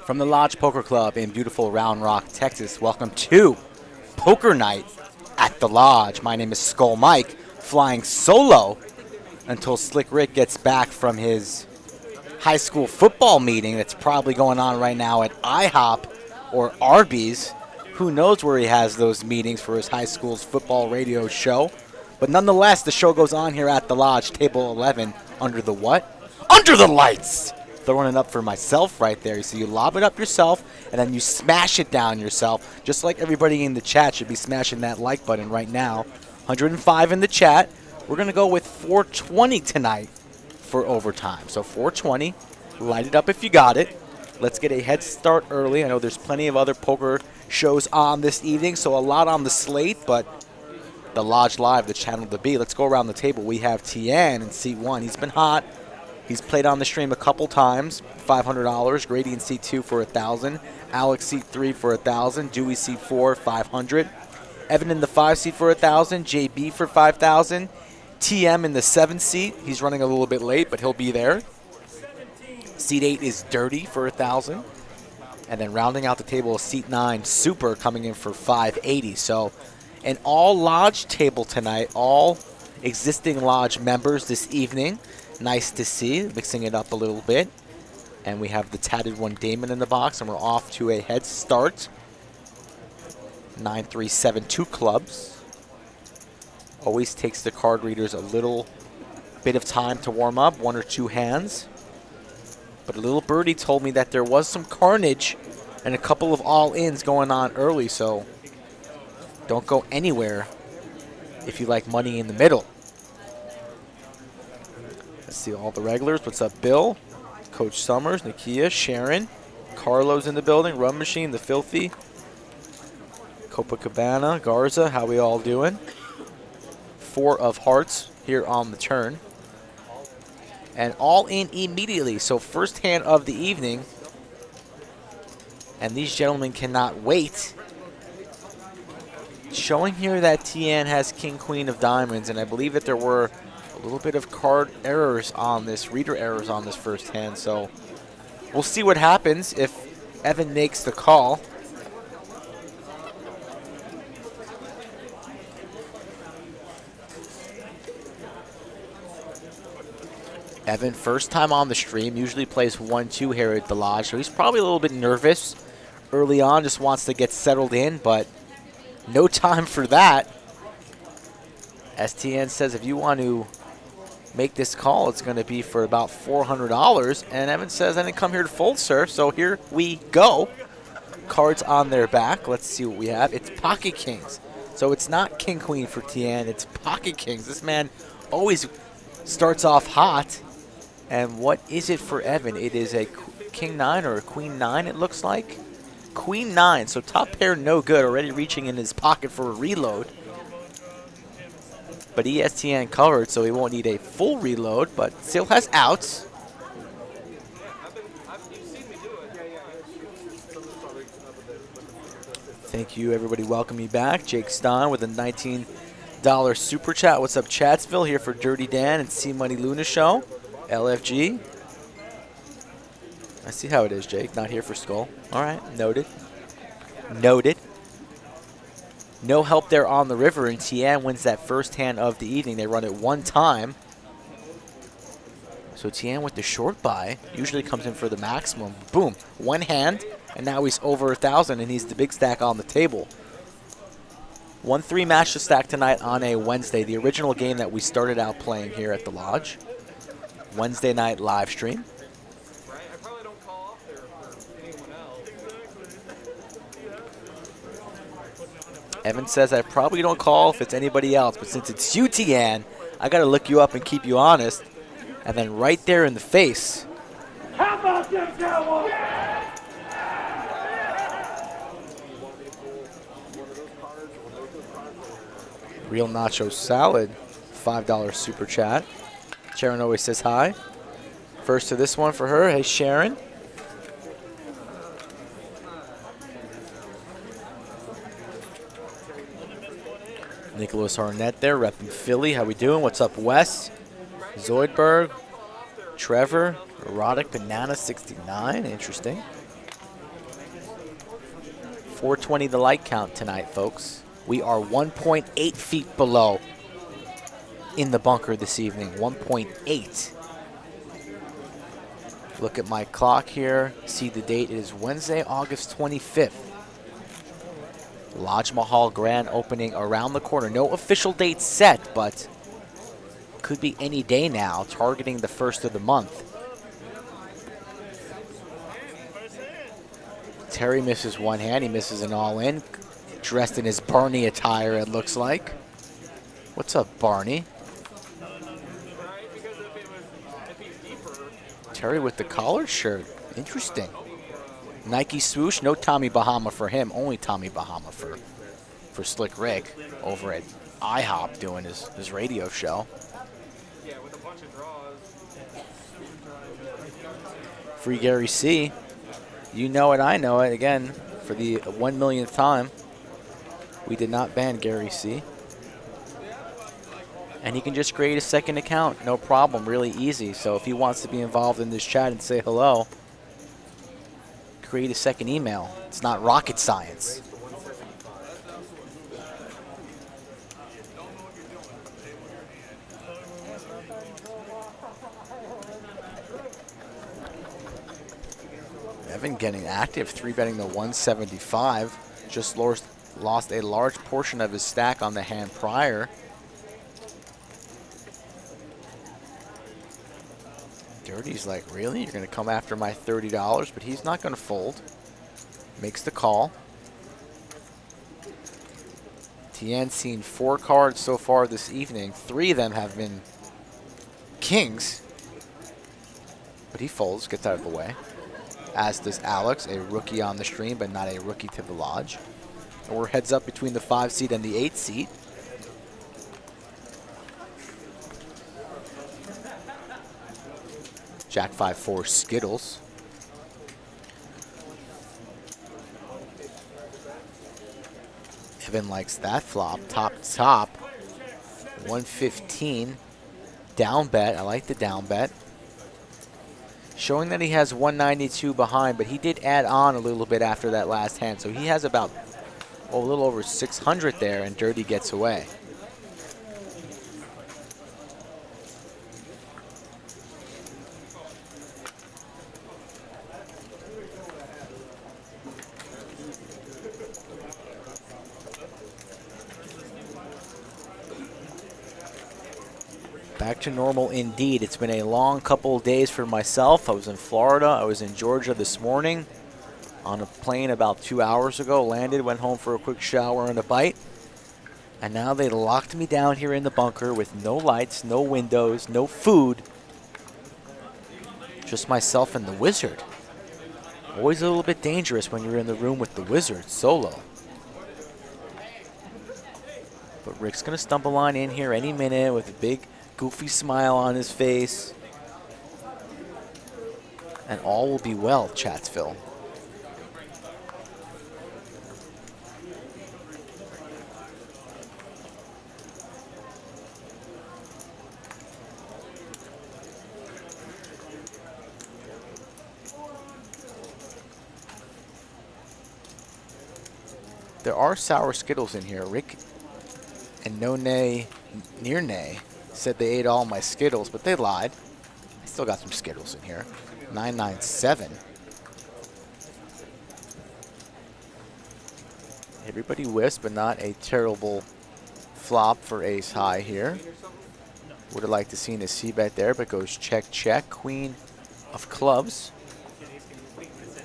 From the Lodge Poker Club in beautiful Round Rock, Texas, welcome to Poker Night at the Lodge. My name is Skull Mike, flying solo until Slick Rick gets back from his high school football meeting that's probably going on right now at IHOP or Arby's. Who knows where he has those meetings for his high school's football radio show. But nonetheless, the show goes on here at the Lodge, table 11, under the what? Under the lights! Throwing it up for myself right there. So you lob it up yourself, and then you smash it down yourself, just like everybody in the chat should be smashing that like button right now. 105 in the chat. We're going to go with 420 tonight for overtime. So 420, light it up if you got it. Let's get a head start early. I know there's plenty of other poker shows on this evening, so a lot on the slate, but the Lodge Live, the channel to be. Let's go around the table. We have Tian in seat 1. He's been hot. He's played on the stream a couple times, $500. Grady in seat 2 for $1,000. Alex seat 3 for $1,000. Dewey seat 4, $500. Evan in the 5 seat for $1,000. JB for $5,000. TM in the 7 seat. He's running a little bit late, but he'll be there. Seat 8 is Dirty for $1,000. And then rounding out the table is seat 9, Super, coming in for $580. So an all Lodge table tonight, all existing Lodge members this evening. Nice to see, mixing it up a little bit. And we have the Tatted One Damon in the box, and we're off to a head start. 9-3-7-2 clubs. Always takes the card readers a little bit of time to warm up, 1 or 2 hands. But a little birdie told me that there was some carnage and a couple of all-ins going on early, so don't go anywhere if you like money in the middle. Let's see all the regulars. What's up, Bill? Coach Summers, Nakia, Sharon, Carlos in the building, Rum Machine, The Filthy, Copacabana, Garza, how we all doing? 4 of hearts here on the turn. And all in immediately, so first hand of the evening. And these gentlemen cannot wait. Showing here that Tian has King, Queen of Diamonds, and I believe that there were a little bit of card errors on this, reader errors on this first hand, so we'll see what happens if Evan makes the call. Evan, first time on the stream, usually plays 1-2 here at the Lodge, so he's probably a little bit nervous early on, just wants to get settled in, but no time for that. STN says if you want to make this call, it's going to be for about $400. And Evan says, I didn't come here to fold, sir. So here we go. Cards on their back. Let's see what we have. It's Pocket Kings. So it's not King Queen for Tian. It's Pocket Kings. This man always starts off hot. And what is it for Evan? It is a King 9 or a Queen 9, it looks like. Queen 9. So top pair no good. Already reaching in his pocket for a reload. But ESTN covered, so he won't need a full reload, but still has outs. Thank you, everybody. Welcome me back. Jake Stein with a $19 super chat. What's up, Chatsville? Here for Dirty Dan and C Money Luna Show. LFG. I see how it is, Jake. Not here for Skull. All right, noted. Noted. No help there on the river, and Tian wins that first hand of the evening. They run it 1 time. So Tian with the short buy usually comes in for the maximum. Boom, 1 hand, and now he's over 1,000, and he's the big stack on the table. 1-3 match to stack tonight on a Wednesday, the original game that we started out playing here at the Lodge. Wednesday night live stream. Evan says, I probably don't call if it's anybody else, but since it's you, Tian, I got to look you up and keep you honest. And then right there in the face. How about them Cowboys? Real Nacho Salad, $5 super chat. Sharon always says hi. First to this one for her. Hey, Sharon. Nicholas Arnett there, repping Philly. How we doing? What's up, Wes? Zoidberg, Trevor, Erotic Banana 69. Interesting. 420 the light count tonight, folks. We are 1.8 feet below in the bunker this evening, 1.8. Look at my clock here, see the date. It is Wednesday, August 25th. Lodge Mahal grand opening around the corner. No official date set, but could be any day now, targeting the first of the month. Terry misses one hand, he misses an all-in. Dressed in his Barney attire, it looks like. What's up, Barney? Terry with the collared shirt, interesting. Nike swoosh, no Tommy Bahama for him, only Tommy Bahama for Slick Rick over at IHOP doing his radio show. Yeah, with a bunch of draws. Free Gary C. You know it, I know it. Again, for the 1 millionth time, we did not ban Gary C. And he can just create a second account, no problem, really easy. So if he wants to be involved in this chat and say hello, create a second email. It's not rocket science. Evan getting active, 3-betting the 175. Just lost a large portion of his stack on the hand prior. Dirty's like, really? You're going to come after my $30? But he's not going to fold. Makes the call. Tien's seen 4 cards so far this evening. 3 of them have been kings. But he folds, gets out of the way. As does Alex, a rookie on the stream, but not a rookie to the lodge. And we're heads up between the 5 seat and the 8 seat. Jack 5-4 Skittles. Evan likes that flop. Top to top. 115. Down bet. I like the down bet. Showing that he has 192 behind, but he did add on a little bit after that last hand. So he has about a little over 600 there, and Dirty gets away. Back to normal indeed. It's been a long couple of days for myself. I was in Florida. I was in Georgia this morning on a plane about 2 hours ago. Landed, went home for a quick shower and a bite. And now they locked me down here in the bunker with no lights, no windows, no food. Just myself and the wizard. Always a little bit dangerous when you're in the room with the wizard solo. But Rick's going to stumble on in here any minute with a big goofy smile on his face. And all will be well, Chatsville. There are sour Skittles in here. Rick and No Nay, Near Nay said they ate all my Skittles, but they lied. I still got some Skittles in here. 997. Everybody whiffs, but not a terrible flop for ace high here. Would have liked to seen a c-bet there, but goes check, check. Queen of clubs.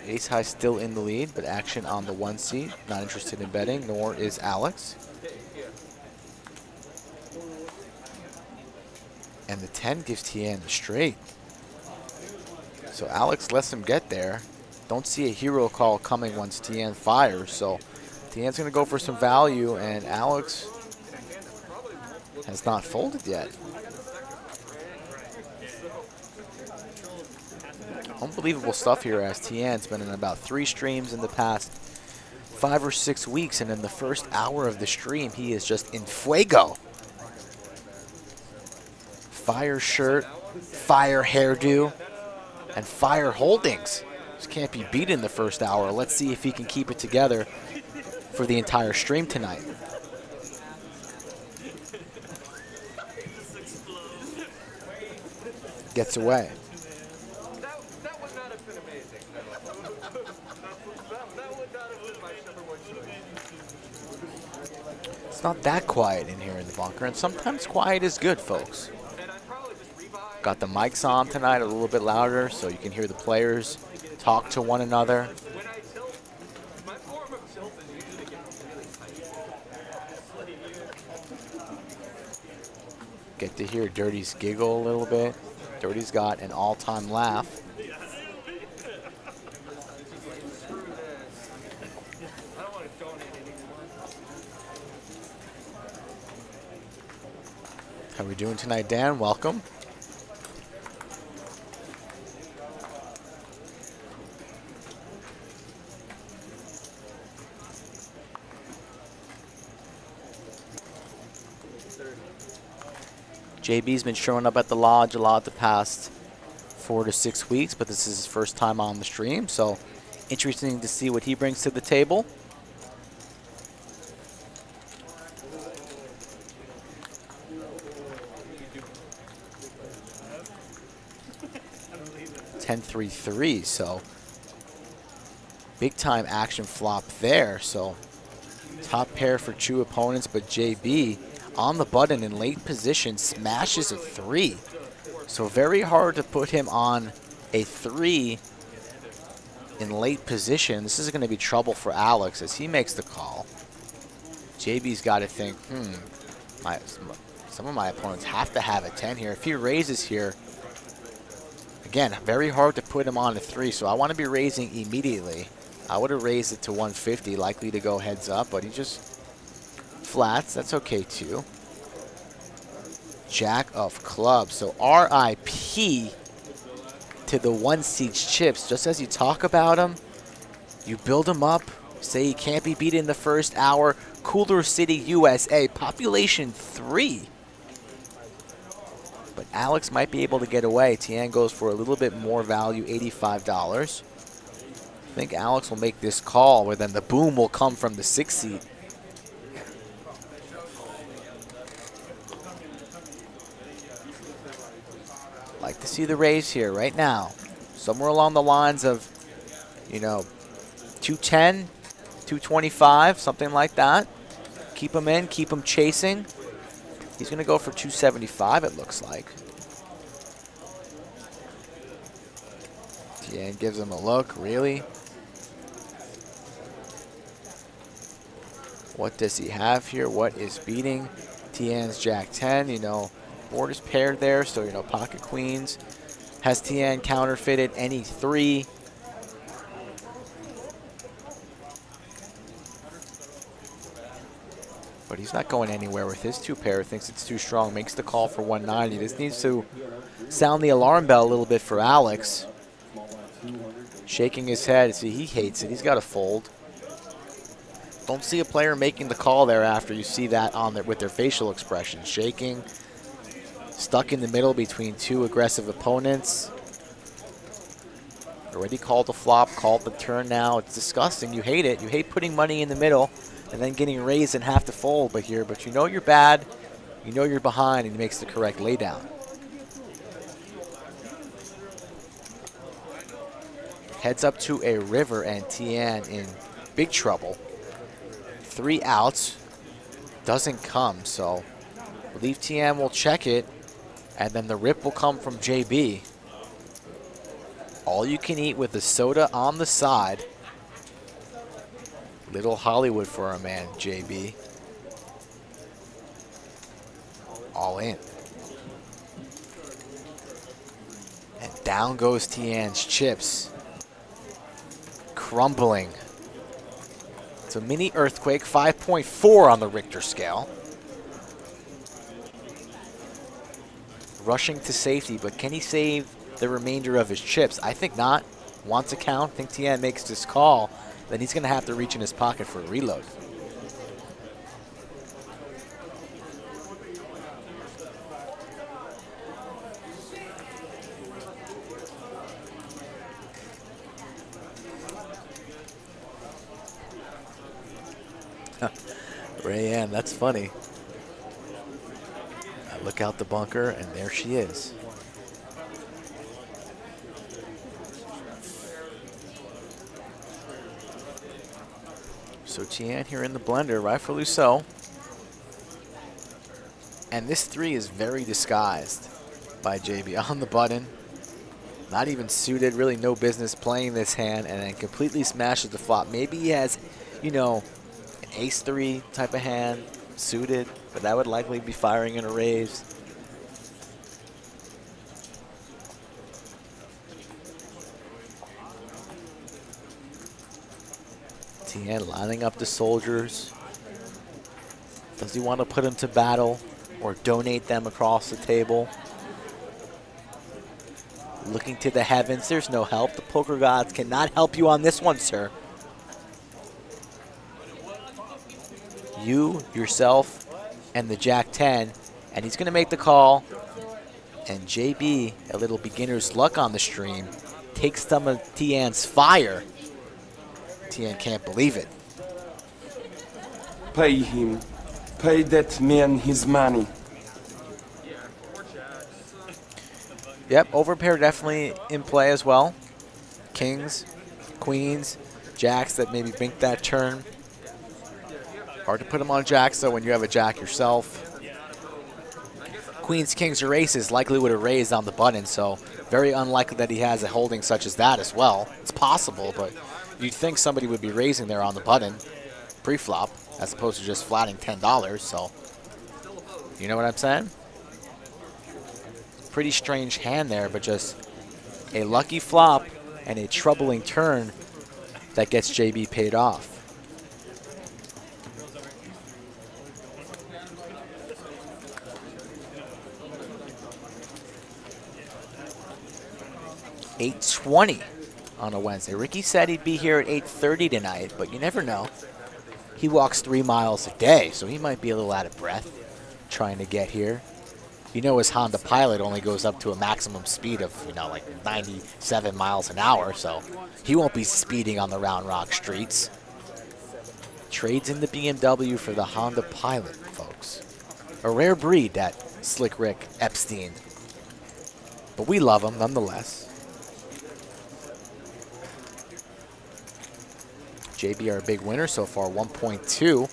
Ace high still in the lead, but action on the 1 seat. Not interested in betting, nor is Alex. And the 10 gives Tien the straight. So Alex lets him get there. Don't see a hero call coming once Tien fires. So Tien's going to go for some value, and Alex has not folded yet. Unbelievable stuff here, as Tien's been in about 3 streams in the past 5 or 6 weeks, and in the first hour of the stream, he is just in fuego. Fire shirt, fire hairdo, and fire holdings. Just can't be beat in the first hour. Let's see if he can keep it together for the entire stream tonight. Gets away. That would not have been amazing. No. that would not have been my number one choice. It's not that quiet in here in the bunker, and sometimes quiet is good, folks. And I'd probably just revive. Got the mics on tonight a little bit louder so you can hear the players talk to one another. When I tilt, my form of tilt is usually getting really tight. Get to hear Dirty's giggle a little bit. Dirty's got an all-time laugh. Screw this. I don't want to donate anymore. How are we doing tonight, Dan? Welcome. JB's been showing up at the lodge a lot the past 4 to 6 weeks, but this is his first time on the stream, so interesting to see what he brings to the table. $10-3-3, so big time action flop there. So top pair for two opponents, but JB on the button in late position smashes a 3. So very hard to put him on a 3 in late position. This is going to be trouble for Alex as he makes the call. JB's got to think, some of my opponents have to have a 10 here. If he raises here, again, very hard to put him on a 3, so I want to be raising immediately. I would have raised it to 150, likely to go heads up, but he just flats. That's okay too. Jack of clubs. So RIP to the 1-seach chips. Just as you talk about him, you build him up, say he can't be beat in the first hour. Cooler City, USA, population 3. But Alex might be able to get away. Tian goes for a little bit more value, $85. I think Alex will make this call, where then the boom will come from the 6 seat. Like to see the raise here right now. Somewhere along the lines of, 210, 225, something like that. Keep him in, keep him chasing. He's going to go for 275, it looks like. Tian gives him a look, really? What does he have here? What is beating? Tian's Jack 10, board is paired there, so, pocket queens. Has Tian counterfeited any 3? But he's not going anywhere with his 2 pair. Thinks it's too strong. Makes the call for 190. This needs to sound the alarm bell a little bit for Alex. Shaking his head. See, he hates it. He's got to fold. Don't see a player making the call there after you see that on with their facial expression. Shaking. Stuck in the middle between 2 aggressive opponents. Already called the flop, called the turn now. It's disgusting. You hate it. You hate putting money in the middle and then getting raised and have to fold. But you know you're bad. You know you're behind, and he makes the correct laydown. Heads up to a river, and Tian in big trouble. 3 outs. Doesn't come, so I believe Tian will check it. And then the rip will come from JB. All you can eat with a soda on the side. Little Hollywood for our man, JB. All in. And down goes Tian's chips. Crumbling. It's a mini earthquake, 5.4 on the Richter scale. Rushing to safety, but can he save the remainder of his chips? I think not. Wants a count. Think Tian makes this call. Then he's going to have to reach in his pocket for a reload. Rayanne, that's funny. I look out the bunker, and there she is. So Tian here in the blender, rightfully so. And this 3 is very disguised by JB on the button. Not even suited, really no business playing this hand, and then completely smashes the flop. Maybe he has, you know, an ace-3 type of hand suited, but that would likely be firing in a raise. Tian lining up the soldiers. Does he want to put them to battle or donate them across the table? Looking to the heavens, there's no help. The poker gods cannot help you on this one, sir. You, yourself, and the Jack-10, and he's gonna make the call. And JB, a little beginner's luck on the stream, takes some of Tian's fire. Tian can't believe it. Pay him. Pay that man his money. Yep, overpair definitely in play as well. Kings, queens, jacks that maybe bink that turn. Hard to put them on jacks though when you have a jack yourself. Queens, kings, or aces likely would have raised on the button, so very unlikely that he has a holding such as that as well. It's possible, but you'd think somebody would be raising there on the button pre-flop as opposed to just flatting $10, so you know what I'm saying? Pretty strange hand there, but just a lucky flop and a troubling turn that gets JB paid off. $8:20 on a Wednesday. Ricky said he'd be here at 8:30 tonight, but you never know. He walks 3 miles a day, so he might be a little out of breath trying to get here. You know his Honda Pilot only goes up to a maximum speed of, you know, like 97 miles an hour, so he won't be speeding on the Round Rock streets. Trades in the BMW for the Honda Pilot, folks. A rare breed, that Slick Rick Epstein. But we love him nonetheless. JB our big winner so far, 1.2.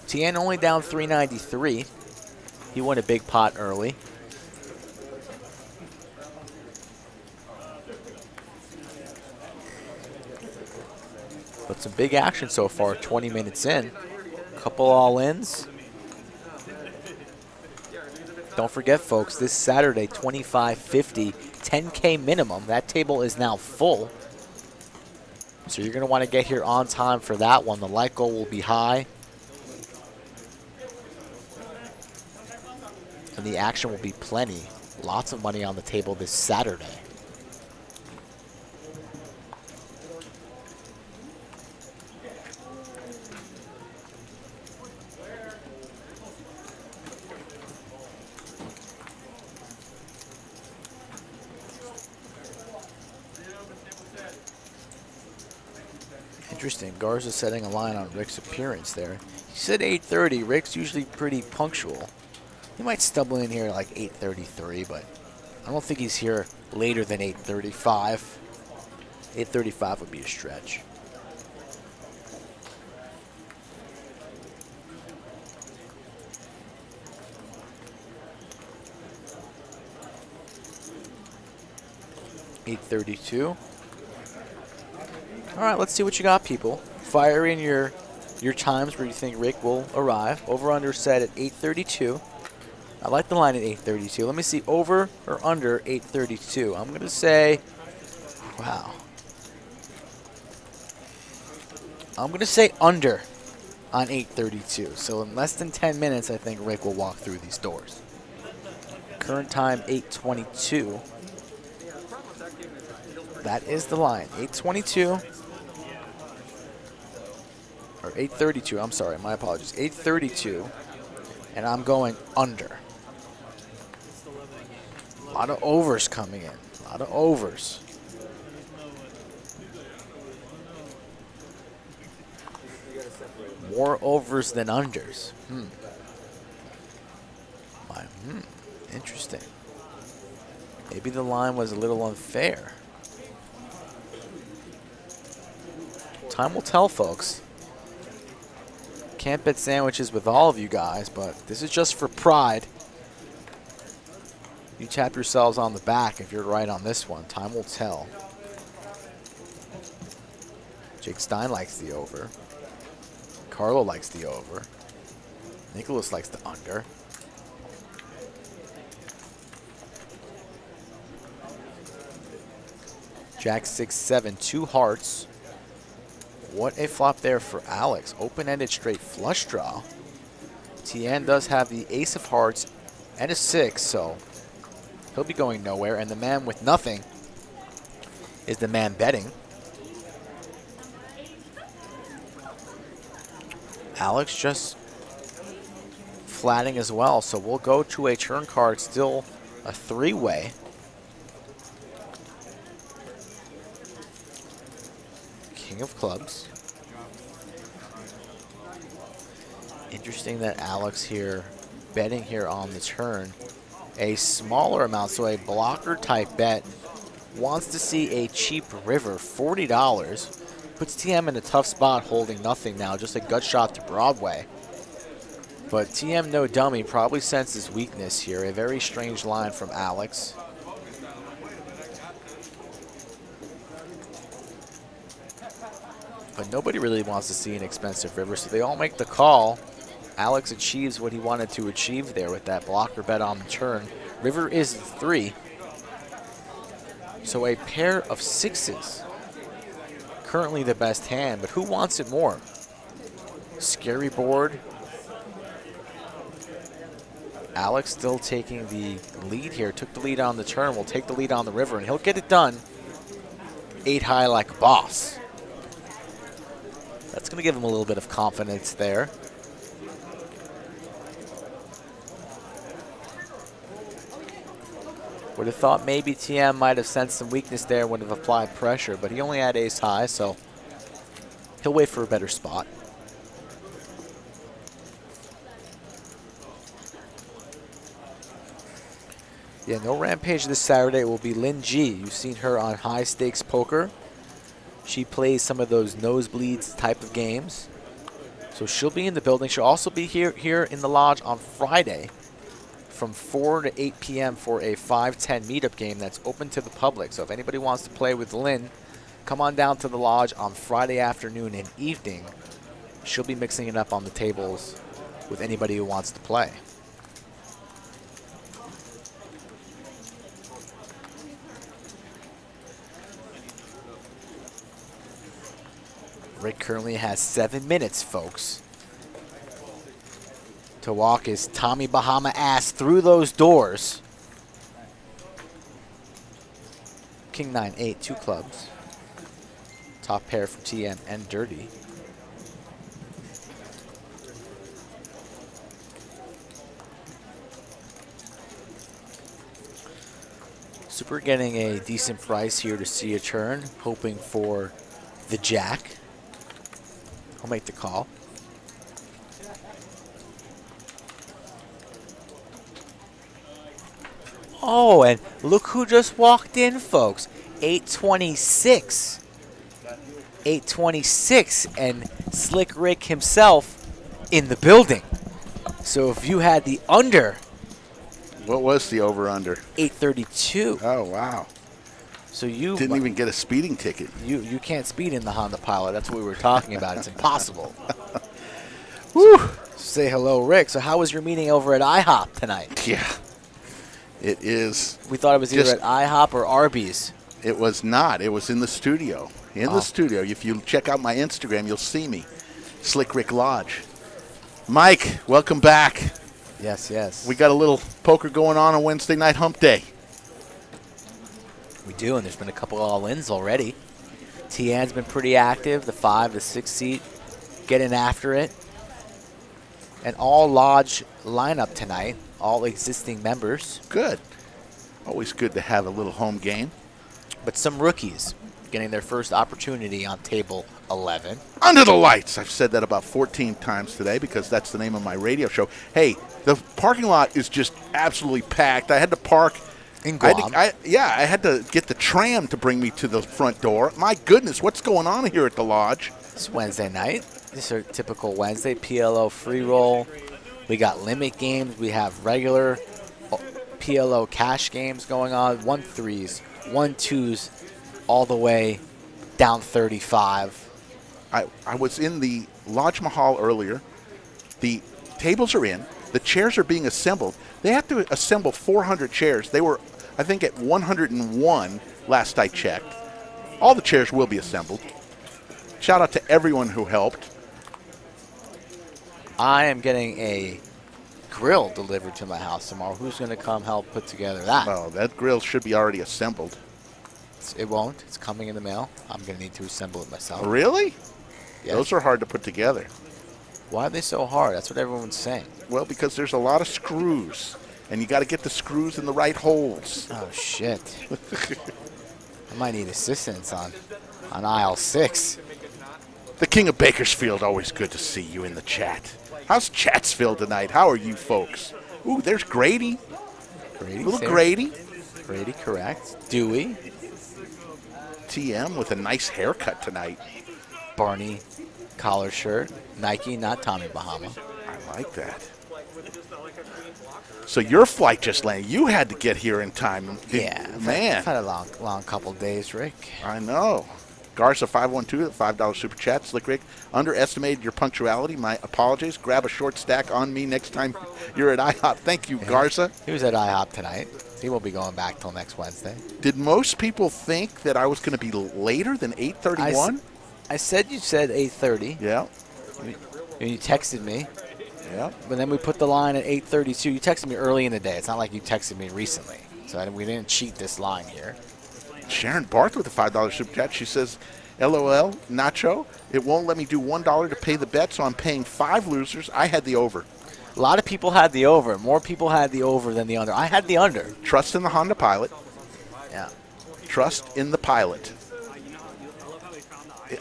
Tian only down 393. He won a big pot early. But some big action so far, 20 minutes in. Couple all-ins. Don't forget, folks, this Saturday, 25.50, 10K minimum. That table is now full. So you're going to want to get here on time for that one. The light goal will be high. And the action will be plenty. Lots of money on the table this Saturday. Interesting. Garza setting a line on Rick's appearance there. He said 8:30. Rick's usually pretty punctual. He might stumble in here like 8:33, but I don't think he's here later than 8:35. 8:35 would be a stretch. $8:32. All right, let's see what you got, people. Fire in your times where you think Rick will arrive. Over/under set at 8:32. I like the line at 8:32. Let me see, over or under 8:32. I'm going to say, wow. I'm going to say under on 8:32. So in less than 10 minutes, I think Rick will walk through these doors. Current time, 8:22. That is the line, 8:22. Or 8:32, I'm sorry, my apologies. 8:32, and I'm going under. A lot of overs coming in, a lot of overs. More overs than unders. Interesting. Maybe the line was a little unfair. Time will tell, folks. Can't bet sandwiches with all of you guys, but this is just for pride. You tap yourselves on the back if you're right on this one. Time will tell. Jake Stein likes the over. Carlo likes the over. Nicholas likes the under. Jack 6-7, 2 hearts. What a flop there for Alex. Open-ended straight flush draw. Tien does have the ace of hearts and a 6, so he'll be going nowhere. And the man with nothing is the man betting. Alex just flatting as well, so we'll go to a turn card, still a 3-way. King of clubs. Interesting that Alex here betting here on the turn a smaller amount, so a blocker type bet. Wants to see a cheap river, $40. Puts TM in a tough spot holding nothing now, just a gut shot to Broadway. But TM, no dummy, probably senses weakness here. A very strange line from Alex. But nobody really wants to see an expensive river, so they all make the call. Alex achieves what he wanted to achieve there with that blocker bet on the turn. River is 3. So a pair of 6s. Currently the best hand, but who wants it more? Scary board. Alex still taking the lead here. Took the lead on the turn. Will take the lead on the river, and he'll get it done. 8 high like a boss. That's going to give him a little bit of confidence there. Would have thought maybe TM might have sensed some weakness there and would have applied pressure, but he only had ace high, so he'll wait for a better spot. Yeah, no rampage this Saturday. It will be Lynn G. You've seen her on high stakes poker. She plays some of those nosebleeds type of games. So she'll be in the building. She'll also be here in the lodge on Friday from 4 to 8 p.m. for a 5-10 meetup game that's open to the public. So if anybody wants to play with Lynn, come on down to the lodge on Friday afternoon and evening. She'll be mixing it up on the tables with anybody who wants to play. Rick currently has 7 minutes, folks, to walk his Tommy Bahama ass through those doors. King 9-8, 2 clubs. Top pair for TM and Dirty. Super getting a decent price here to see a turn, hoping for the jack. I'll make the call. Oh, and look who just walked in, folks. 826. 826, and Slick Rick himself in the building. So if you had the under. What was the over-under? 832. Oh, wow. So you didn't even get a speeding ticket. You can't speed in the Honda Pilot. That's what we were talking about. It's impossible. Woo! Say hello, Rick. So how was your meeting over at IHOP tonight? Yeah, it is. We thought it was either at IHOP or Arby's. It was not. It was in the studio. In the studio. If you check out my Instagram, you'll see me. Slick Rick Lodge. Mike, welcome back. Yes, yes. We got a little poker going on Wednesday night hump day. We do, and there's been a couple all-ins already. Tian's been pretty active, the 5, the 6 seat, getting after it. And all lodge lineup tonight, all existing members. Good. Always good to have a little home game. But some rookies. getting their first opportunity on table 11. Under the lights. I've said that about 14 times today because that's the name of my radio show. Hey, the parking lot is just absolutely packed. I had to park. In Guam. I had to get the tram to bring me to the front door. My goodness, what's going on here at the lodge? It's Wednesday night. This is a typical Wednesday PLO free roll. We got limit games. We have regular PLO cash games going on. 1-3s, 1-2s, all the way down 35. I was in the Lodge Mahal earlier. The tables are in. The chairs are being assembled. They have to assemble 400 chairs. They were, I think, at 101 last I checked. All the chairs will be assembled. Shout out to everyone who helped. I am getting a grill delivered to my house tomorrow. Who's going to come help put together that? Oh, that grill should be already assembled. It won't. It's coming in the mail. I'm going to need to assemble it myself. Really? Yes. Those are hard to put together. Why are they so hard? That's what everyone's saying. Well, because there's a lot of screws, and you got to get the screws in the right holes. Oh, shit. I might need assistance on aisle 6. The King of Bakersfield, always good to see you in the chat. How's Chatsville tonight? How are you folks? Ooh, there's Grady. Grady, Little Grady. Grady, correct. Dewey. TM with a nice haircut tonight. Barney, collar shirt. Nike, not Tommy Bahama. I like that. So your flight just landed. You had to get here in time. Man. I've had a long couple days, Rick. I know. Garza 512, $5 super chat. Slick Rick, underestimated your punctuality. My apologies. Grab a short stack on me next time you're at IHOP. Thank you, Garza. He was at IHOP tonight. He won't be going back till next Wednesday. Did most people think that I was going to be later than 8:31? I said you said 8:30. Yeah. And you texted me. Yeah. But then we put the line at 8:32. You texted me early in the day. It's not like you texted me recently. So we didn't cheat this line here. Sharon Barth with a $5 super chat. She says, LOL, Nacho, it won't let me do $1 to pay the bet, so I'm paying 5 losers. I had the over. A lot of people had the over. More people had the over than the under. I had the under. Trust in the Honda Pilot. Yeah. Trust in the pilot.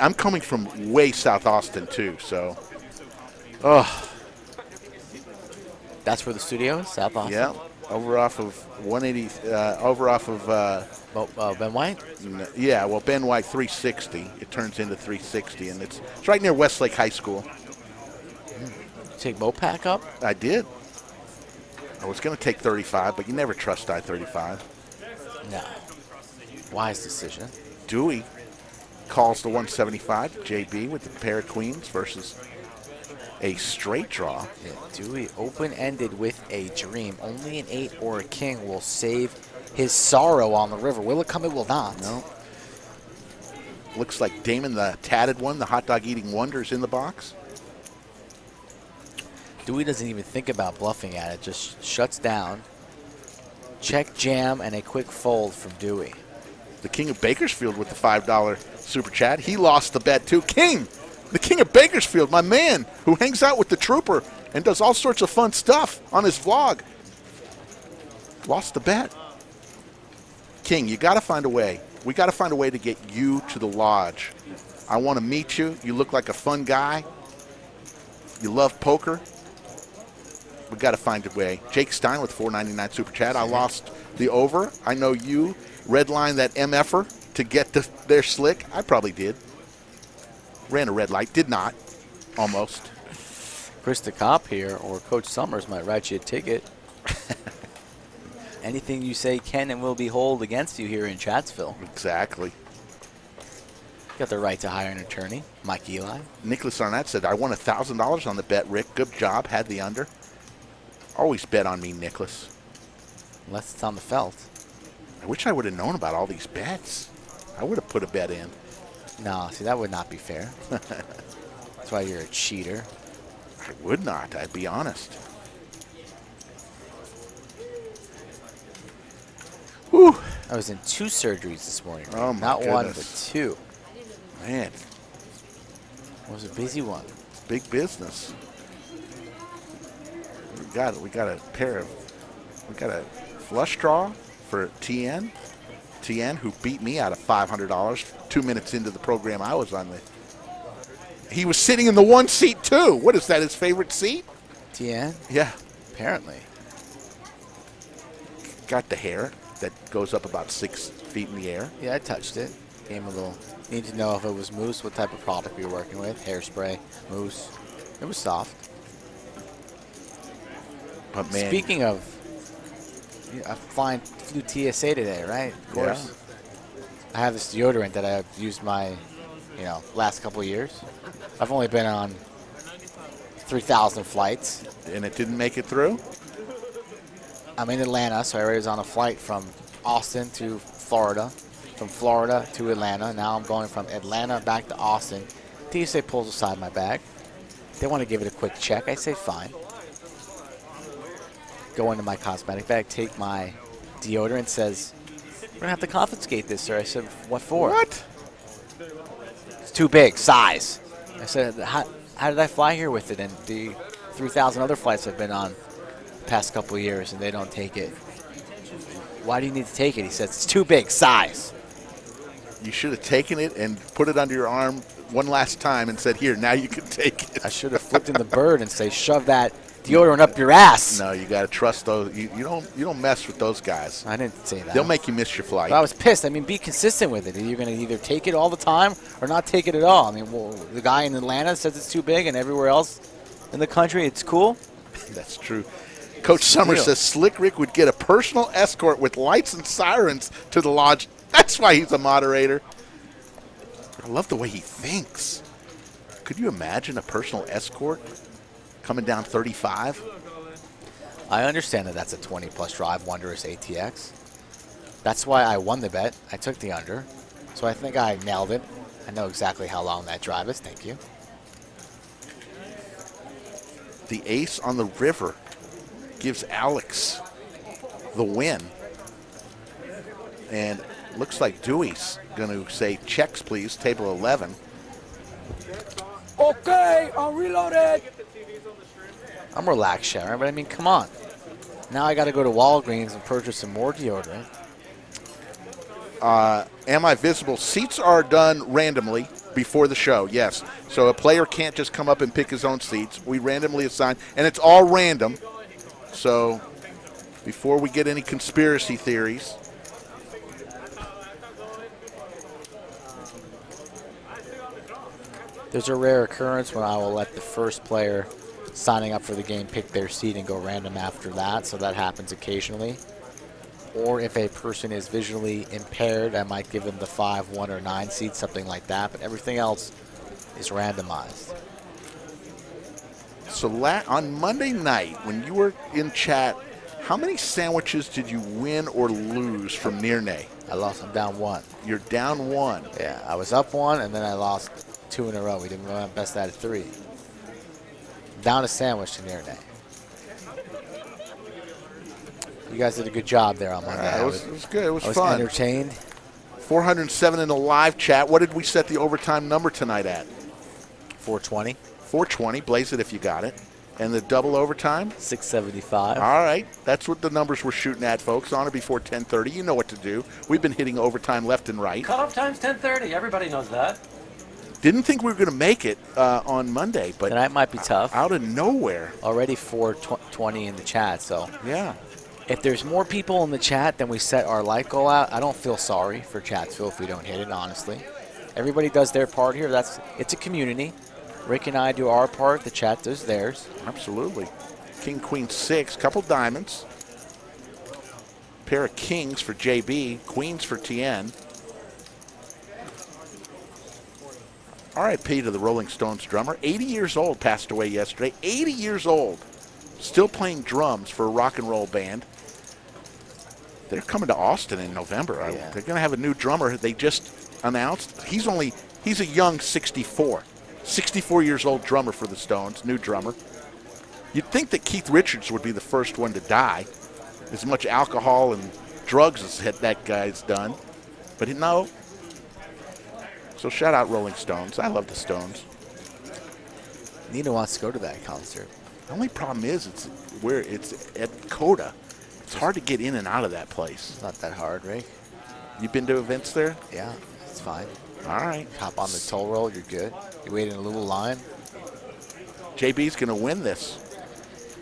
I'm coming from way South Austin, too, so. Oh, That's where the studio is, South Austin. yeah. Over off of 180, over off of, Ben White? yeah, well, Ben White 360. It turns into 360, and it's right near Westlake High School. Take Mopac up? I did. I was going to take 35, but you never trust I-35. No. Wise decision. Dewey calls the 175. JB with the pair of queens versus a straight draw. Yeah, Dewey open-ended with a dream. Only an 8 or a king will save his sorrow on the river. Will it come? It will not. No. Looks like Damon the tatted one, the hot dog eating wonder, is in the box. Dewey doesn't even think about bluffing at it. Just shuts down. Check jam and a quick fold from Dewey. The King of Bakersfield with the $5 super chat. He lost the bet too. King, the King of Bakersfield, my man, who hangs out with the Trooper and does all sorts of fun stuff on his vlog. Lost the bet. King, you got to find a way. We got to find a way to get you to the lodge. I want to meet you. You look like a fun guy. You love poker. We got to find a way. Jake Stein with $4.99 super chat. I lost the over. I know you redlined that MFer to get their slick. I probably did. Ran a red light. Did not. Almost. Chris DeCop here, or Coach Summers might write you a ticket. Anything you say can and will be held against you here in Chatsville. Exactly. Got the right to hire an attorney. Mike Eli. Nicholas Arnett said, I won $1,000 on the bet, Rick. Good job. Had the under. Always bet on me, Nicholas. Unless it's on the felt. I wish I would have known about all these bets. I would have put a bet in. No, see, that would not be fair. That's why you're a cheater. I would not. I'd be honest. Whew. I was in 2 surgeries this morning. Oh, my Not one, goodness. but 2. Man, It was a busy one. big business. We got a flush draw for TN. Tien, who beat me out of $500 2 minutes into the program I was on. He was sitting in the one seat, too. What is that, his favorite seat? Tien? Yeah. Apparently. Got the hair that goes up about 6 feet in the air. Yeah, I touched it. Gave him a little. Need to know if it was mousse, what type of product we were working with. Hairspray, mousse. It was soft. But man, Speaking of, I flew TSA today, right? Of course. I have this deodorant that I've used my, last couple of years. I've only been on 3,000 flights. and it didn't make it through? I'm in Atlanta, so I already was on a flight from Austin to Florida, from Florida to Atlanta. Now I'm going from Atlanta back to Austin. TSA pulls aside my bag. They want to give it a quick check. I say fine. Go into my cosmetic bag, take my deodorant, says, we're going to have to confiscate this, sir. I said, what for? What? It's too big, size. I said, how did I fly here with it? And the 3,000 other flights I've been on the past couple of years, and they don't take it. Why do you need to take it? He says, it's too big, size. You should have taken it and put it under your arm one last time and said, here, now you can take it. I should have flipped in the bird and say, shove that deodorant up your ass. No, you got to trust those. You don't mess with those guys. I didn't say that. They'll make you miss your flight. But I was pissed. I mean, be consistent with it. You're going to either take it all the time or not take it at all. I mean, well, the guy in Atlanta says it's too big, and everywhere else in the country it's cool. That's true. Coach Summers says Slick Rick would get a personal escort with lights and sirens to the lodge. That's why he's a moderator. I love the way he thinks. Could you imagine a personal escort coming down 35? I understand that that's a 20-plus drive, wondrous ATX. That's why I won the bet. I took the under. So I think I nailed it. I know exactly how long that drive is. Thank you. The ace on the river gives Alex the win. And looks like Dewey's going to say checks, please, table 11. Okay, I'm reloaded. I'm relaxed, Sharon, but I mean, come on. Now I got to go to Walgreens and purchase some more deodorant. Am I visible? Seats are done randomly before the show, yes. So a player can't just come up and pick his own seats. We randomly assign, and it's all random. So before we get any conspiracy theories, There's a rare occurrence when I will let the first player signing up for the game pick their seat and go random after that, so that happens occasionally. Or if a person is visually impaired, I might give them the 5, 1, or 9 seats, something like that, but everything else is randomized. so on Monday night when you were in chat, how many sandwiches did you win or lose from Nirnay? I'm down 1. You're down 1. Yeah, I was up 1, and then I lost 2 in a row. We didn't run best out of 3. Down a sandwich to Nirnay. You guys did a good job there on Monday. It was good. It was I was fun. entertained. 407 in the live chat. What did we set the overtime number tonight at? 420. 420. Blaze it if you got it. And the double overtime? 675. All right. That's what the numbers we're shooting at, folks. On or before 10:30. You know what to do. We've been hitting overtime left and right. Cutoff time's 10:30. Everybody knows that. Didn't think we were going to make it on Monday, but Tonight might be tough. out of nowhere. Already 420 in the chat, so Yeah. if there's more people in the chat than we set our light goal out, I don't feel sorry for Chatsville if we don't hit it, honestly. Everybody does their part here. It's a community. Rick and I do our part. The chat does theirs. Absolutely. King, queen, 6. Couple diamonds. Pair of kings for JB. Queens for Tien. R.I.P. to the Rolling Stones drummer. 80 years old, passed away yesterday. 80 years old. Still playing drums for a rock and roll band. They're coming to Austin in November. Yeah. They're going to have a new drummer. They just announced. He's a young 64. 64 years old drummer for the Stones, new drummer. You'd think that Keith Richards would be the first one to die. As much alcohol and drugs as that guy's done. But no. So shout out Rolling Stones. I love the Stones. Nina wants to go to that concert. The only problem is it's at Coda. It's hard to get in and out of that place. It's not that hard, right? You been to events there? Yeah, it's fine. All right. Hop on the toll roll, you're good. You wait in a little line. JB's going to win this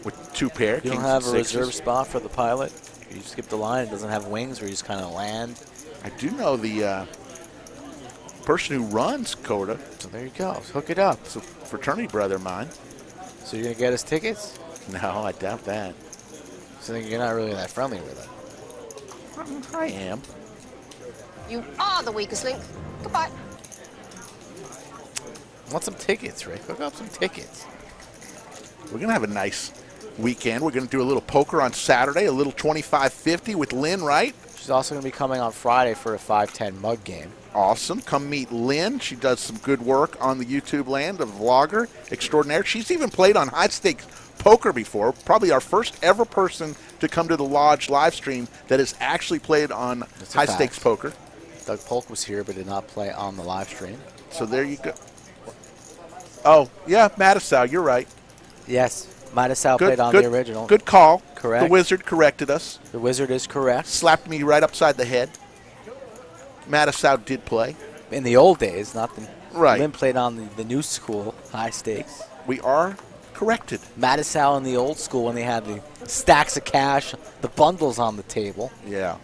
with 2 pair. You don't kings have and a sixes. reserve spot for the pilot. You skip the line. It doesn't have wings where you just kind of land. I do know the person who runs COTA. So there you go. Hook it up. It's a fraternity brother of mine. So you're going to get us tickets? No, I doubt that. So then you're not really that friendly with it. I am. You are the weakest link. Goodbye. I want some tickets, Rick. Hook up some tickets. We're going to have a nice weekend. We're going to do a little poker on Saturday, a little 25-50 with Lynn, right? She's also going to be coming on Friday for a 5-10 mug game. Awesome. Come meet Lynn. She does some good work on the YouTube land, a vlogger extraordinaire. She's even played on high stakes poker before. Probably our first ever person to come to the Lodge live stream that has actually played on That's a high fact. stakes poker. Doug Polk was here but did not play on the live stream. So there you go. Oh, yeah, Mattisau, you're right. Yes, Mattisau Good, played on good, the original. Good call. Correct. The wizard corrected us. The Wizard is correct. Slapped me right upside the head. Mattisau did play. In the old days, not the Right. Lynn played on the new school, high stakes. We are corrected. Mattisau in the old school when they had the stacks of cash, the bundles on the table. Yeah.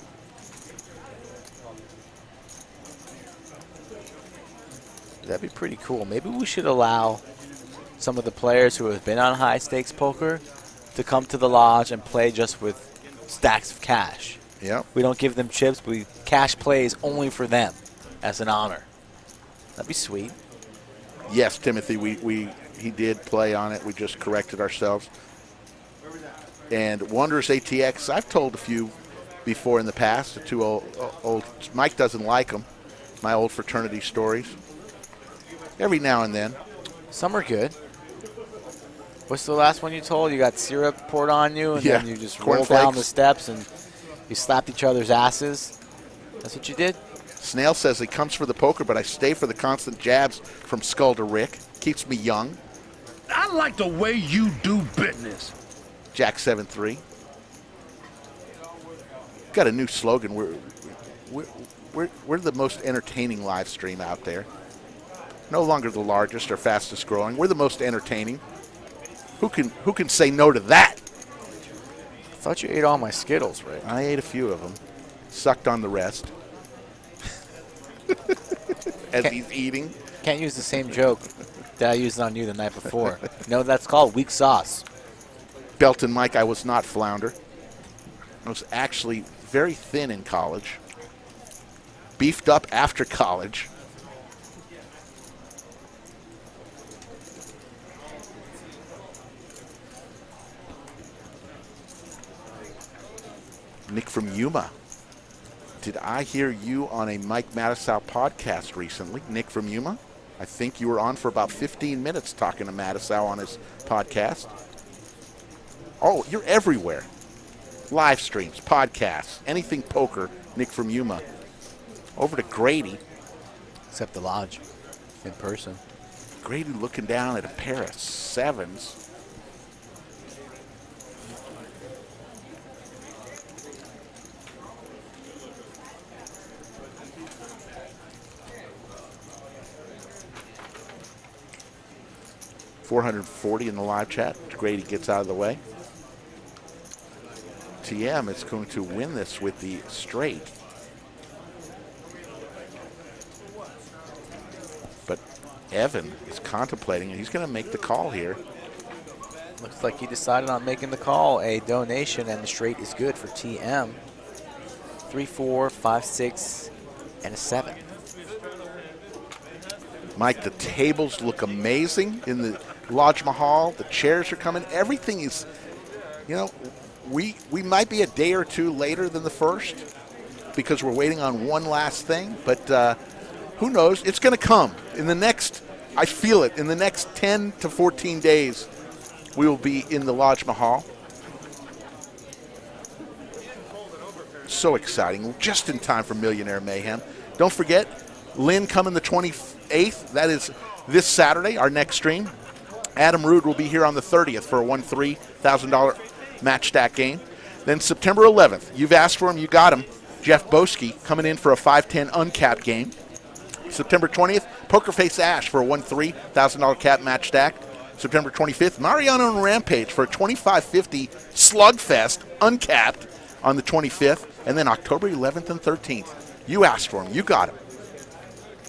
That'd be pretty cool. Maybe we should allow some of the players who have been on high stakes poker to come to the lodge and play just with stacks of cash. Yeah. We don't give them chips, but we cash plays only for them as an honor. That'd be sweet. Yes, Timothy, he did play on it. We just corrected ourselves. And Wonders ATX, I've told a few before in the past, the two old Mike doesn't like them, my old fraternity stories. Every now and then. Some are good. What's the last one you told? You got syrup poured on you, and Yeah, then you just corn rolled down flakes. the steps, and you slapped each other's asses. That's what you did? Snail says he comes for the poker, but I stay for the constant jabs from Skull to Rick. Keeps me young. I like the way you do business. Jack 7-3. Got a new slogan. We're the most entertaining live stream out there. No longer the largest or fastest growing. We're the most entertaining. Who can say no to that? I thought you ate all my Skittles, Rick. I ate a few of them. Sucked on the rest. As he's eating. Can't use the same joke that I used on you the night before. No, that's called weak sauce. Belton Mike, I was not flounder. I was actually very thin in college. Beefed up after college. Nick from Yuma. Did I hear you on a Mike Mattisau podcast recently? Nick from Yuma? I think you were on for about 15 minutes talking to Mattisau on his podcast. Oh, you're everywhere. Live streams, podcasts, anything poker, Nick from Yuma. Over to Grady. Except the lodge in person. Grady looking down at a pair of sevens. $440 in the live chat. Grady gets out of the way. TM is going to win this with the straight. But Evan is contemplating, and he's going to make the call here. Looks like he decided on making the call. A donation, and the straight is good for TM. 3, 4, 5, 6, and a 7. Mike, the tables look amazing in the Lodge Mahal. The chairs are coming. Everything is, you know, we might be a day or two later than the first because we're waiting on one last thing. But who knows? It's going to come. In the next, I feel it, in the next 10 to 14 days, we will be in the Lodge Mahal. So exciting. Just in time for Millionaire Mayhem. Don't forget, Lynn coming the 28th. That is this Saturday, our next stream. Adam Rude will be here on the 30th for a $1,000 match stack game. Then September 11th, you've asked for him, you got him. Jeff Boski coming in for a 5-10 uncapped game. September 20th, Pokerface Ash for a 1-3 $1,000 cap match stack. September 25th, Mariano and Rampage for a 25.50 slugfest uncapped on the 25th. And then October 11th and 13th, you asked for him, you got him.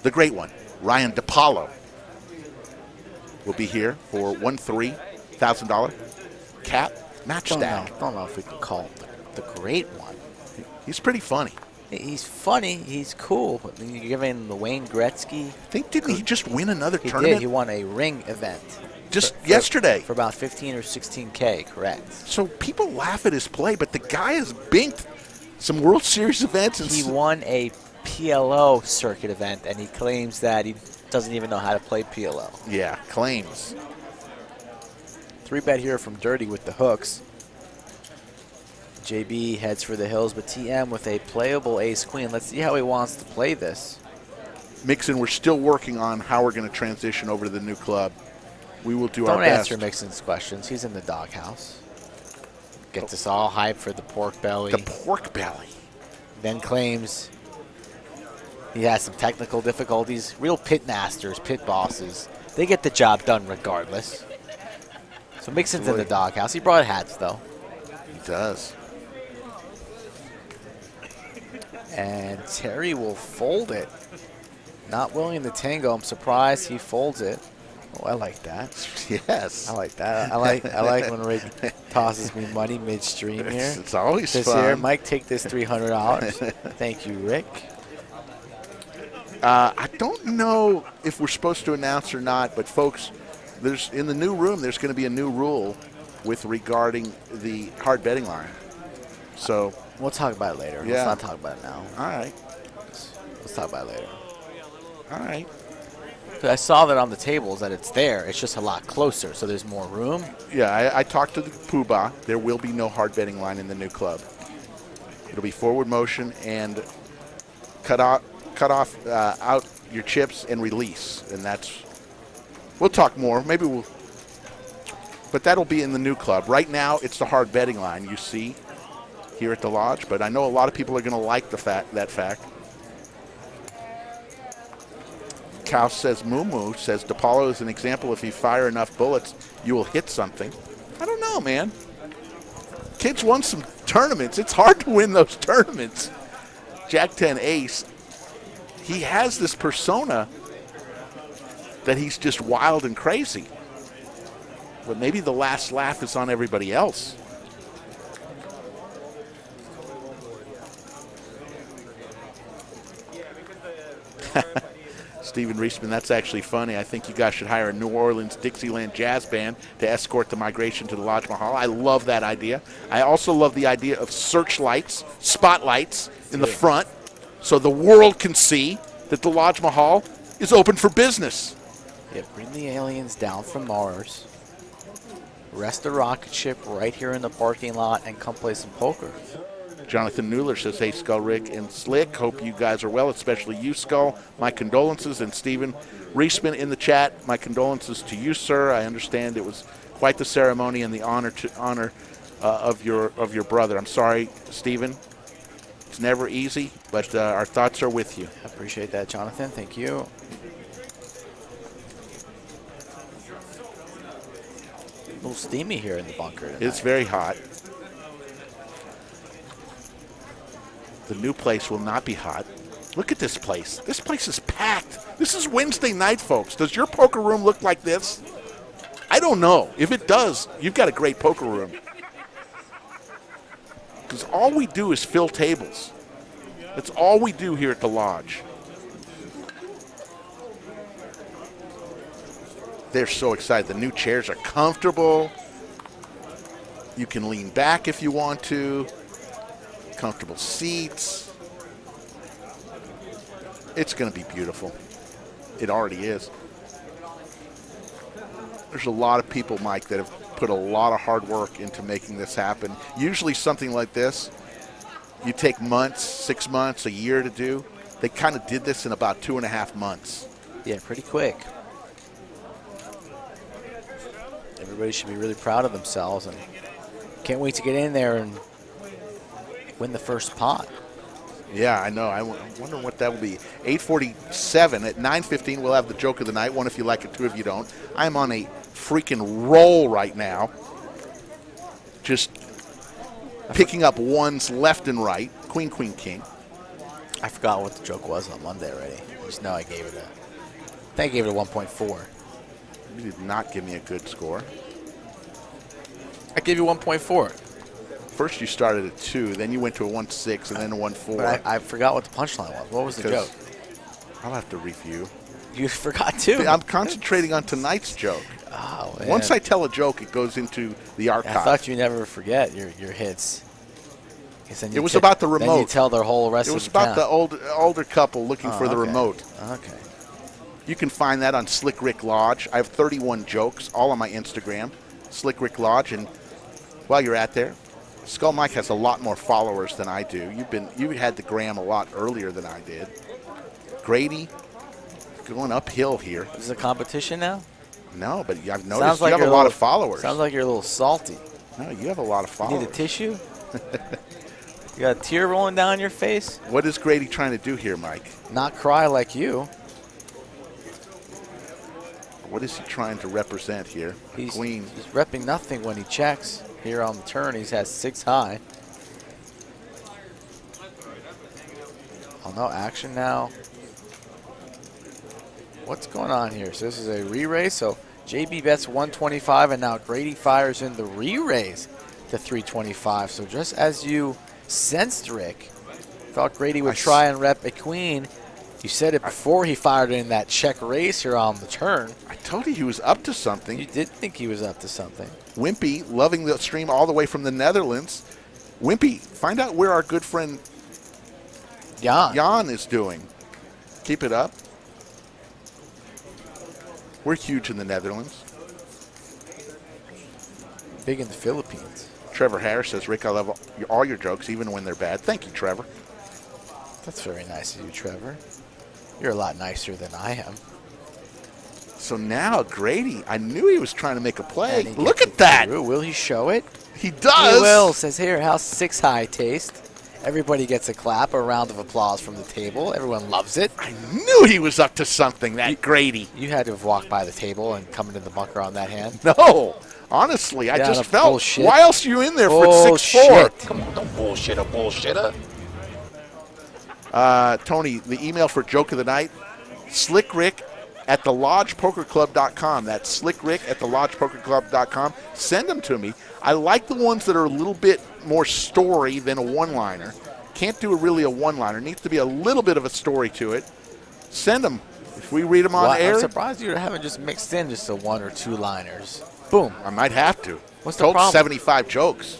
The great one, Ryan DePaulo, will be here for 1-3 $1,000 cap match stack. Don't know if we can call him the great one. He's pretty funny. He's funny. He's cool. But then you're giving the Wayne Gretzky. Didn't he just win another He tournament? did. He won a ring event. Just yesterday. For about 15 or 16K, correct. So people laugh at his play, but the guy has binked some World Series events. And He won a PLO circuit event, and he claims that he doesn't even know how to play PLO. Yeah, claims. 3-bet here from Dirty with the hooks. JB heads for the hills, but TM with a playable ace-queen. Let's see how he wants to play this. Mixon, we're still working on how we're going to transition over to the new club. We will do our Don't best. answer Mixon's questions. He's in the doghouse. Gets us all hyped for the pork belly. The pork belly. Then claims he has some technical difficulties. Real pit masters, pit bosses, they get the job done regardless. So Mixon's in the doghouse. He brought hats, though. He does. And Terry will fold it. Not willing to tango. I'm surprised he folds it. Oh, I like that. Yes. I like that. I like when Rick tosses me money midstream here. It's always Says fun. here, Mike, take this $300. Thank you, Rick. I don't know if we're supposed to announce or not, but folks, in the new room, there's going to be a new rule with regarding the hard betting line. So We'll talk about it later. Yeah. Let's not talk about it now. all right, Let's talk about it later. all right. 'Cause I saw that on the tables that it's there. It's just a lot closer, so there's more room. Yeah, I talked to the Poobah. There will be no hard betting line in the new club. It'll be forward motion and cut off out your chips and release, and that's. We'll talk more. Maybe we'll. But that'll be in the new club. Right now, it's the hard betting line you see here at the lodge. But I know a lot of people are going to like that fact. Cal says, Moo says, DePaulo is an example. If you fire enough bullets, you will hit something. I don't know, man. Kid's won some tournaments. It's hard to win those tournaments. Jack 10 ace. He has this persona that he's just wild and crazy. But maybe the last laugh is on everybody else. Stephen Reisman, that's actually funny. I think you guys should hire a New Orleans Dixieland jazz band to escort the migration to the Lodge Mahal. I love that idea. I also love the idea of searchlights, spotlights in the front so the world can see that the Lodge Mahal is open for business. Yeah, bring the aliens down from Mars. Rest the rocket ship right here in the parking lot and come play some poker. Jonathan Newler says, hey, Skull, Rick, and Slick. Hope you guys are well, especially you, Skull. My condolences. And Stephen Reisman in the chat, my condolences to you, sir. I understand it was quite the ceremony and the honor of your brother. I'm sorry, Stephen. It's never easy, but our thoughts are with you. I appreciate that, Jonathan. Thank you. A little steamy here in the bunker tonight. It's very hot. The new place will not be hot. Look at this place. This place is packed. This is Wednesday night, folks. Does your poker room look like this? I don't know. If it does, you've got a great poker room. Because all we do is fill tables. That's all we do here at the lodge. They're so excited. The new chairs are comfortable. You can lean back if you want to. Comfortable seats. It's going to be beautiful. It already is. There's a lot of people, Mike, that have put a lot of hard work into making this happen. Usually something like this, you take months, 6 months, a year to do. They kind of did this in about 2.5 months. Yeah, pretty quick. Everybody should be really proud of themselves and can't wait to get in there and win the first pot. Yeah, I know. I'm wondering what that will be. 8:47 at 9:15. We'll have the joke of the night. One if you like it, two if you don't. I'm on a freaking roll right now. Just picking up ones left and right. Queen, queen, king. I forgot what the joke was on Monday already. Just know I gave it I think I gave it a 1.4. You did not give me a good score. I gave you 1.4. First you started at 2, then you went to a 1.6, and then a 1.4. But I forgot what the punchline was. What was the joke? I'll have to review. You forgot too. I'm concentrating on tonight's joke. Oh, man. Once I tell a joke, it goes into the archive. I thought you never forget your hits. It was about the remote. Then you tell the whole rest It of was the about the older couple looking for the okay. remote. Okay. You can find that on Slick Rick Lodge. I have 31 jokes, all on my Instagram, Slick Rick Lodge. And while you're at there, Skull Mike has a lot more followers than I do. You had the gram a lot earlier than I did. Grady, going uphill here. Is it a competition now? No, but I've Sounds noticed like you have a you're lot little- of followers. Sounds like you're a little salty. No, you have a lot of You followers. need a tissue? You got a tear rolling down your face? What is Grady trying to do here, Mike? Not cry like you. What is he trying to represent here? He's Queen. repping nothing when he checks. Here on the turn, he has 6 high. Oh, no action now. What's going on here? So this is a re-raise. So JB bets 125, and now Grady fires in the re-raise to 325. So just as you sensed, Rick, thought Grady would try and rep a queen. You said it before he fired in that check raise here on the turn. I told you he was up to something. You did think he was up to something. Wimpy, loving the stream all the way from the Netherlands. Wimpy, find out where our good friend Jan is doing. Keep it up. We're huge in the Netherlands. Big in the Philippines. Trevor Harris says, Rick, I love all your jokes, even when they're bad. Thank you, Trevor. That's very nice of you, Trevor. You're a lot nicer than I am. So now Grady, I knew he was trying to make a play. And he Look gets at it that. through. Will he show it? He does. He will. Says here, how's 6 high taste? Everybody gets a clap, a round of applause from the table. Everyone loves it. I knew he was up to something, that Grady. You had to have walked by the table and come into the bunker on that hand. No. Honestly, I Yeah, just no felt, bullshit. why else are you in there for Bullshit. 6'4"? Come on, don't bullshitter. Tony, the email for joke of the night, slickrick@thelodgepokerclub.com. That's slickrick@thelodgepokerclub.com. Send them to me. I like the ones that are a little bit more story than a one-liner. Can't do really a one-liner. Needs to be a little bit of a story to it. Send them. If we read them on Well, air, I'm surprised you haven't just mixed in just a 1 or 2 liners. Boom. I might have to. What's the Told problem? 75 jokes.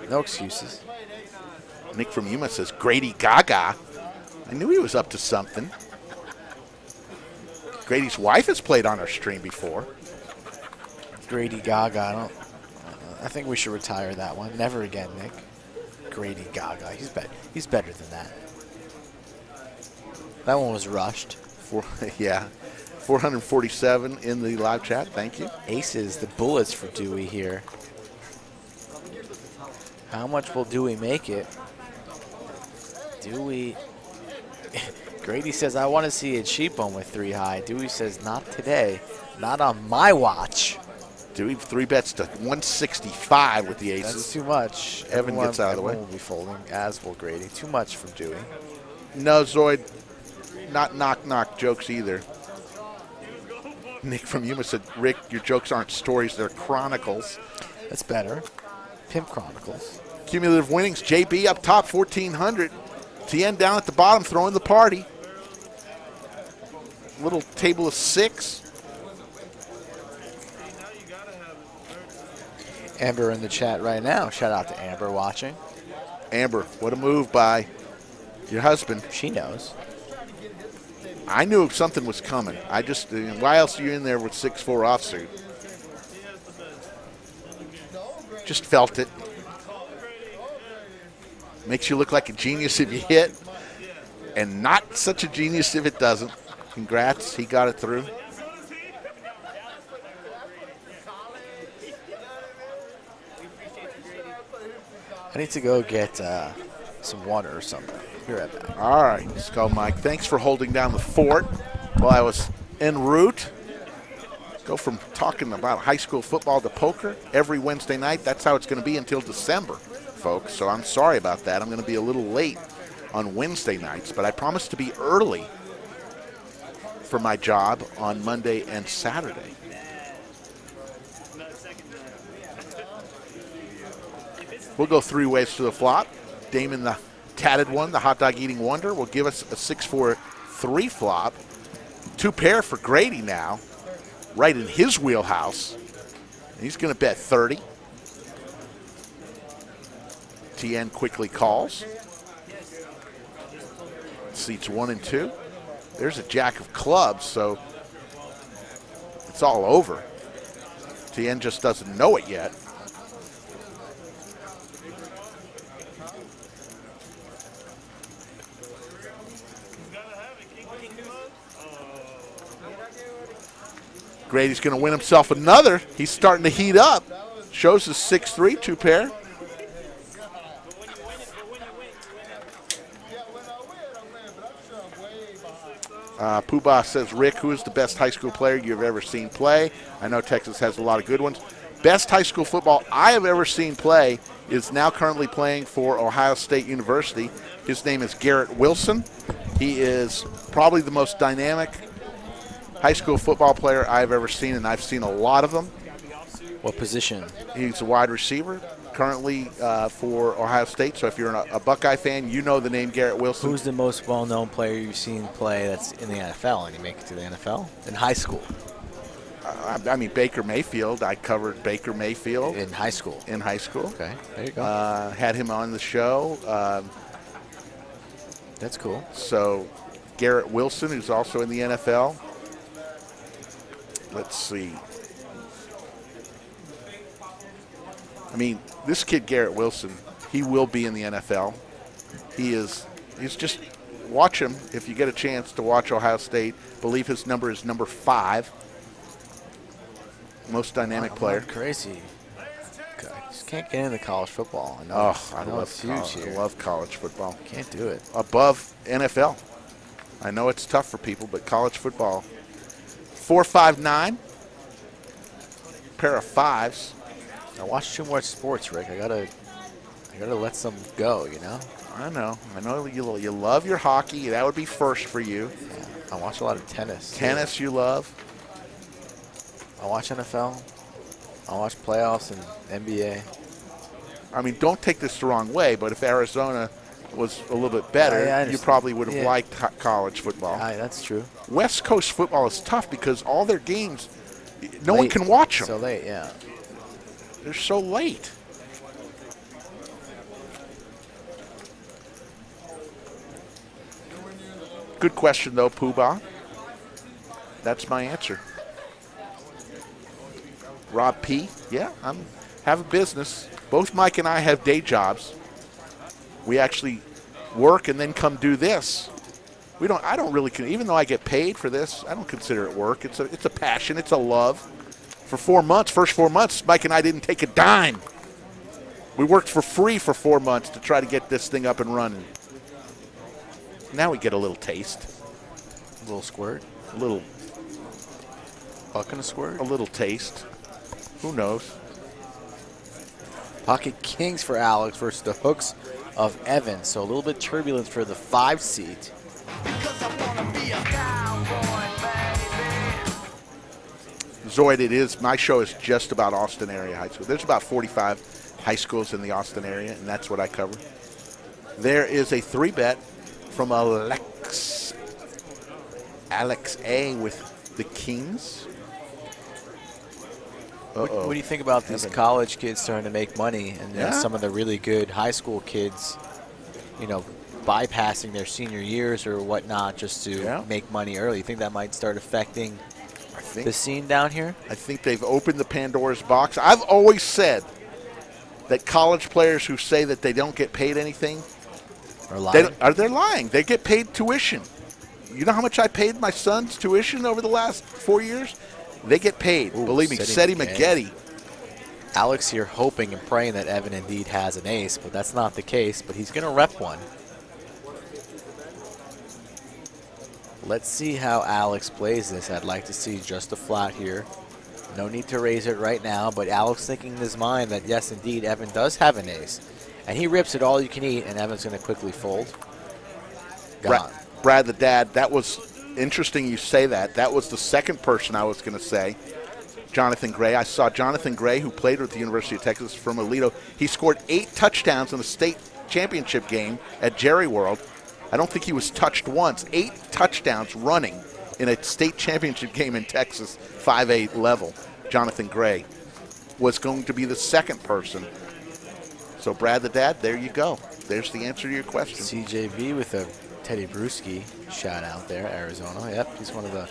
No excuses. Nick from Yuma says, Grady Gaga. I knew he was up to something. Grady's wife has played on our stream before. Grady Gaga. I think we should retire that one. Never again, Nick. Grady Gaga. He's better than that. That one was rushed. Yeah. 447 in the live chat. Thank you. Aces, the bullets for Dewey here. How much will Dewey make it? Dewey. Grady says, I want to see a cheap one with 3 high. Dewey says, not today. Not on my watch. Dewey 3 bets to 165 with the aces. That's too much. Evan gets out of the way. Everyone will be folding, as will Grady. Too much from Dewey. No, Zoid. Not knock jokes either. Nick from Yuma said, Rick, your jokes aren't stories, they're chronicles. That's better. Pimp Chronicles. Cumulative winnings, JB up top, 1,400. Tien down at the bottom, throwing the party. Little table of 6. Amber in the chat right now. Shout out to Amber watching. Amber, what a move by your husband. She knows. I knew something was coming. I just, why else are you in there with 6'4" offsuit? Just felt it. Makes you look like a genius if you hit, and not such a genius if it doesn't. Congrats, he got it through. I need to go get some water or something. Be right back. All right, Skull Mike. Thanks for holding down the fort while I was en route. Go from talking about high school football to poker every Wednesday night. That's how it's going to be until December, folks. So I'm sorry about that. I'm going to be a little late on Wednesday nights, but I promise to be early for my job on Monday and Saturday. We'll go 3 ways to the flop. Damon, the tatted one, the hot dog eating wonder, will give us a 6-4-3 flop. 2 pair for Grady now, right in his wheelhouse. He's going to bet 30. TN quickly calls. Seats 1 and 2. There's a jack of clubs, so it's all over. TN just doesn't know it yet. Grady's going to win himself another. He's starting to heat up. Shows us 6-3, 2 pair. Poobah says, Rick, who is the best high school player you've ever seen play? I know Texas has a lot of good ones. Best high school football I have ever seen play is now currently playing for Ohio State University. His name is Garrett Wilson. He is probably the most dynamic high school football player I've ever seen, and I've seen a lot of them. What position? He's a wide receiver currently for Ohio State. So if you're a Buckeye fan, you know the name Garrett Wilson. Who's the most well-known player you've seen play that's in the NFL? And he make it to the NFL? In high school? I mean, Baker Mayfield. I covered Baker Mayfield. In high school? In high school. Okay, there you go. Had him on the show. That's cool. So Garrett Wilson, who's also in the NFL. Let's see. I mean, this kid Garrett Wilson, he will be in the NFL. He's just, watch him if you get a chance to watch Ohio State. I believe his number is number 5. Most dynamic player. Crazy. Just can't get into college football. I love college football. Can't do it. Above NFL. I know it's tough for people, but college football. 4-5-9. Pair of 5s. I watch too much sports, Rick. I gotta let some go, you know? I know you love your hockey. That would be first for you. Yeah. I watch a lot of tennis. Tennis you love. I watch NFL. I watch playoffs and NBA. I mean, don't take this the wrong way, but if Arizona was a little bit better, you probably would have liked college football. That's true. West Coast football is tough because all their games, no one can watch them. So late, yeah. They're so late. Good question, though, Poobah. That's my answer. Rob P. Yeah, have a business. Both Mike and I have day jobs. We actually work and then come do this. I don't really, even though I get paid for this, I don't consider it work. It's a passion. It's a love. For 4 months, first 4 months, Mike and I didn't take a dime. We worked for free for 4 months to try to get this thing up and running. Now we get a little taste. A little squirt. A little. Fucking a squirt. A little taste. Who knows? Pocket kings for Alex versus the hooks of Evan. So a little bit turbulence for the 5 seat. Zoid, it is. My show is just about Austin area high school. There's about 45 high schools in the Austin area, and that's what I cover. There is a 3-bet from Alex A with the Kings. What do you think about these college kids starting to make money, and then some of the really good high school kids, bypassing their senior years or whatnot just to make money early? You think that might start affecting the scene down here? I think they've opened the Pandora's box. I've always said that college players who say that they don't get paid anything are lying. They're lying. They get paid tuition. You know how much I paid my son's tuition over the last 4 years? They get paid. Ooh, believe me, Seti Maggette. Alex here hoping and praying that Evan indeed has an ace, but that's not the case, but he's going to rep one. Let's see how Alex plays this. I'd like to see just a flat here. No need to raise it right now, but Alex thinking in his mind that, yes, indeed, Evan does have an ace. And he rips it all you can eat, and Evan's going to quickly fold. Gone. Brad the Dad, that was interesting you say that. That was the second person I was going to say. Jonathan Gray. I saw Jonathan Gray, who played with the University of Texas from Alito. He scored 8 touchdowns in the state championship game at Jerry World. I don't think he was touched once. 8 touchdowns running in a state championship game in Texas, 5A level. Jonathan Gray was going to be the second person. So Brad the Dad, there you go. There's the answer to your question. CJV with a Teddy Bruschi shout out there, Arizona. Yep, he's one of the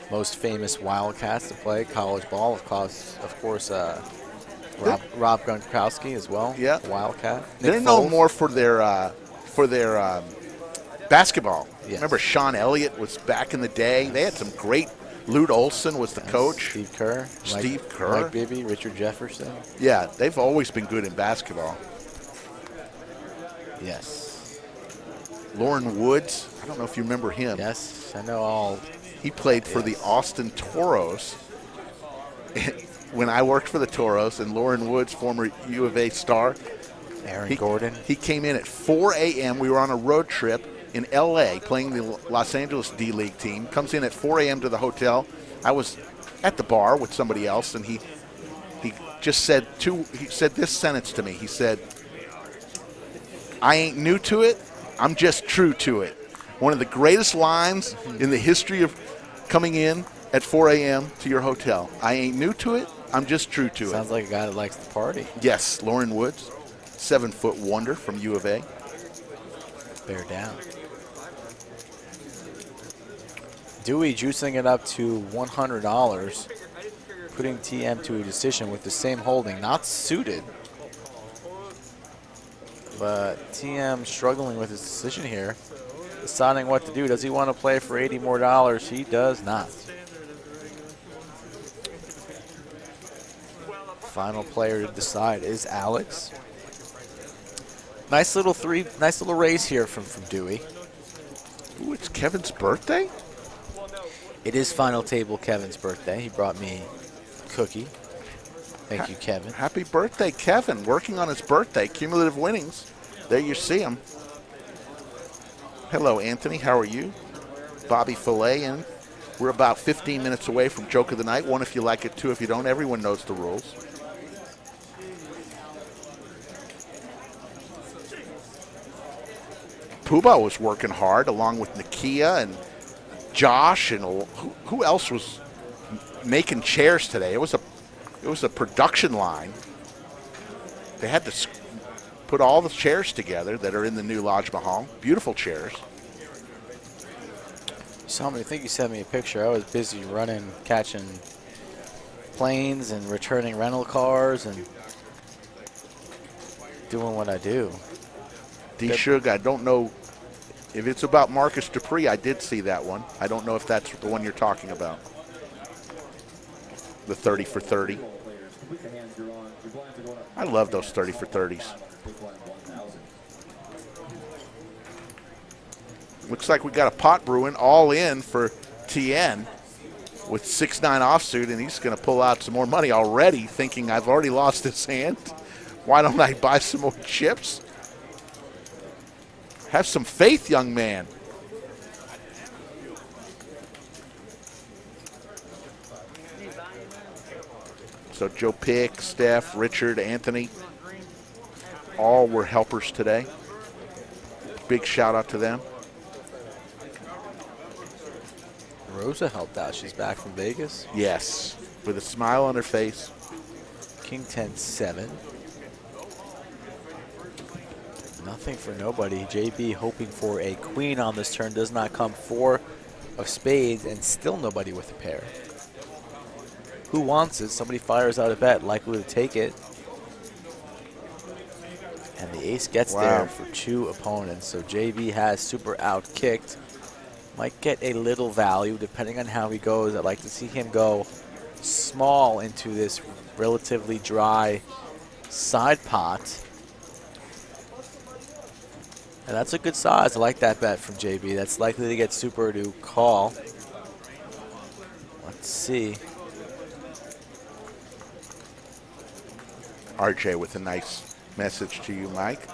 most famous Wildcats to play college ball. Of course, Rob Gronkowski as well. Yeah, Wildcat. They're known more for their basketball. Yes. Remember Sean Elliott was back in the day. They had some great. Lute Olson was the coach. Steve Kerr. Mike Bibby, Richard Jefferson. Yeah, they've always been good in basketball. Yes. Lauren Woods. I don't know if you remember him. Yes, I know all. He played for the Austin Toros when I worked for the Toros, and Lauren Woods, former U of A star. Aaron Gordon. He came in at 4 a.m. We were on a road trip in L.A. playing the Los Angeles D-League team. Comes in at 4 a.m. to the hotel. I was at the bar with somebody else, and he just said this sentence to me. He said, "I ain't new to it. I'm just true to it." One of the greatest lines in the history of coming in at 4 a.m. to your hotel. I ain't new to it. I'm just true to it. Sounds like a guy that likes to party. Yes, Lauren Woods, 7-foot wonder from U of A. Bear down. Dewey juicing it up to $100, putting TM to a decision with the same holding, not suited. But TM struggling with his decision here, deciding what to do. Does he want to play for $80 more? He does not. Final player to decide is Alex. Nice little raise here from Dewey. Ooh, it's Kevin's birthday? It is final table Kevin's birthday. He brought me a cookie. Thank you, Kevin. Happy birthday, Kevin. Working on his birthday. Cumulative winnings. There you see him. Hello, Anthony. How are you? Bobby Fillet in. We're about 15 minutes away from Joke of the Night. One if you like it, two if you don't. Everyone knows the rules. Puba was working hard along with Nakia and Josh and who else was making chairs today. It was a production line. They had to put all the chairs together that are in the new Lodge Mahal. Beautiful chairs. I think you sent me a picture. I was busy catching planes and returning rental cars and doing what I do. D-Shug, I don't know if it's about Marcus Dupree. I did see that one. I don't know if that's the one you're talking about. The 30 for 30. I love those 30 for 30s. Looks like we got a pot brewing all in for TN with 6-9 offsuit, and he's going to pull out some more money already, thinking I've already lost his hand. Why don't I buy some more chips? Have some faith, young man. So Joe Pick, Steph, Richard, Anthony, all were helpers today. Big shout out to them. Rosa helped out. She's back from Vegas. Yes, with a smile on her face. King 10-7. Nothing for nobody. JB hoping for a queen on this turn. Does not come. 4 of spades and still nobody with a pair. Who wants it? Somebody fires out a bet, likely to take it. And the ace gets there for 2 opponents. So JB has super outkicked. Might get a little value depending on how he goes. I'd like to see him go small into this relatively dry side pot. And that's a good size. I like that bet from JB. That's likely to get Super to call. Let's see. RJ with a nice message to you, Mike.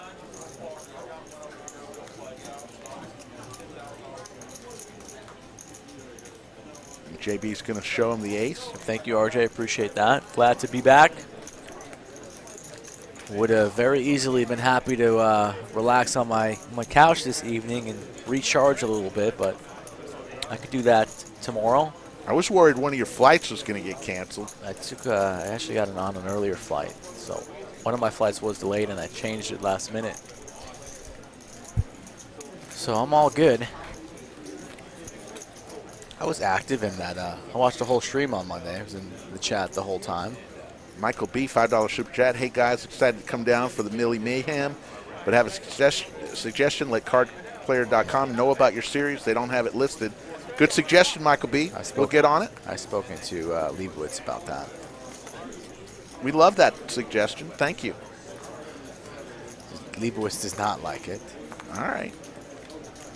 And JB's going to show him the ace. Thank you, RJ. Appreciate that. Glad to be back. Would have very easily been happy to relax on my couch this evening and recharge a little bit, but I could do that tomorrow. I was worried one of your flights was going to get canceled. I actually got on an earlier flight, so one of my flights was delayed and I changed it last minute. So I'm all good. I was active in that. I watched the whole stream on Monday. I was in the chat the whole time. Michael B, $5 super chat. Hey guys, excited to come down for the Millie Mayhem, but have a suggestion. Let cardplayer.com know about your series. They don't have it listed. Good suggestion, Michael B. We'll get on it. I've spoken to Leibowitz about that. We love that suggestion. Thank you. Leibowitz does not like it. All right.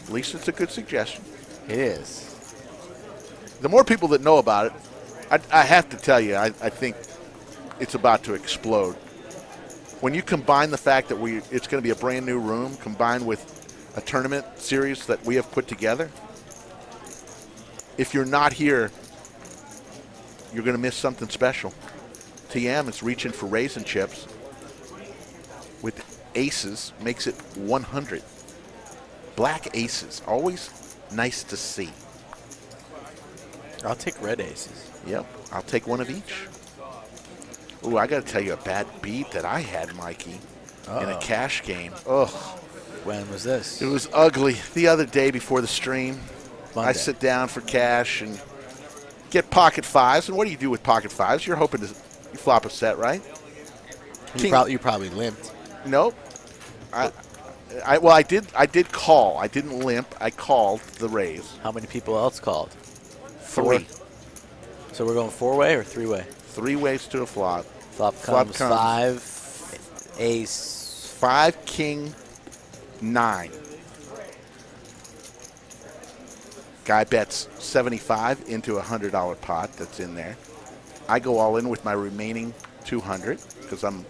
At least it's a good suggestion. It is. The more people that know about it, I have to tell you, I think it's about to explode. When you combine the fact that it's going to be a brand new room combined with a tournament series that we have put together, if you're not here, you're going to miss something special. TM is reaching for raisin chips with aces, makes it 100. Black aces, always nice to see. I'll take red aces. Yep, I'll take one of each. Ooh, I got to tell you a bad beat that I had, Mikey, in a cash game. Ugh. When was this? It was ugly. The other day before the stream, Monday. I sit down for cash and get pocket fives. And what do you do with pocket fives? You're hoping to flop a set, right? You probably limped. Nope. I did call. I didn't limp. I called the raise. How many people else called? 3. So we're going 4-way or 3-way? 3 ways to a flop. Flop comes 5, ace. 5, king, 9. Guy bets 75 into a $100 pot that's in there. I go all in with my remaining 200 because I'm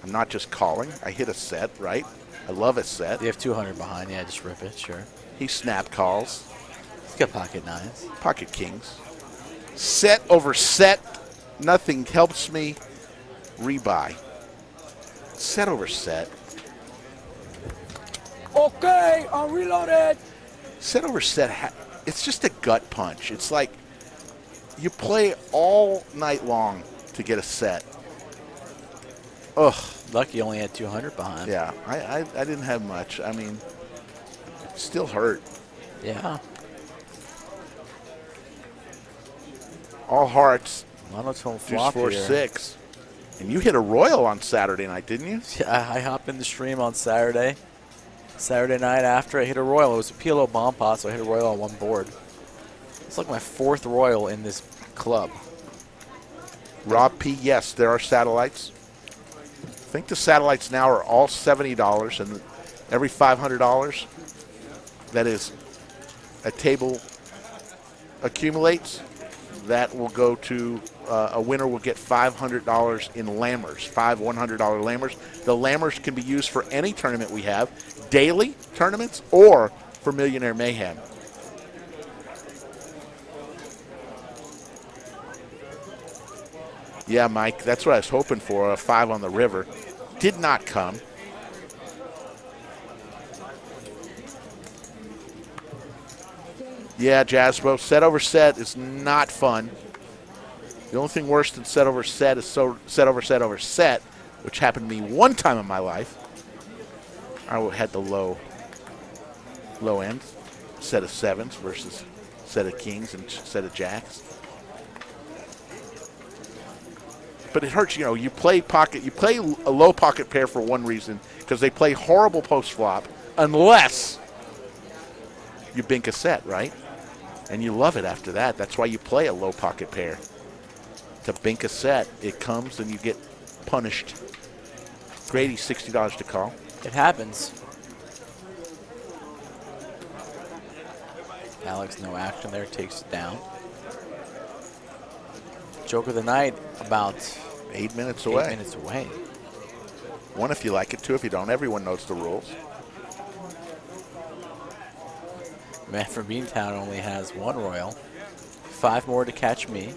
not just calling. I hit a set, right? I love a set. You have 200 behind. Yeah, just rip it, sure. He snap calls. He's got pocket nines. Pocket kings. Set over set. Nothing helps me. Rebuy. Set over set. Okay, I'm reloaded. Set over set. It's just a gut punch. It's like you play all night long to get a set. Ugh. Lucky you only had 200 behind. Yeah, I didn't have much. I mean, still hurt. Yeah. All hearts. Monotone Deuce flop 4, here. 6. And you hit a royal on Saturday night, didn't you? Yeah, I hopped in the stream on Saturday. Saturday night after I hit a royal. It was a PLO bomb pot, so I hit a royal on one board. It's like my 4th royal in this club. Rob P, yes, there are satellites. I think the satellites now are all $70, and every $500 that is a table accumulates, that will go to a winner will get $500 in lammers, 5 $100 lammers. The lammers can be used for any tournament we have, daily tournaments or for Millionaire Mayhem. Yeah, Mike, that's what I was hoping for, a 5 on the river. Did not come. Yeah, Jasbo, set over set is not fun. The only thing worse than set over set is set over set over set, which happened to me one time in my life. I had the low end, set of 7s versus set of kings and set of jacks. But it hurts, you play a low pocket pair for one reason, because they play horrible post flop unless you bink a set, right? And you love it after that. That's why you play a low pocket pair. to bink a set, it comes and you get punished. Grady, $60 to call. It happens. Alex, no action there, takes it down. Joke of the night, about 8 minutes 8 away. minutes away. One if you like it, two if you don't. Everyone knows the rules. Man from Beantown only has one royal. 5 more to catch me.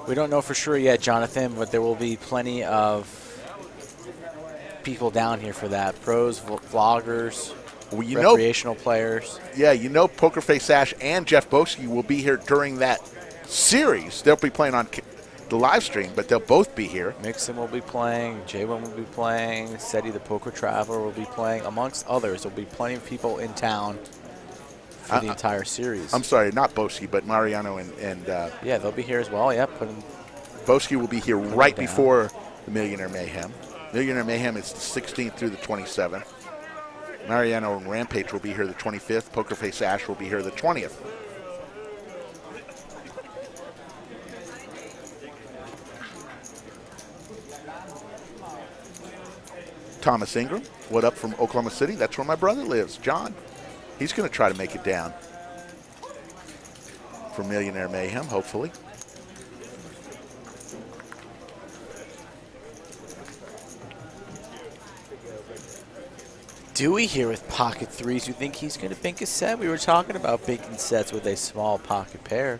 We don't know for sure yet, Jonathan, but there will be plenty of people down here for that. Pros, vloggers, Well, recreational players. Yeah, Pokerface Ash and Jeff Boski will be here during that series. They'll be playing on the live stream, but they'll both be here. Mixon will be playing, J1 will be playing, Seti the Poker Traveler will be playing, amongst others. There'll be plenty of people in town for the entire series. I'm sorry, not Boski, but Mariano and Yeah, they'll be here as well. Yeah, Boski will be here right down. before the Millionaire Mayhem. Millionaire Mayhem is the 16th through the 27th. Mariano and Rampage will be here the 25th. Pokerface Ash will be here the 20th. Thomas Ingram, what up from Oklahoma City? That's where my brother lives, John. He's going to try to make it down for Millionaire Mayhem, hopefully. Dewey here with pocket threes. You think he's going to bink a set? We were talking about binking sets with a small pocket pair.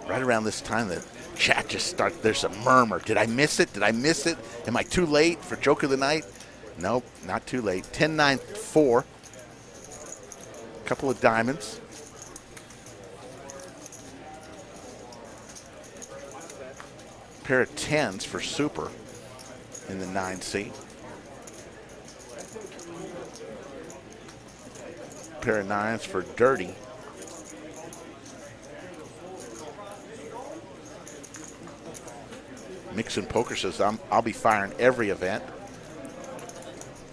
Right around this time, the chat just starts. There's a murmur. Did I miss it? Did I miss it? Am I too late for Joke of the Night? Nope, not too late. 10-9-4. Couple of diamonds. Pair of 10s for Super in the 9 seat. Pair of 9s for Dirty. Mixon Poker says, I'll be firing every event.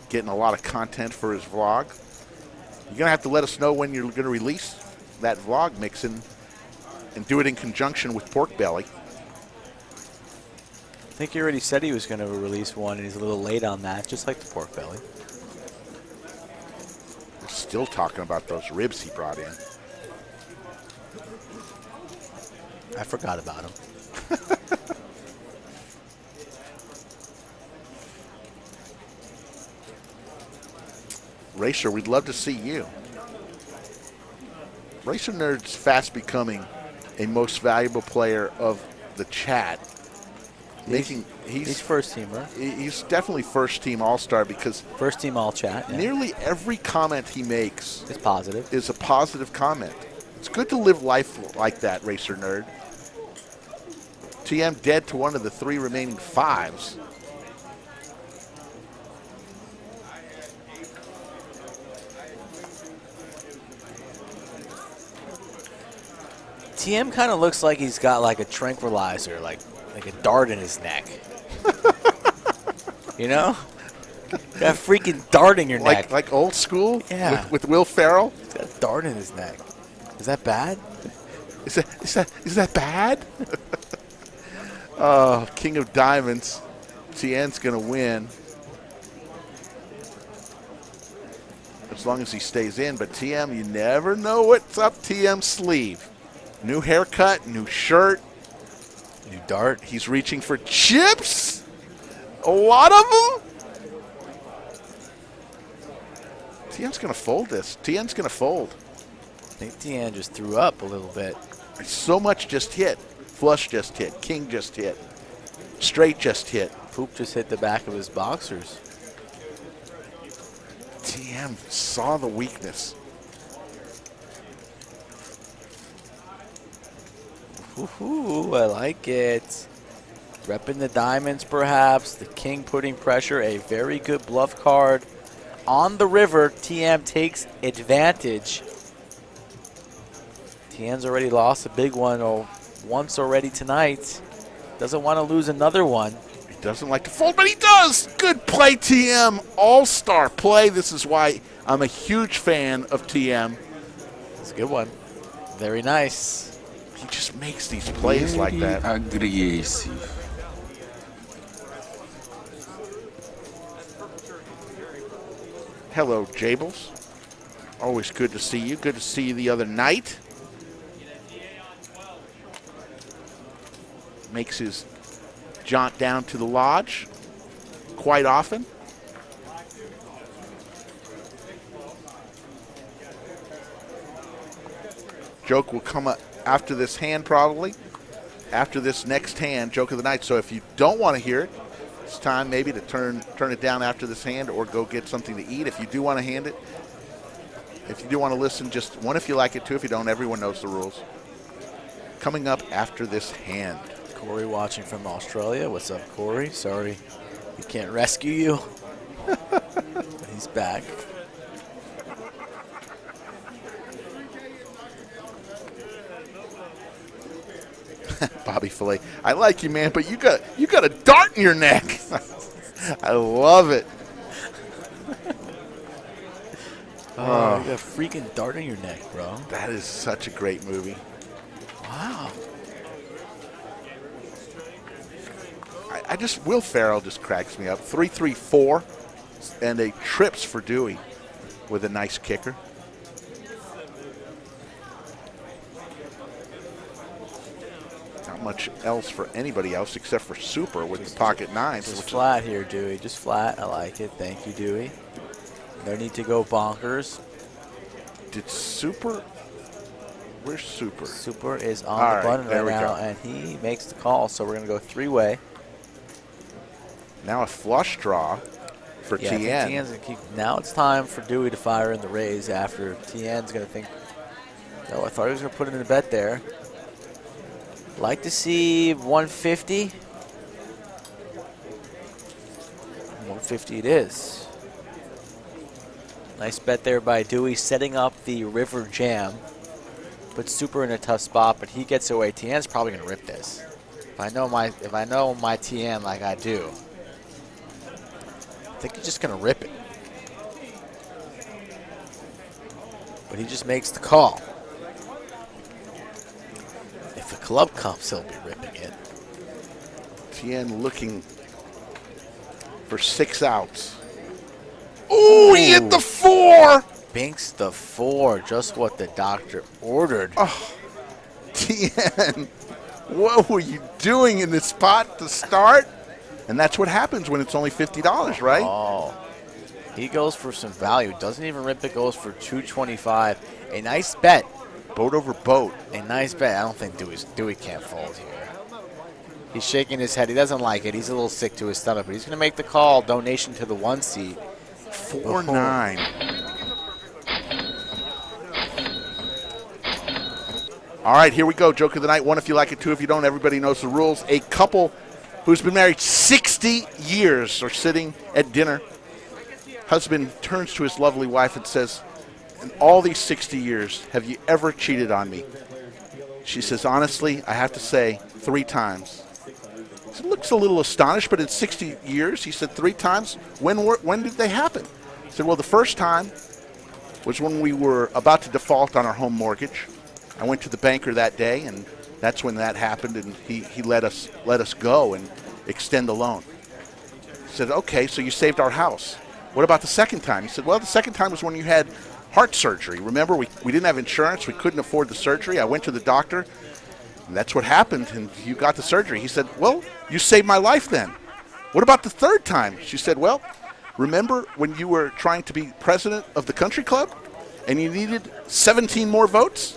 Getting a lot of content for his vlog. You're going to have to let us know when you're going to release that vlog, Mixon, and do it in conjunction with Pork Belly. I think he already said he was going to release one, and he's a little late on that, just like the Pork Belly. We're still talking about those ribs he brought in. I forgot about him. Racer, we'd love to see you. Racer Nerd's fast becoming a most valuable player of the chat. He's first teamer. He's definitely first team all-star because First team all chat. Yeah. nearly every comment he makes It's positive. is a positive comment. It's good to live life like that, Racer Nerd. TM dead to one of the 3 remaining 5s. TM kind of looks like he's got like a tranquilizer, like a dart in his neck. You know? Got a freaking dart in your neck. Like old school? Yeah. With Will Ferrell? He's got a dart in his neck. Is that bad? Is that bad? Oh, King of Diamonds. TN's going to win. As long as he stays in. But TM, you never know what's up TM's sleeve. New haircut, new shirt. New dart. He's reaching for chips. A lot of them. TN's going to fold this. TN's going to fold. I think TN just threw up a little bit. So much just hit. Flush just hit. King just hit. Straight just hit. Poop just hit the back of his boxers. TM saw the weakness. Ooh, I like it. Repping the diamonds, perhaps. The king putting pressure. A very good bluff card. On the river, TM takes advantage. TM's already lost a big one once already tonight. Doesn't want to lose another one. Doesn't like to fold, but he does. Good play, TM. All-star play. This is why I'm a huge fan of TM. It's a good one. Very nice. He just makes these plays like that. Aggressive. Hello, Jables. Always good to see you. Good to see you the other night. Makes his jaunt down to the lodge quite often. Joke will come up after this hand probably. After this next hand, joke of the night. So if you don't want to hear it, it's time maybe to turn it down after this hand or go get something to eat. If you do want to hand it, if you do want to listen, just one if you like it, two if you don't. Everyone knows the rules. Coming up after this hand. Corey watching from Australia. What's up, Corey? Sorry we can't rescue you. But he's back. Bobby Filet, I like you, man, but you got a dart in your neck. I love it. Oh, you got a freaking dart in your neck, bro. That is such a great movie. Wow. Will Ferrell just cracks me up. 3-3-4, and a trips for Dewey with a nice kicker. Not much else for anybody else except for Super with the pocket nines. Just flat here, Dewey. Just flat. I like it. Thank you, Dewey. No need to go bonkers. Did Super? Where's Super? Super is on All the right, button there right we now, go. and he makes the call. So we're going to go three-way. Now a flush draw for Yeah, I think TN. Tien's gonna keep. Now it's time for Dewey to fire in the raise after Tien's going to think, oh, I thought he was going to put it in the bet there. Like to see 150. 150 it is. Nice bet there by Dewey, setting up the river jam. Puts Super in a tough spot, but he gets away. Tien's probably going to rip this. If I know my TN like I do, I think he's just going to rip it. But he just makes the call. If a club comes, he'll be ripping it. TN looking for 6 outs. Ooh, he hit the 4. Binks the 4, just what the doctor ordered. Oh, TN, what were you doing in this spot to start? And that's what happens when it's only $50, right? Oh, he goes for some value. Doesn't even rip it, goes for $225. A nice bet. Boat over boat. A nice bet. I don't think Dewey can't fold here. He's shaking his head. He doesn't like it. He's a little sick to his stomach, but he's going to make the call. Donation to the 1 seat. 4-9. All right, here we go. Joke of the night. 1 if you like it, 2 if you don't. Everybody knows the rules. A couple who's been married 60 years are sitting at dinner. Husband turns to his lovely wife and says, in all these 60 years, have you ever cheated on me? She says, honestly, I have to say 3 times. He looks a little astonished, but in 60 years, he said 3 times. When did they happen? He said, well, the first time was when we were about to default on our home mortgage. I went to the banker that day, and that's when that happened, and he let us go and extend the loan. He said, okay, so you saved our house. What about the second time? He said, well, the second time was when you had heart surgery. Remember, we didn't have insurance. We couldn't afford the surgery. I went to the doctor, and that's what happened, and you got the surgery. He said, well, you saved my life then. What about the third time? She said, well, remember when you were trying to be president of the country club and you needed 17 more votes?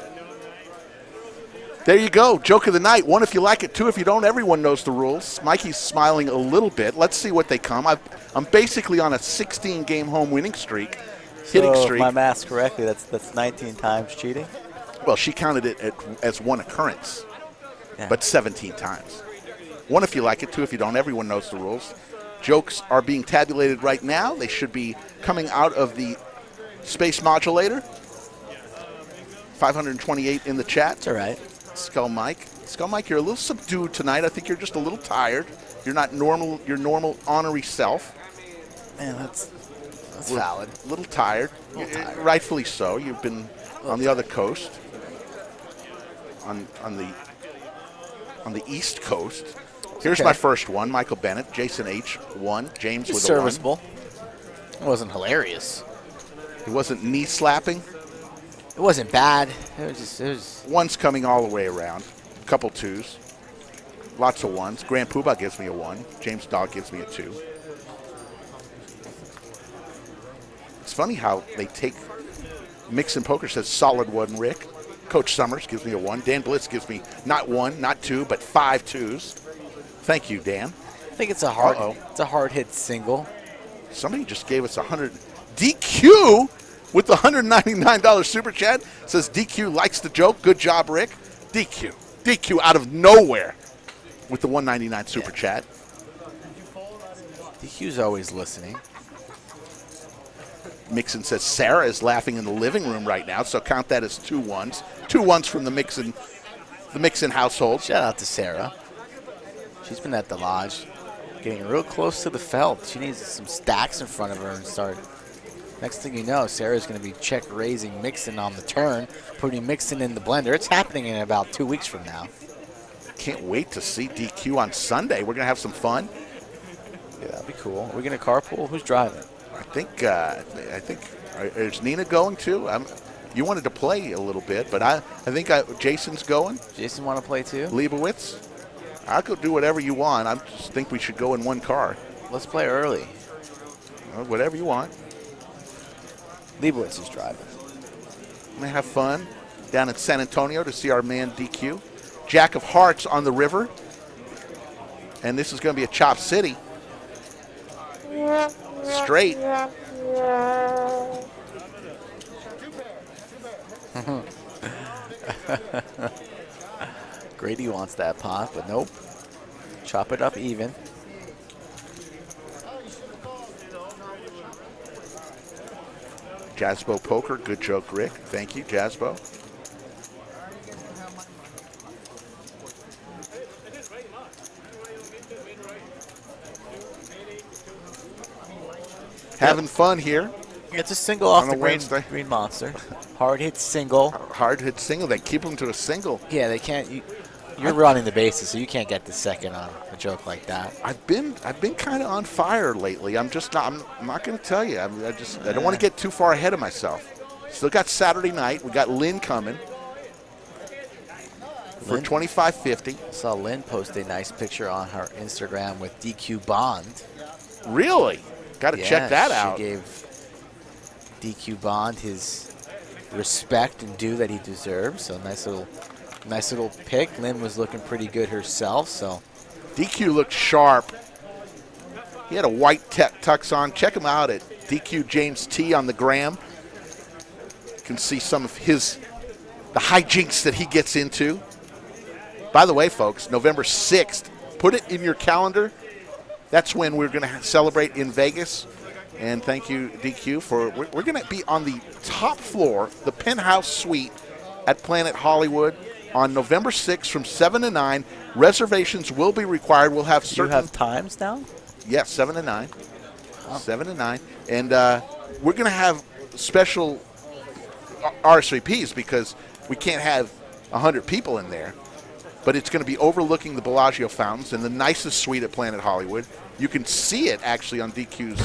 There you go. Joke of the night. 1 if you like it, 2 if you don't. Everyone knows the rules. Mikey's smiling a little bit. Let's see what they come. I'm basically on a 16-game home winning streak, hitting So streak. if my math's correctly, that's 19 times cheating. Well, she counted it as 1 occurrence, Yeah. but 17 times. 1 if you like it, 2 if you don't. Everyone knows the rules. Jokes are being tabulated right now. They should be coming out of the space modulator. 528 in the chat. It's all right. Skull Mike. Skull Mike, you're a little subdued tonight. I think you're just a little tired. You're not normal. Your normal ornery self. Man, that's valid. A little tired. Rightfully so. You've been on the other coast, on the East Coast. Here's my first one. Michael Bennett, Jason H. 1, James with a 1. Serviceable. It wasn't hilarious. It wasn't knee slapping. It wasn't bad. It was One's coming all the way around. A couple twos. Lots of ones. Grand Poobah gives me a 1. James Dog gives me a 2. It's funny how they take Mixon Poker says solid 1, Rick. Coach Summers gives me a 1. Dan Blitz gives me not 1, not 2, but 5 twos. Thank you, Dan. I think it's a hard hit single. Somebody just gave us 100. DQ with the $199 super chat says DQ likes the joke. Good job, Rick. DQ out of nowhere with the $199 super chat. DQ's always listening. Mixon says Sarah is laughing in the living room right now, so count that as 2 ones. 2 ones from the Mixon household. Shout out to Sarah. She's been at the lodge, getting real close to the felt. She needs some stacks in front of her and start. Next thing you know, Sarah's going to be check raising Mixon on the turn, putting Mixon in the blender. It's happening in about 2 weeks from now. Can't wait to see DQ on Sunday. We're going to have some fun. Yeah, that'd be cool. Are we going to carpool? Who's driving? I think is Nina going too? You wanted to play a little bit, but I think Jason's going. Jason want to play too? Leibowitz? I'll go do whatever you want. I just think we should go in one car. Let's play early. Whatever you want. Leibowitz is driving. I'm going to have fun down in San Antonio to see our man DQ. Jack of Hearts on the river. And this is going to be a Chop City. Straight. Grady wants that pot, but nope. Chop it up even. Jazzbo Poker, good joke, Rick. Thank you, Jazzbo. Having fun here. It's a single off On the a Wednesday. green monster. Hard hit single. Hard hit single. They keep them to a single. Yeah, they can't. You're running the bases, so you can't get the second on a joke like that. I've been kind of on fire lately. I'm not going to tell you. I don't want to get too far ahead of myself. Still got Saturday night. We got Lynn coming for $25.50. I saw Lynn post a nice picture on her Instagram with DQ Bond. Really? Got to check that out. She gave DQ Bond his respect and due that he deserves. So nice little pick. Lynn was looking pretty good herself. So DQ looked sharp. He had a white tux on. Check him out at DQ James T on the gram. You can see some of the hijinks that he gets into. By the way, folks, November 6th, put it in your calendar. That's when we're going to celebrate in Vegas. And thank you, DQ, we're going to be on the top floor, the penthouse suite at Planet Hollywood on November 6th from 7 to 9. Reservations will be required. We'll have certain. You have times now? Yes, 7 to 9. Oh. 7 to 9. And we're going to have special RSVPs because we can't have 100 people in there. But it's going to be overlooking the Bellagio fountains in the nicest suite at Planet Hollywood. You can see it actually on DQ's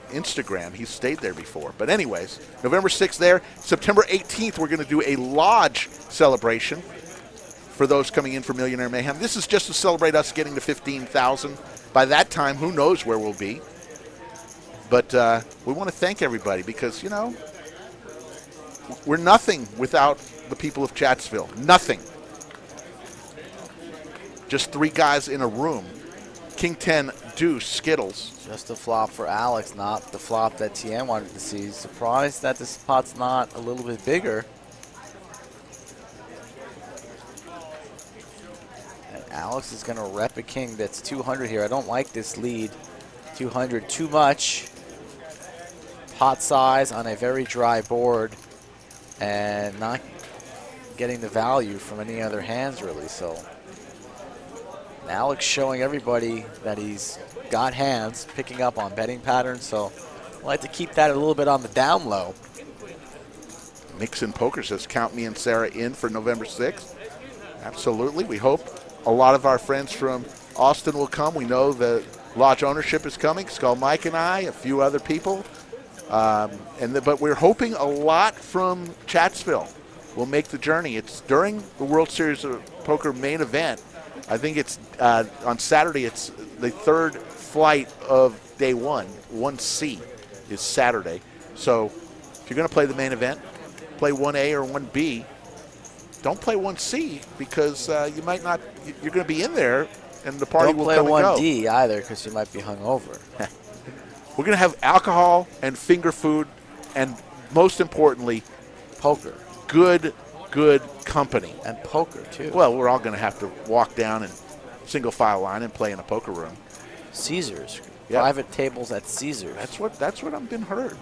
Instagram. He's stayed there before. But anyways, November 6th there. September 18th, we're going to do a lodge celebration for those coming in for Millionaire Mayhem. This is just to celebrate us getting to 15,000. By that time, who knows where we'll be. But we want to thank everybody because, we're nothing without the people of Chatsville. Nothing. Just 3 guys in a room. King 10, Deuce, Skittles. Just a flop for Alex, not the flop that TN wanted to see. Surprised that this pot's not a little bit bigger. And Alex is going to rep a king that's 200 here. I don't like this lead. 200 too much. Pot size on a very dry board. and not getting the value from any other hands, really. So Alex showing everybody that he's got hands, picking up on betting patterns. So I like to keep that a little bit on the down low. Nixon Poker says, count me and Sarah in for November 6th. Absolutely. We hope a lot of our friends from Austin will come. We know the lodge ownership is coming. Skull Mike and I, a few other people. But we're hoping a lot from Chatsville will make the journey. It's during the World Series of Poker main event. I think it's on Saturday. It's the third flight of day one. 1C is Saturday. So if you're going to play the main event, play 1A or 1B. Don't play 1C because you might not. You're going to be in there, and the party will come and go. Don't play 1D either because you might be hungover. We're going to have alcohol and finger food, and most importantly, Poker. Good company. And poker, too. Well, we're all going to have to walk down in single file line and play in a poker room. Caesars. Yep. Private tables at Caesars. That's what I've been heard.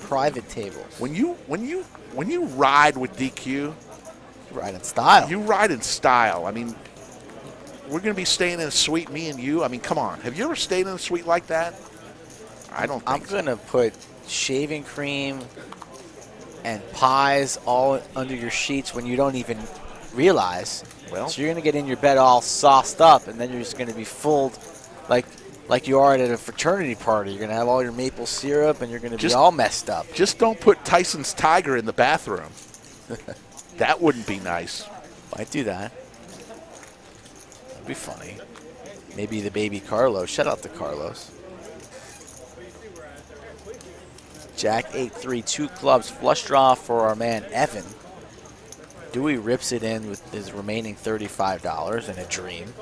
Private tables. When you ride with DQ, You ride in style. you ride in style. I mean, we're going to be staying in a suite, me and you. I mean, come on. Have you ever stayed in a suite like that? I don't think I'm going to put shaving cream and pies all under your sheets when you don't even realize. Well, So you're going to get in your bed all sauced up, and then you're just going to be fooled like you are at a fraternity party. You're going to have all your maple syrup, and you're going to be all messed up. just don't put Tyson's Tiger in the bathroom. That wouldn't be nice. Might do that. That'd be funny. Maybe the baby Carlos. Shout out to Carlos. Jack 8-3, 2 clubs, flush draw for our man Evan. Dewey rips it in with his remaining $35 in a dream.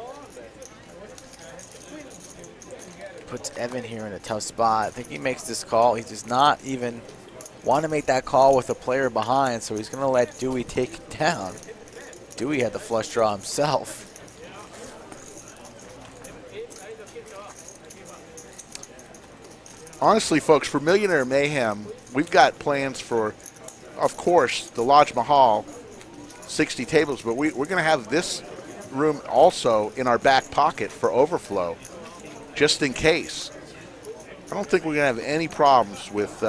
Puts Evan here in a tough spot. I think he makes this call. He does not even want to make that call with a player behind, so he's going to let Dewey take it down. Dewey had the flush draw himself. Honestly, folks, for Millionaire Mayhem, we've got plans for, of course, the Lodge Mahal, 60 tables, but we're going to have this room also in our back pocket for overflow, just in case. I don't think we're going to have any problems with,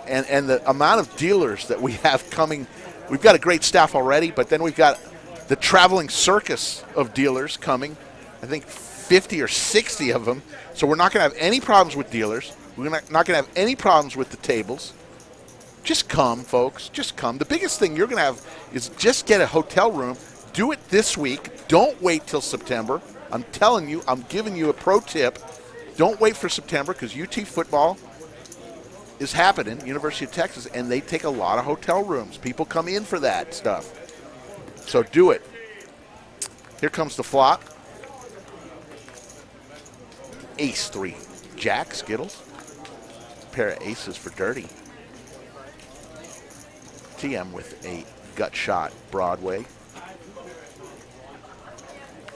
and the amount of dealers that we have coming. We've got a great staff already, but then we've got the traveling circus of dealers coming. I think 50 or 60 of them. So we're not going to have any problems with dealers. We're not going to have any problems with the tables. Just come, folks. Just come. The biggest thing you're going to have is just get a hotel room. Do it this week. Don't wait till September. I'm telling you, I'm giving you a pro tip. Don't wait for September because UT football is happening, University of Texas, and they take a lot of hotel rooms. People come in for that stuff. So do it. Here comes the flop. Ace 3. Jack, Skittles. Pair of aces for dirty. TM with a gut shot Broadway.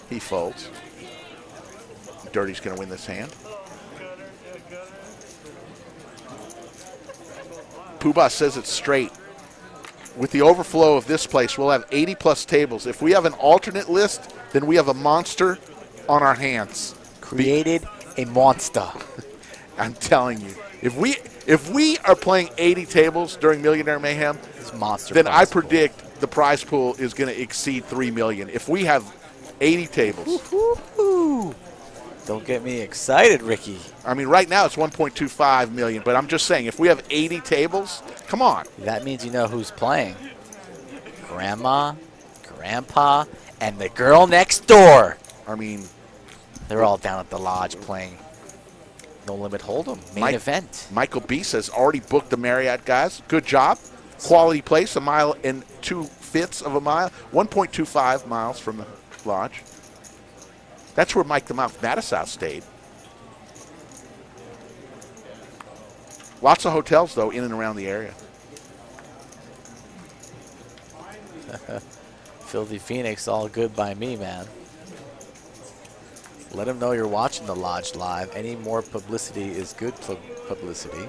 He folds. Dirty's going to win this hand. Poobah says it's straight. With the overflow of this place, we'll have 80 plus tables. If we have an alternate list, then we have a monster on our hands. Created a monster. I'm telling you, if we are playing 80 tables during Millionaire Mayhem, It's monster. then I prize pool. predict the prize pool is going to exceed 3 million. If we have 80 tables, Woo-hoo. Don't get me excited, Ricky. I mean, right now it's 1.25 million, but I'm just saying, if we have 80 tables, come on. That means you know who's playing. Grandma, Grandpa, and the girl next door. I mean, They're all down at the lodge playing No Limit Hold'em, main event. Michael B says already booked the Marriott guys. Good job. Quality place, 1 mile and 2/5 of a mile, 1.25 miles from the lodge. That's where Mike the Mouth Matisow stayed. Lots of hotels, though, in and around the area. Filthy Phoenix, all good by me, man. Let them know you're watching the lodge live. Any more publicity is good publicity.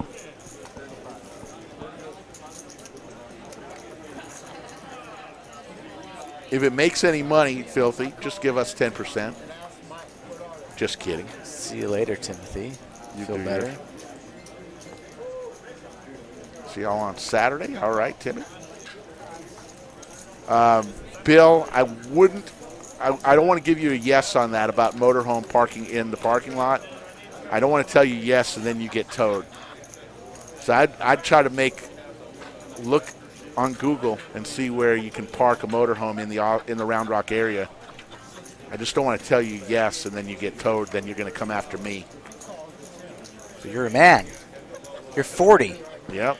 If it makes any money, Filthy, just give us 10%. Just kidding. See you later, Timothy. You Feel do better? yours. See y'all on Saturday. All right, Timmy. Bill, I don't want to give you a yes on that about motorhome parking in the parking lot. I don't want to tell you yes and then you get towed. So I'd try to look on Google and see where you can park a motorhome in the Round Rock area. I just don't want to tell you yes and then you get towed. Then you're going to come after me. So you're a man. You're 40. Yep.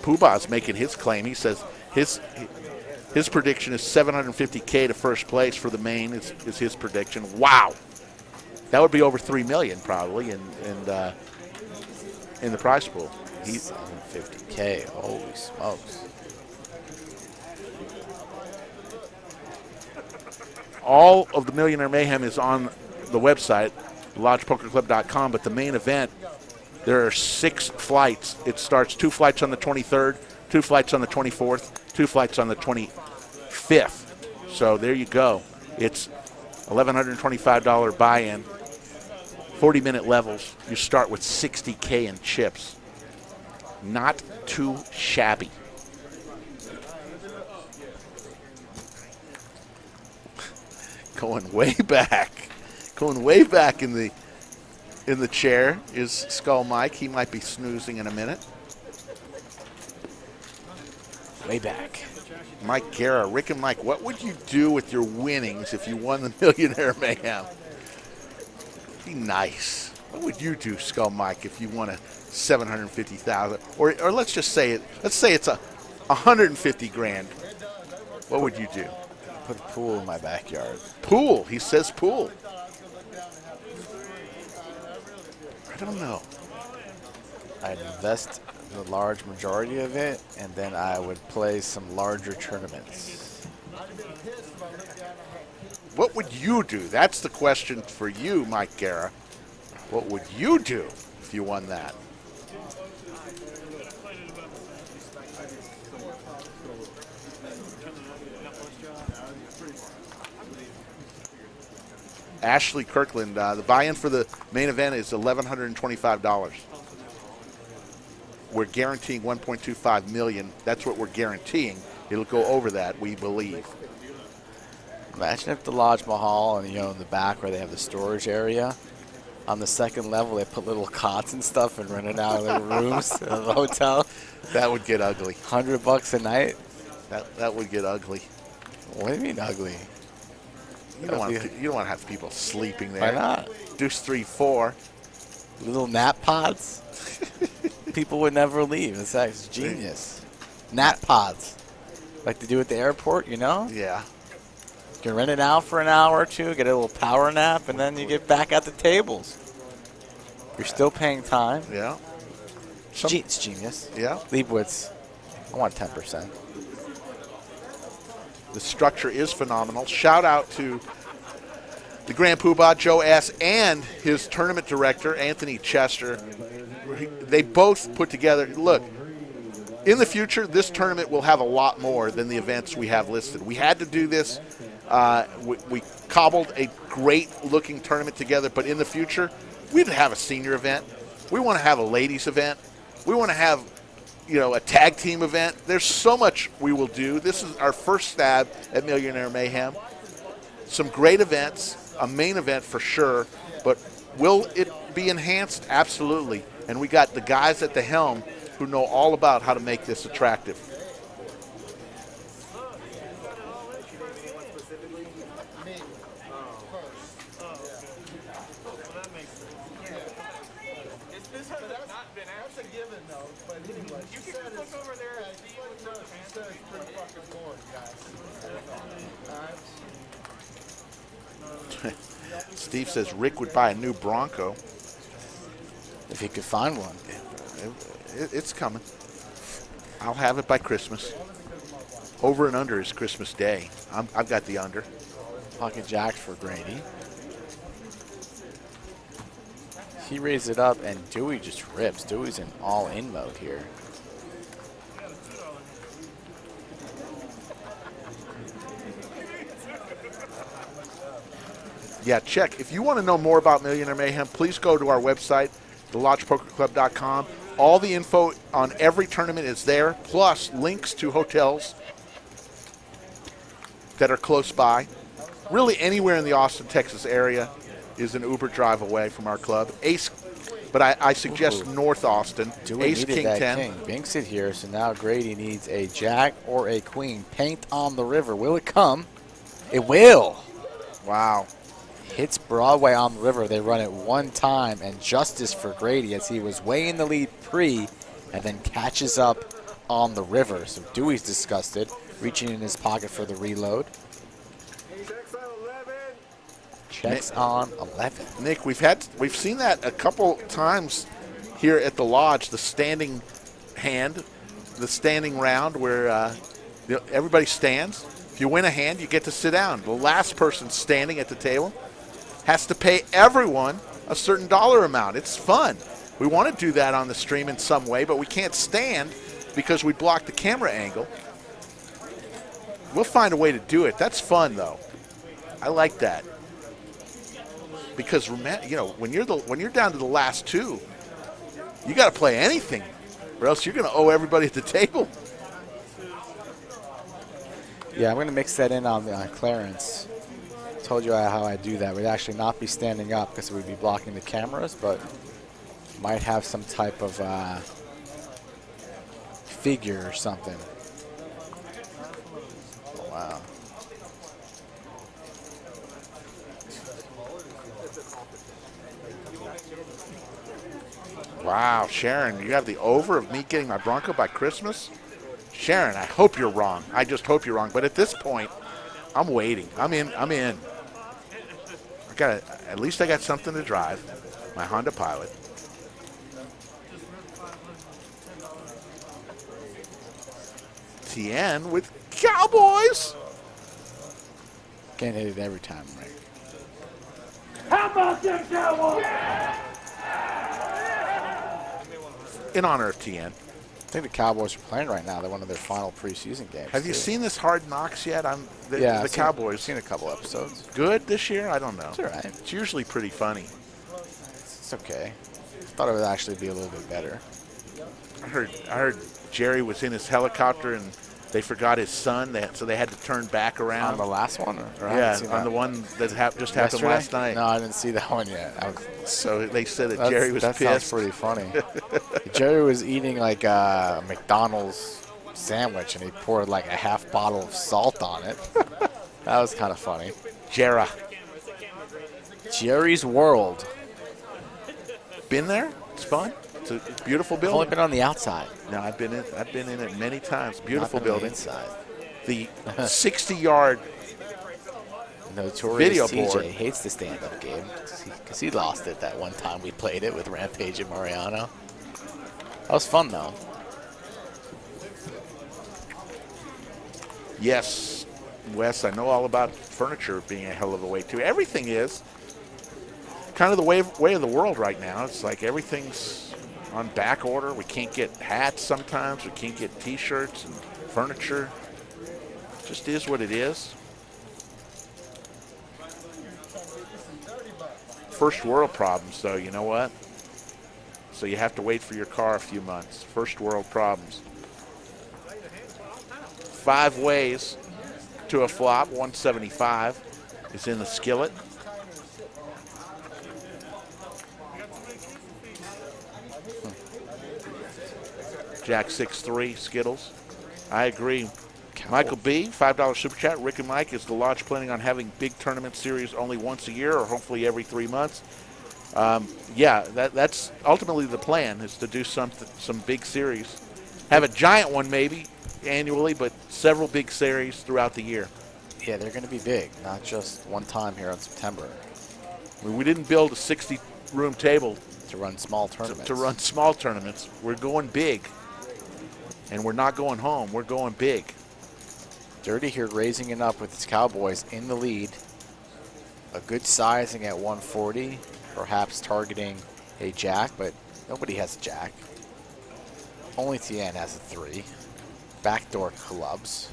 Poobah's making his claim. He says his prediction is $750K to first place for the main is his prediction. Wow. That would be over $3 million probably in the prize pool. He's $750K. Holy smokes. All of the Millionaire Mayhem is on the website, lodgepokerclub.com, but the main event, there are 6 flights. It starts 2 flights on the 23rd, 2 flights on the 24th, 2 flights on the 25th. So there you go. It's $1,125 buy-in, 40-minute levels. You start with $60K in chips. Not too shabby. Going way back in the chair is Skull Mike. He might be snoozing in a minute. Way back. Mike Guerra, Rick and Mike, what would you do with your winnings if you won the Millionaire Mayhem? Be nice. What would you do, Skull Mike, if you won a $750,000? Or let's just say it. Let's say it's $150,000. What would you do? Put a pool in my backyard. Pool. He says pool. I don't know. I'd invest the large majority of it, and then I would play some larger tournaments. What would you do? That's the question for you, Mike Guerra. What would you do if you won that? Ashley Kirkland, the buy-in for the main event is $1,125. We're guaranteeing $1.25 million. That's what we're guaranteeing. It'll go over that, we believe. Imagine if the Lodge Mahal and in the back where they have the storage area, on the second level they put little cots and stuff and rent it out little rooms in the hotel. That would get ugly. $100 a night. That would get ugly. What do you mean ugly? You don't want to have people sleeping there. Why not? Deuce 3-4. Little nap pods. People would never leave. It's genius. Nap pods, like they do at the airport. Yeah. You can rent it out for an hour or two, get a little power nap, and then you get back at the tables. You're still paying time. Yeah. It's genius. Yeah. Leibowitz, I want 10%. The structure is phenomenal. Shout out to the Grand Poobah, Joe S., and his tournament director, Anthony Chester. They both put together, look, in the future, this tournament will have a lot more than the events we have listed. We had to do this. We cobbled a great-looking tournament together, but in the future, we'd have a senior event. We want to have a ladies event. We want to have a tag team event. There's so much we will do. This is our first stab at Millionaire Mayhem. Some great events, a main event for sure, but will it be enhanced? Absolutely. And we got the guys at the helm who know all about how to make this attractive. Steve says Rick would buy a new Bronco. If he could find one. It's coming. I'll have it by Christmas. Over and under is Christmas Day. I've got the under. Pocket jack for Grady. He raised it up, and Dewey just rips. Dewey's in all-in mode here. Yeah, check. If you want to know more about Millionaire Mayhem, please go to our website, thelodgepokerclub.com. All the info on every tournament is there, plus links to hotels that are close by. Really anywhere in the Austin, Texas area is an Uber drive away from our club. Ace, but I suggest North Austin. Dewey Ace needed King that 10. king. Binks it here, so now Grady needs a jack or a queen. Paint on the river. Will it come? It will. Wow. Hits Broadway on the river. They run it one time, and justice for Grady as he was way in the lead pre and then catches up on the river. So Dewey's disgusted, reaching in his pocket for the reload. Checks on 11. Nick, we've seen that a couple times here at the lodge, the standing hand, the standing round where everybody stands. If you win a hand, you get to sit down. The last person standing at the table has to pay everyone a certain dollar amount. It's fun. We want to do that on the stream in some way, but we can't stand because we block the camera angle. We'll find a way to do it. That's fun, though. I like that. Because when you're down to the last two, you got to play anything, or else you're going to owe everybody at the table. Yeah, I'm going to mix that in on Clarence. Told you how I do that. We'd actually not be standing up because we'd be blocking the cameras, but might have some type of figure or something. Oh, wow. Wow, Sharon, you have the over of me getting my Bronco by Christmas? Sharon, I hope you're wrong. I just hope you're wrong. But at this point, I'm waiting. I'm in. At least I got something to drive. My Honda Pilot. TN with Cowboys. Can't hit it every time, right? How about them Cowboys? In honor of TN. I think the Cowboys are playing right now. They're one of their final preseason games. Have you too. seen this Hard Knocks yet? Yeah, the Cowboys. I've seen a couple episodes. Good this year? I don't know. It's all right. It's usually pretty funny. It's okay. I thought it would actually be a little bit better. I heard Jerry was in his helicopter and they forgot his son, so they had to turn back around. On the last one? Or I haven't Yeah, seen on that. the one that just happened Yesterday? last night. No, I didn't see that one yet. So they said that Jerry was that pissed. sounds pretty funny. Jerry was eating like a McDonald's sandwich, and he poured like a half bottle of salt on it. That was kind of funny. Jerry. Jerry's World. Been there? It's fun. It's a beautiful I've only building. been on the outside. No, I've been in it many times. Beautiful Not been on the building. inside. The 60-yard Notorious Video TJ board. hates the stand-up game because he lost it that one time we played it with Rampage and Mariano. That was fun, though. Yes, Wes, I know all about furniture being a hell of a way, too. Everything is kind of the way of the world right now. It's like everything's on back order. We can't get hats sometimes. We can't get T-shirts and furniture. Just is what it is. First world problems, though, you know what? So you have to wait for your car a few months. First world problems. 5 ways to a flop. 175 is in the skillet. Jack 6-3 Skittles. I agree. Michael B, $5 super chat. Rick and Mike, is the lodge planning on having big tournament series only once a year or hopefully every 3 months? Yeah, that's ultimately the plan, is to do some big series. Have a giant one maybe annually, but several big series throughout the year. Yeah, they're going to be big, not just one time here in September. We didn't build a 60-room table to run small tournaments. to run small tournaments. We're going big, and we're not going home. We're going big. Dirty here raising it up with his Cowboys in the lead. A good sizing at 140, perhaps targeting a jack, but nobody has a jack. Only Tien has a 3. Backdoor clubs.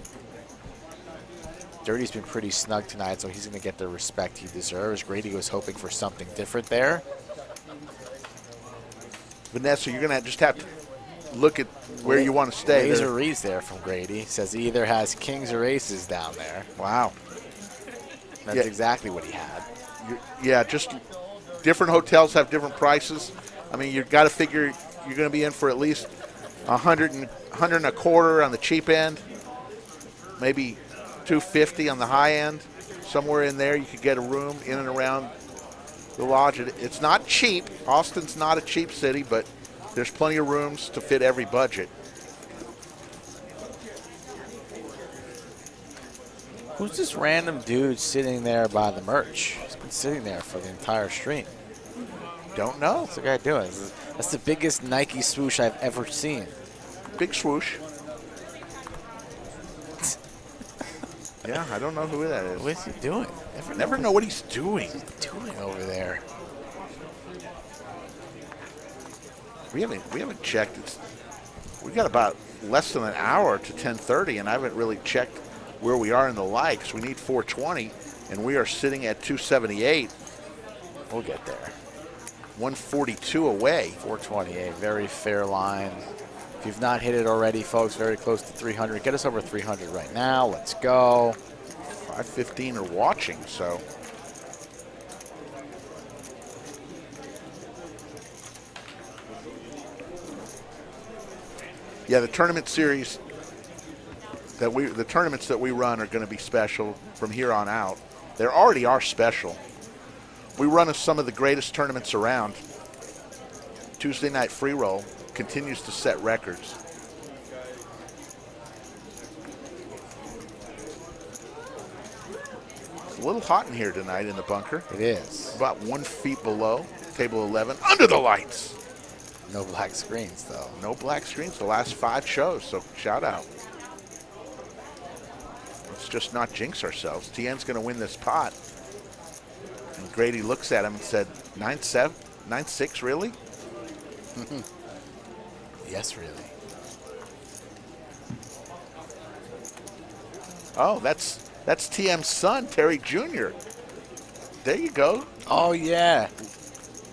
Dirty's been pretty snug tonight, so he's going to get the respect he deserves. Grady was hoping for something different there. Vanessa, you're going to just have to look at where you want to stay. Laser reads there from Grady. Says he either has kings or aces down there. Wow. That's exactly what he had. Yeah, just different hotels have different prices. I mean, you've got to figure you're going to be in for at least 100 and a quarter on the cheap end, maybe 250 on the high end. Somewhere in there, you could get a room in and around the lodge. It's not cheap. Austin's not a cheap city, but there's plenty of rooms to fit every budget. Who's this random dude sitting there by the merch? He's been sitting there for the entire stream. Don't know. What's the guy doing? That's the biggest Nike swoosh I've ever seen. Big swoosh. Yeah, I don't know who that is. What is he doing? Never know what he's doing. Doing over there. We haven't checked. We got about less than an hour to 10:30, and I haven't really checked where we are in the likes. We need 420, and we are sitting at 278. We'll get there. 142 away. 428, very fair line. If you've not hit it already, folks, very close to 300. Get us over 300 right now. Let's go. 515 are watching, so. Yeah, the tournament series the tournaments that we run are going to be special from here on out. They already are special. We run some of the greatest tournaments around. Tuesday Night Free Roll continues to set records. It's a little hot in here tonight in the bunker. It is. About 1 feet below table 11, under the lights. No black screens, though. No black screens the last 5 shows, so shout out. Let's just not jinx ourselves. TN's going to win this pot. And Grady looks at him and said, 9-7, 9-6, really? Yes, really. Oh, that's TM's son, Terry Jr. There you go. Oh, yeah.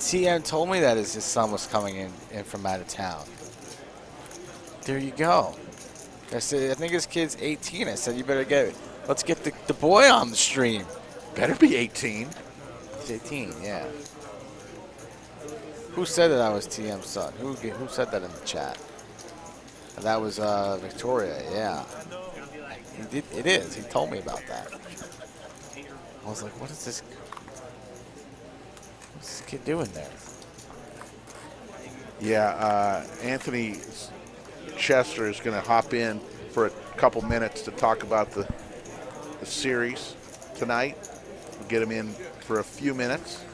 TM told me that his son was coming in from out of town. There you go. I said, I think his kid's 18. I said, you better let's get the boy on the stream. Better be 18. He's 18, yeah. Who said that I was TM's son? Who said that in the chat? That was Victoria, yeah. It is. He told me about that. I was like, what's this kid doing there? Yeah, Anthony Chester is going to hop in for a couple minutes to talk about the series tonight. We'll get him in for a few minutes.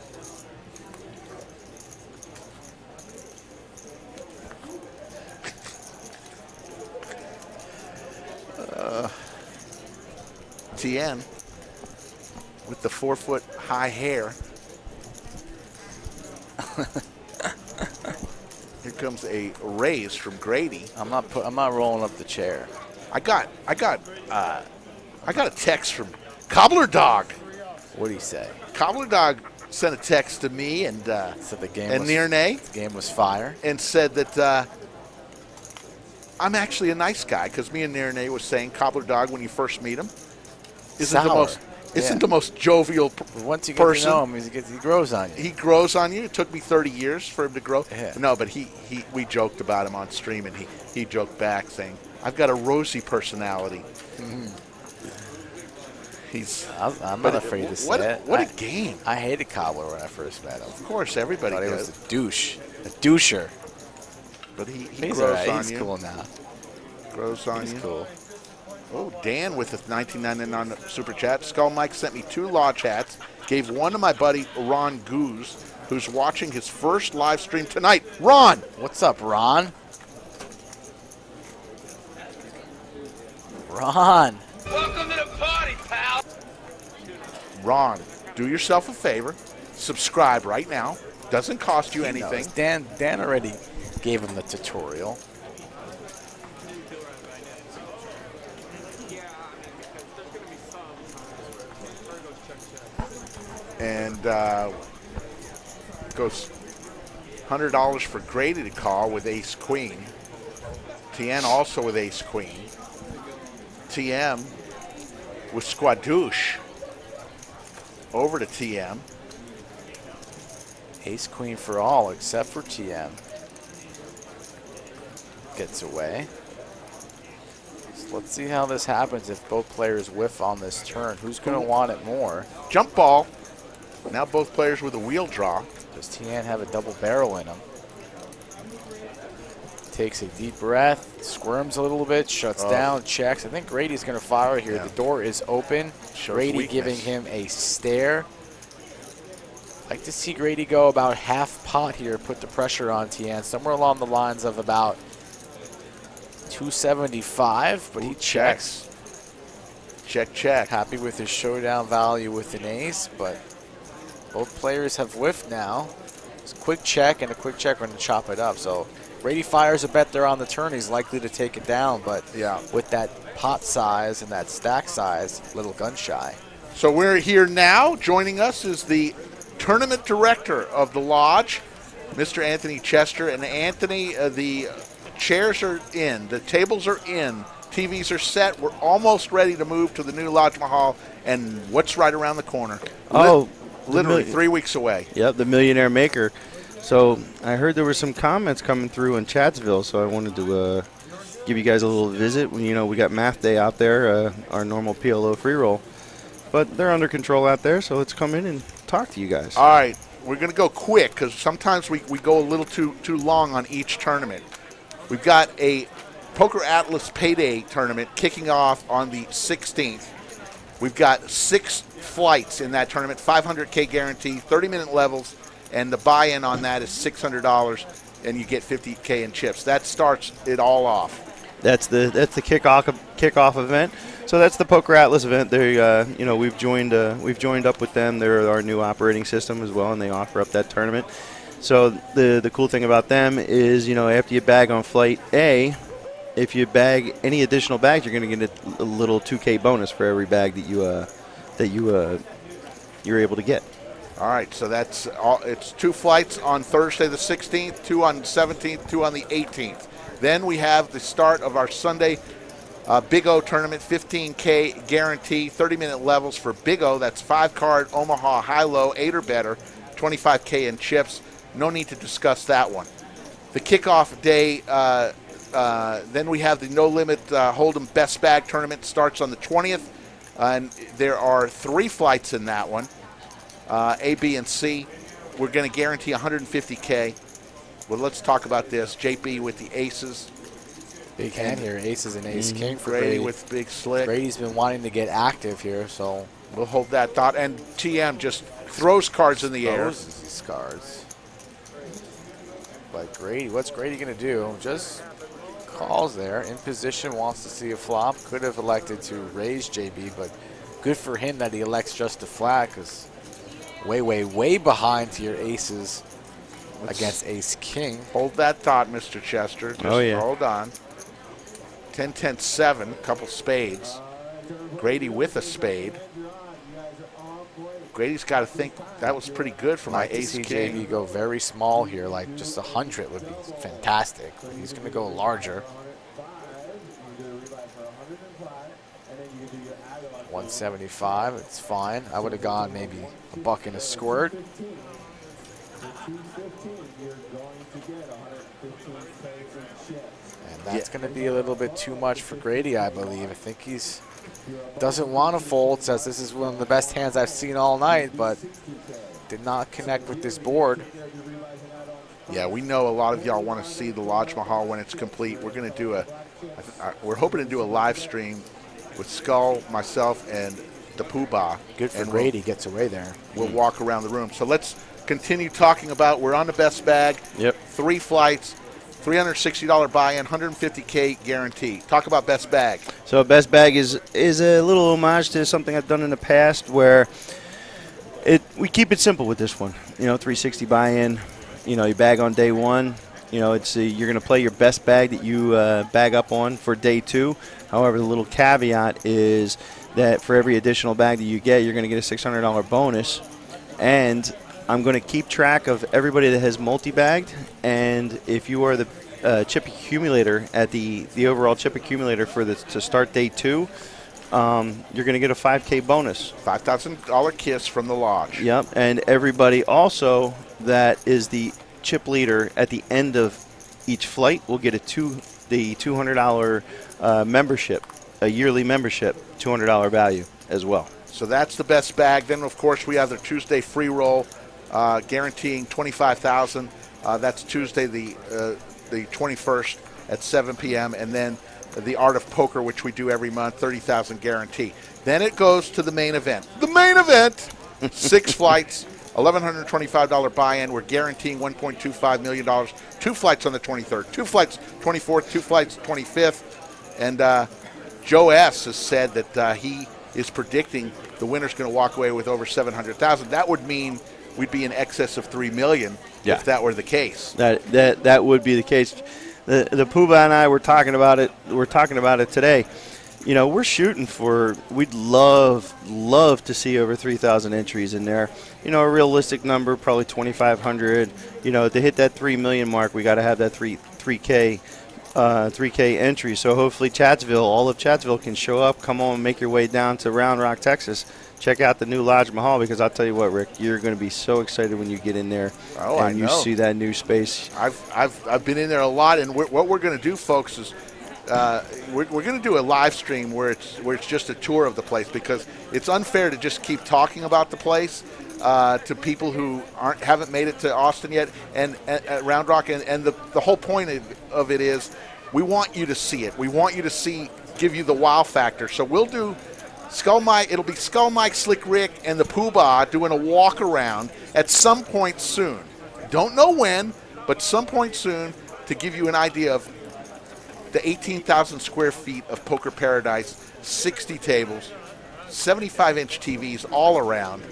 TN with the 4-foot high hair. Here comes a raise from Grady. I'm not rolling up the chair. I got a text from Cobbler Dog. What'd he say? Cobbler Dog sent a text to me and Said the game Nirnay the game was fire. and said that I'm actually a nice guy, because me and Nirnay was saying Cobbler Dog, when you first meet him, isn't the most jovial Once you get person. to know him, he grows on you. He grows on you. It took me 30 years for him to grow. Yeah. No, but we joked about him on stream, and he joked back saying, I've got a rosy personality. I'm not afraid to say it. What a game. I hated Cobbler when I first met him. Of course, everybody Thought he does. was a douche. A doucher. But he He's grows alright. on He's you. cool now. Grows on He's you. cool. Oh, Dan with the 1999 Super Chat. Skull Mike sent me 2 lodge hats. Gave one to my buddy Ron Goose, who's watching his first live stream tonight. Ron! What's up, Ron? Ron. Welcome to the party, pal. Ron, do yourself a favor. Subscribe right now. Doesn't cost you He anything. knows. Dan already gave him the tutorial. And goes $100 for Grady to call with ace queen. TN also with ace queen. TM with squadouche over to TM. Ace queen for all except for TM. Gets away. So let's see how this happens if both players whiff on this turn. Who's going to want it more? Jump ball. Now both players with a wheel draw. Does TN have a double barrel in him? Takes a deep breath, squirms a little bit, shuts down, checks. I think Grady's going to fire here. Yeah. The door is open. Shows Grady weakness. giving him a stare. Like to see Grady go about half pot here, put the pressure on TN, somewhere along the lines of about 275, but he checks. Check, check. Happy with his showdown value with an ace, but both players have whiffed now. It's a quick check and a quick check when to chop it up. So Grady fires a bet there on the turn. He's likely to take it down, but Yeah. with that pot size and that stack size, a little gun shy. So we're here now. Joining us is the tournament director of the Lodge, Mr. Anthony Chester. And Anthony, the chairs are in, the tables are in, TVs are set. We're almost ready to move to the new Lodge Mahal. And what's right around the corner? Literally 3 weeks away. Yep, the Millionaire Maker. So I heard there were some comments coming through in Chatsville, so I wanted to give you guys a little visit. You know, we got Math Day out there, our normal PLO free roll. But they're under control out there, so let's come in and talk to you guys. All right, we're going to go quick because sometimes we go a little too long on each tournament. We've got a Poker Atlas Payday tournament kicking off on the 16th. We've got 6 flights in that tournament, 500K guarantee, 30-minute levels, and the buy-in on that is $600, and you get 50K in chips. That starts it all off. That's the kickoff event. So that's the Poker Atlas event. They, you know, we've joined up with them. They're our new operating system as well, and they offer up that tournament. So the cool thing about them is, you know, after you bag on flight A, if you bag any additional bags, you're going to get a little 2K bonus for every bag that you're able to get. All right, so that's all. It's 2 flights on Thursday the 16th, 2 on the 17th, 2 on the 18th. Then we have the start of our Sunday Big O tournament, 15K guarantee, 30-minute levels for Big O. That's 5-card Omaha high-low, 8 or better, 25K in chips. No need to discuss that one. The kickoff day, then we have the No Limit Hold'em Best Bag tournament, starts on the 20th. And there are 3 flights in that one, A, B, and C. We're going to guarantee 150K. Well, let's talk about this. JP with the aces. Big hand here, aces and ace king for Grady Grady. with big slick. Grady's been wanting to get active here, so We'll hold that thought. And TM just throws cards in the air. those these cards. But Grady, what's Grady going to do? Just calls there, in position, wants to see a flop. Could have elected to raise JB, but good for him that he elects just to flat, because way behind to your aces against ace king. Hold that thought, Mr. Chester. Just Oh, yeah. hold on. 10-10-7, couple spades. Grady with a spade. Grady's got to think that was pretty good for my Like to ace see king. JB go very small here, like just 100 would be fantastic. But he's going to go larger. 175, it's fine. I would have gone maybe a buck and a squirt. And that's going to be a little bit too much for Grady, I believe. I think he's doesn't want to fold, says this is one of the best hands I've seen all night, but did not connect with this board. Yeah, we know a lot of y'all want to see the Lodge Mahal when it's complete. We're going to do we're hoping to do a live stream with Skull, myself, and the Poobah. Good for and Grady, gets away there. We'll walk around the room. So let's continue talking about, we're on the best bag. Yep. 3 flights, $360 buy-in, 150K guarantee. Talk about best bag. So best bag is a little homage to something I've done in the past, where we keep it simple with this one. You know, 360 buy-in. You know, you bag on day 1. You know, it's you're going to play your best bag that you bag up on for day 2. However, the little caveat is that for every additional bag that you get, you're going to get a $600 bonus And I'm going to keep track of everybody that has multi-bagged. And if you are the chip accumulator at the overall chip accumulator to start day 2, you're going to get a 5K bonus. $5,000 kiss from the lodge. Yep, and everybody also that is the chip leader at the end of each flight will get the $200 membership, a yearly membership, $200 value as well. So that's the best bag. Then, of course, we have the Tuesday free roll, guaranteeing $25,000. That's Tuesday the 21st at 7 p.m. And then the Art of Poker, which we do every month, $30,000 guarantee. Then it goes to the main event. The main event, 6 flights, $1,125 buy-in. We're guaranteeing $1.25 million. 2 flights on the 23rd, 2 flights 24th, 2 flights 25th. And Joe S. has said that he is predicting the winner's going to walk away with over $700,000. That would mean we'd be in excess of $3 million if that were the case. That would be the case. The Poobah and I were talking about it. We're talking about it today. You know, we're shooting for. We'd love to see over 3,000 entries in there. You know, a realistic number, probably 2,500. You know, to hit that 3 million mark, we got to have that 3K entry. So hopefully all of Chatsville can show up. Come on, make your way down to Round Rock, Texas. Check out the new Lodge Mahal, because I'll tell you what, Rick, you're going to be so excited when you get in there and you see that new space. I've been in there a lot, and what we're going to do, folks, is we're going to do a live stream where it's just a tour of the place, because it's unfair to just keep talking about the place to people who haven't made it to Austin yet and at Round Rock, and the whole point of it is we want you to see it. We want you to give you the wow factor. So we'll do Skull Mike. It'll be Skull Mike, Slick Rick, and the Poobah doing a walk around at some point soon. Don't know when, but some point soon, to give you an idea of the 18,000 square feet of poker paradise, 60 tables, 75-inch TVs all around,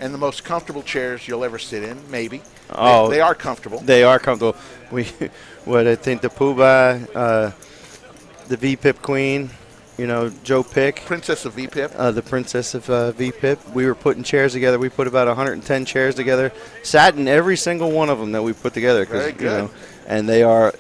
and the most comfortable chairs you'll ever sit in, maybe. Oh, they are comfortable. They are comfortable. I think the Poobah, the VPIP Queen, you know, Joe Pick. Princess of VPIP. The Princess of VPIP. We were putting chairs together. We put about 110 chairs together. Sat in every single one of them that we put together. Very good. You know, and they are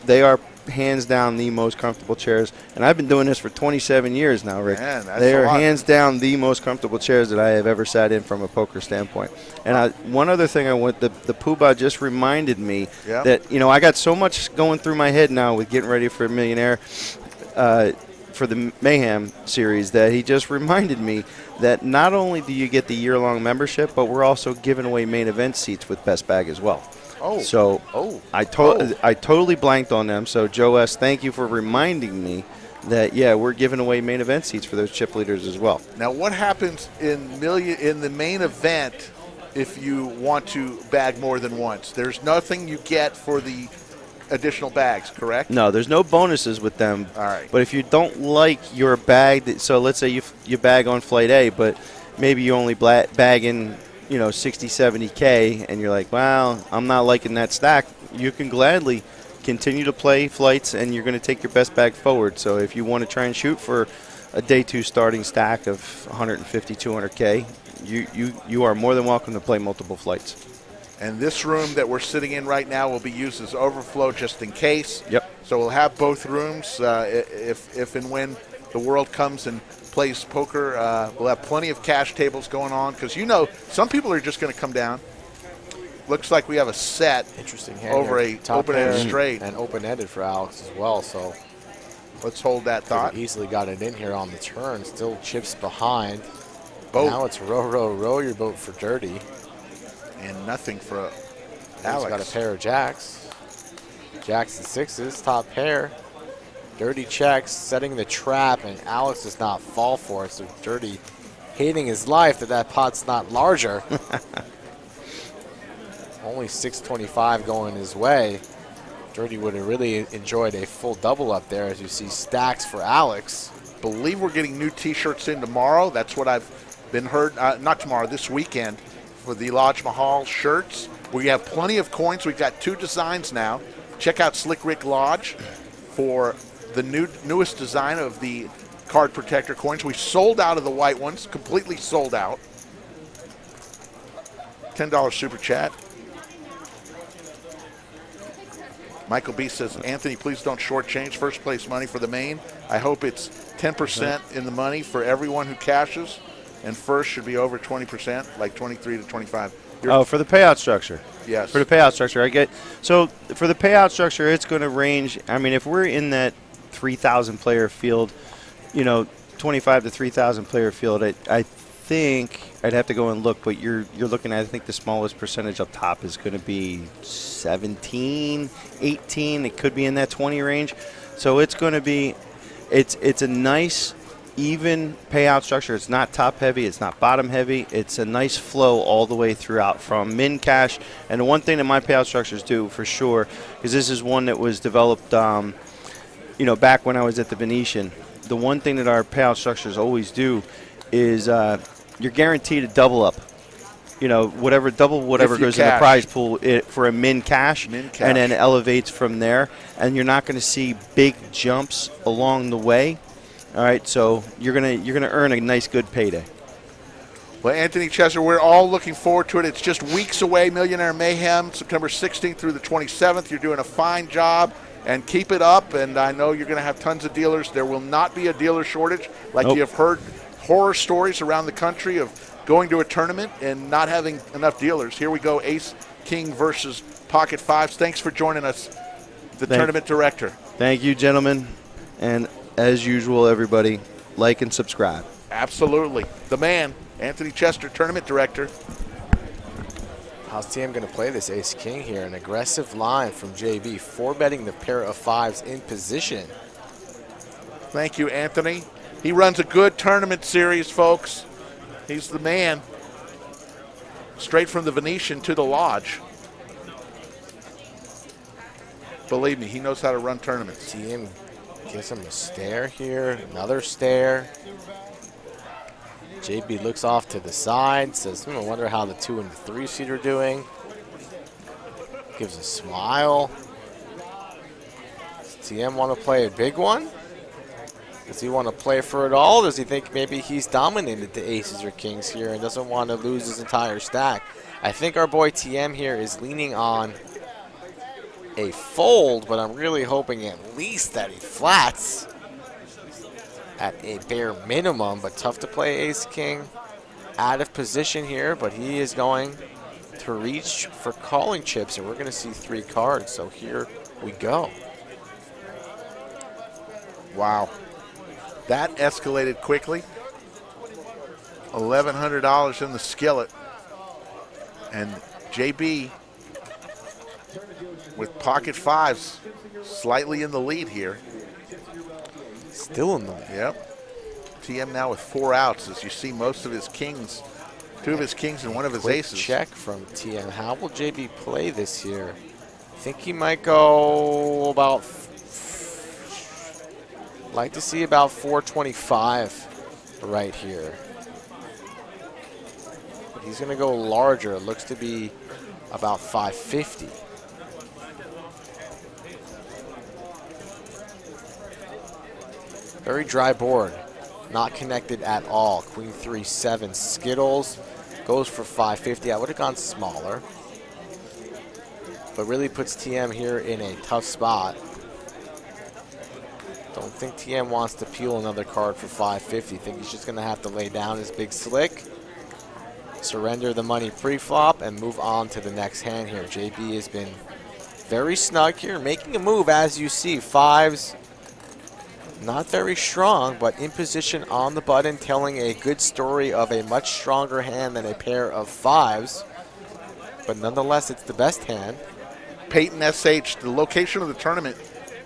hands down the most comfortable chairs. And I've been doing this for 27 years now, Rick. Man, that's they are a lot. hands down the most comfortable chairs that I have ever sat in from a poker standpoint. And one other thing the Poobah just reminded me that, you know, I got so much going through my head now with getting ready for a Millionaire for the Mayhem series, that he just reminded me that not only do you get the year-long membership, but we're also giving away main event seats with Best Bag as well. I totally blanked on them. So Joe S., thank you for reminding me that we're giving away main event seats for those chip leaders as well. Now, what happens in the main event if you want to bag more than once? There's nothing you get for the additional bags, correct? No, there's no bonuses with them. All right. But if you don't like your bag, so let's say you bag on flight A, but maybe you only bag in, you know, 60, 70K, and you're like, well, I'm not liking that stack, you can gladly continue to play flights, and you're going to take your best bag forward. So if you want to try and shoot for a day 2 starting stack of 150, 200K, you are more than welcome to play multiple flights. And this room that we're sitting in right now will be used as overflow just in case. Yep. So we'll have both rooms if and when the world comes and plays poker. We'll have plenty of cash tables going on, because, you know, some people are just going to come down. Looks like we have a set over a open-ended straight. And open-ended for Alex as well, so let's hold that thought. Easily got it in here on the turn. Still chips behind. Boat. Now it's row, row, row your boat for Dirty. And nothing for He's Alex. got a pair of jacks. Jacks and sixes, top pair. Dirty checks, setting the trap, and Alex does not fall for it. So Dirty hating his life that pot's not larger. Only 625 going his way. Dirty would have really enjoyed a full double up there, as you see stacks for Alex. Believe we're getting new T-shirts in tomorrow. That's what I've been heard. Not tomorrow, this weekend, for the Lodge Mahal shirts. We have plenty of coins. We've got 2 designs now. Check out Slick Rick Lodge for the newest design of the card protector coins. We sold out of the white ones, completely sold out. $10 super chat. Michael B says, Anthony, please don't shortchange first place money for the main. I hope it's 10% in the money for everyone who cashes, and first should be over 20%, like 23 to 25. For the payout structure. Yes. For the payout structure, I get. So for the payout structure, it's going to range. I mean, if we're in that 3,000 player field, 25 to 3,000 player field, I think I'd have to go and look, but you're looking at, I think the smallest percentage up top is going to be 17, 18. It could be in that 20 range. So it's going to be, it's a nice, even payout structure. It's not top heavy. It's not bottom heavy. It's a nice flow all the way throughout from min cash. And the one thing that my payout structures do for sure, because this is one that was developed, back when I was at the Venetian. The one thing that our payout structures always do is you're guaranteed a double up. Whatever goes in the prize pool for a min cash, and then elevates from there. And you're not going to see big jumps along the way. All right, so you're gonna earn a nice, good payday. Well, Anthony Chesser, we're all looking forward to it. It's just weeks away, Millionaire Mayhem, September 16th through the 27th. You're doing a fine job, and keep it up. And I know you're going to have tons of dealers. There will not be a dealer shortage, like you have heard horror stories around the country of going to a tournament and not having enough dealers. Here we go, Ace King versus Pocket Fives. Thanks for joining us, the tournament director. Thank you, gentlemen. And as usual, everybody, like and subscribe. Absolutely. The man, Anthony Chester, tournament director. How's TM going to play this ace king here? An aggressive line from JB, 4-betting the pair of fives in position. Thank you, Anthony. He runs a good tournament series, folks. He's the man. Straight from the Venetian to the Lodge. Believe me, he knows how to run tournaments. TM gives him a stare here, another stare. JB looks off to the side, says, I wonder how the 2 and the 3 seed are doing. Gives a smile. Does TM want to play a big one? Does he want to play for it all? Does he think maybe he's dominated the aces or kings here and doesn't want to lose his entire stack? I think our boy TM here is leaning on a fold, but I'm really hoping at least that he flats at a bare minimum, but tough to play ace-king. Out of position here, but he is going to reach for calling chips, and we're going to see 3 cards, so here we go. Wow. That escalated quickly. $1,100 in the skillet. And JB with pocket fives slightly in the lead here. Still in the lead. Yep. TM now with 4 outs as you see most of his kings, 2 of his kings and 1 of his Quick aces. Check from TM. How will JB play this here? I think he might go about, like to see about 425 right here. But he's going to go larger. It looks to be about 550. Very dry board, not connected at all. Queen 3-7 Skittles goes for 550. I would have gone smaller, but really puts TM here in a tough spot. Don't think TM wants to peel another card for 550. Think he's just going to have to lay down his big slick, surrender the money pre-flop, and move on to the next hand here. JB has been very snug here, making a move as you see. Fives, not very strong, but in position on the button, telling a good story of a much stronger hand than a pair of fives. But nonetheless, it's the best hand. Peyton SH, the location of the tournament,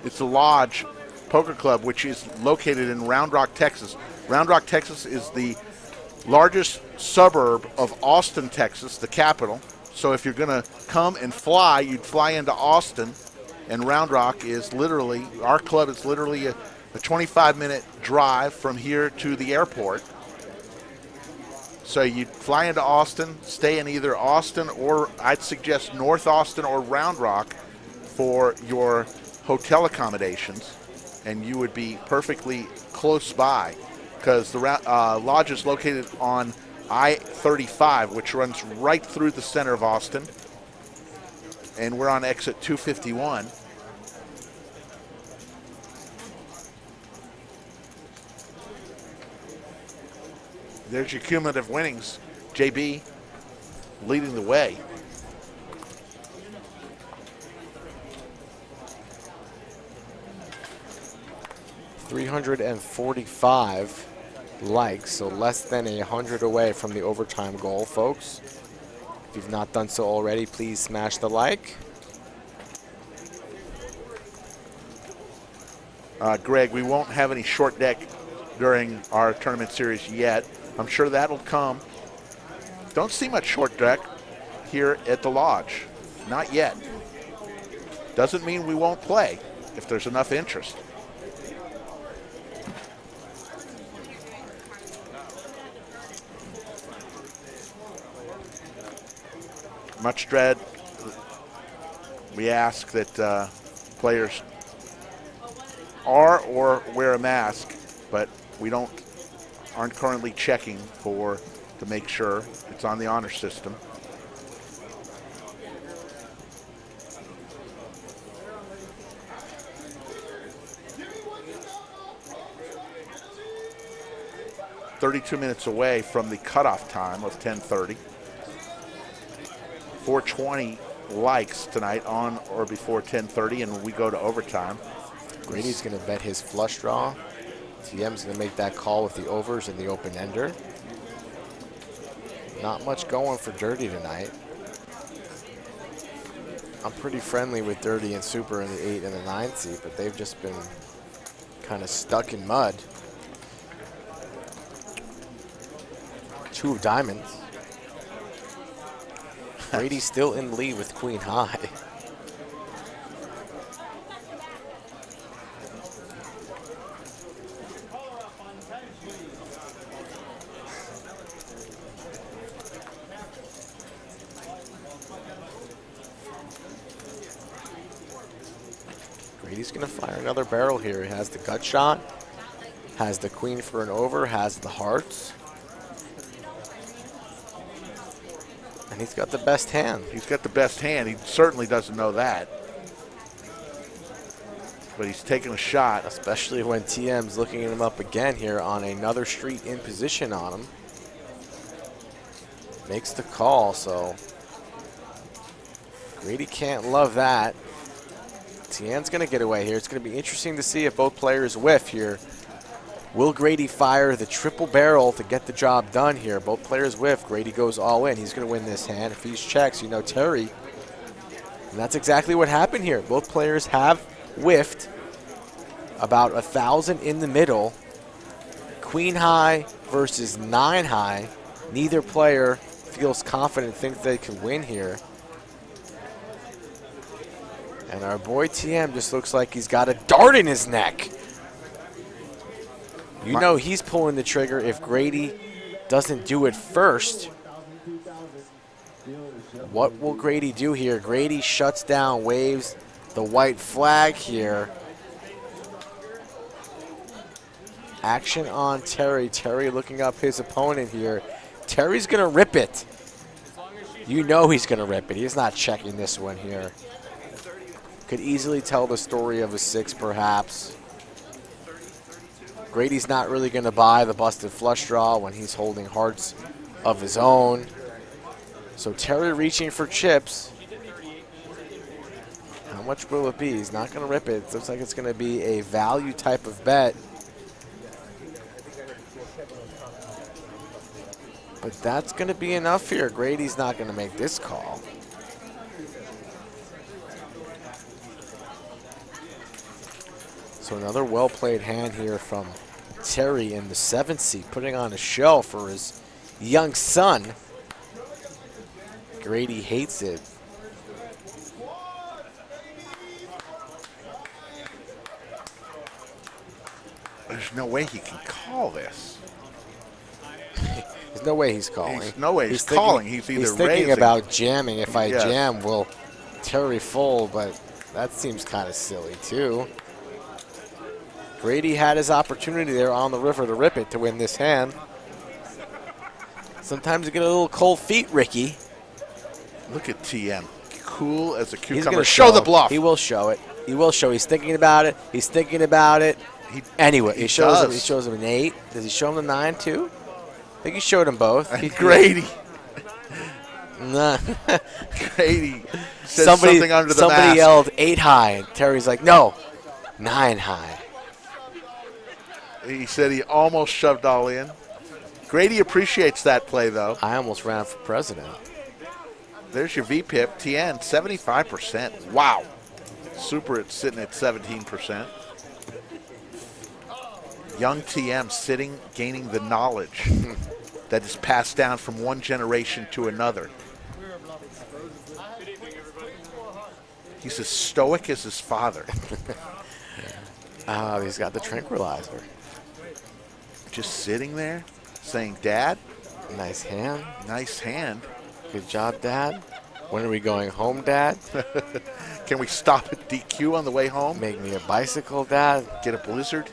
it's the Lodge Poker Club, which is located in Round Rock, Texas. Round Rock, Texas is the largest suburb of Austin, Texas, the capital. So if you're going to come and fly, you'd fly into Austin, and Round Rock is literally, our club is literally a 25-minute drive from here to the airport. So you'd fly into Austin, stay in either Austin or I'd suggest North Austin or Round Rock for your hotel accommodations, and you would be perfectly close by because the lodge is located on I-35, which runs right through the center of Austin. And we're on exit 251. There's your cumulative winnings. JB leading the way. $345 likes, so less than 100 away from the overtime goal, folks. If you've not done so already, please smash the like. Greg, we won't have any short deck during our tournament series yet. I'm sure that'll come. Don't see much short deck here at the Lodge. Not yet. Doesn't mean we won't play if there's enough interest. Much dread. We ask that players are or wear a mask, but we aren't currently checking to make sure it's on the honor system. "32 minutes away from the cutoff time of 10:30. 420 likes tonight on or before 10:30, and we go to overtime. Grady's going to bet his flush draw. TM's going to make that call with the overs and the open ender. Not much going for Dirty tonight. I'm pretty friendly with Dirty and Super in the 8 and the 9 seat, but they've just been kind of stuck in mud. 2 of diamonds. Grady's still in the lead with Queen High. Grady's gonna fire another barrel here. He has the gut shot, has the queen for an over, has the hearts. And he's got the best hand. He's got the best hand. He certainly doesn't know that. But he's taking a shot. Especially when TM's looking him up again here on another street in position on him. Makes the call, so Grady can't love that. TM's gonna get away here. It's gonna be interesting to see if both players whiff here. Will Grady fire the triple barrel to get the job done here? Both players whiff. Grady goes all in. He's going to win this hand. If he's checks, you know Terry. And that's exactly what happened here. Both players have whiffed. About 1,000 in the middle. Queen high versus 9 high. Neither player feels confident, thinks they can win here. And our boy TM just looks like he's got a dart in his neck. You know he's pulling the trigger if Grady doesn't do it first. What will Grady do here? Grady shuts down, waves the white flag here. Action on Terry. Terry looking up his opponent here. Terry's going to rip it. You know he's going to rip it. He's not checking this one here. Could easily tell the story of a 6 perhaps. Grady's not really going to buy the busted flush draw when he's holding hearts of his own. So Terry reaching for chips. How much will it be? He's not going to rip it. It looks like it's going to be a value type of bet. But that's going to be enough here. Grady's not going to make this call. So another well-played hand here from Terry in the 7th seat, putting on a show for his young son. Grady hates it. There's no way he can call this. There's no way he's calling. There's no way he's calling. He's either thinking raising. about jamming. If I jam, will Terry fold? But that seems kind of silly too. Grady had his opportunity there on the river to rip it to win this hand. Sometimes you get a little cold feet, Ricky. Look at TM. Cool as a He's cucumber. gonna Show the bluff. He will show it. He will show. He's thinking about it. He's thinking about it. Anyway, he shows him. He shows him an 8. Does he show him the 9 too? I think he showed him both. Grady. Nah. Grady said something under the somebody mask. yelled 8 high, and Terry's like, no, 9 high. He said he almost shoved all in. Grady appreciates that play, though. I almost ran for president. There's your VPIP. TN, 75%. Wow. Super, it's sitting at 17%. Young TM sitting, gaining the knowledge that is passed down from one generation to another. He's as stoic as his father. He's got the tranquilizer. Just sitting there saying, Dad, Nice hand. nice hand. Good job, Dad. When are we going home, Dad? Can we stop at DQ on the way home? Make me a bicycle, Dad. Get a Blizzard?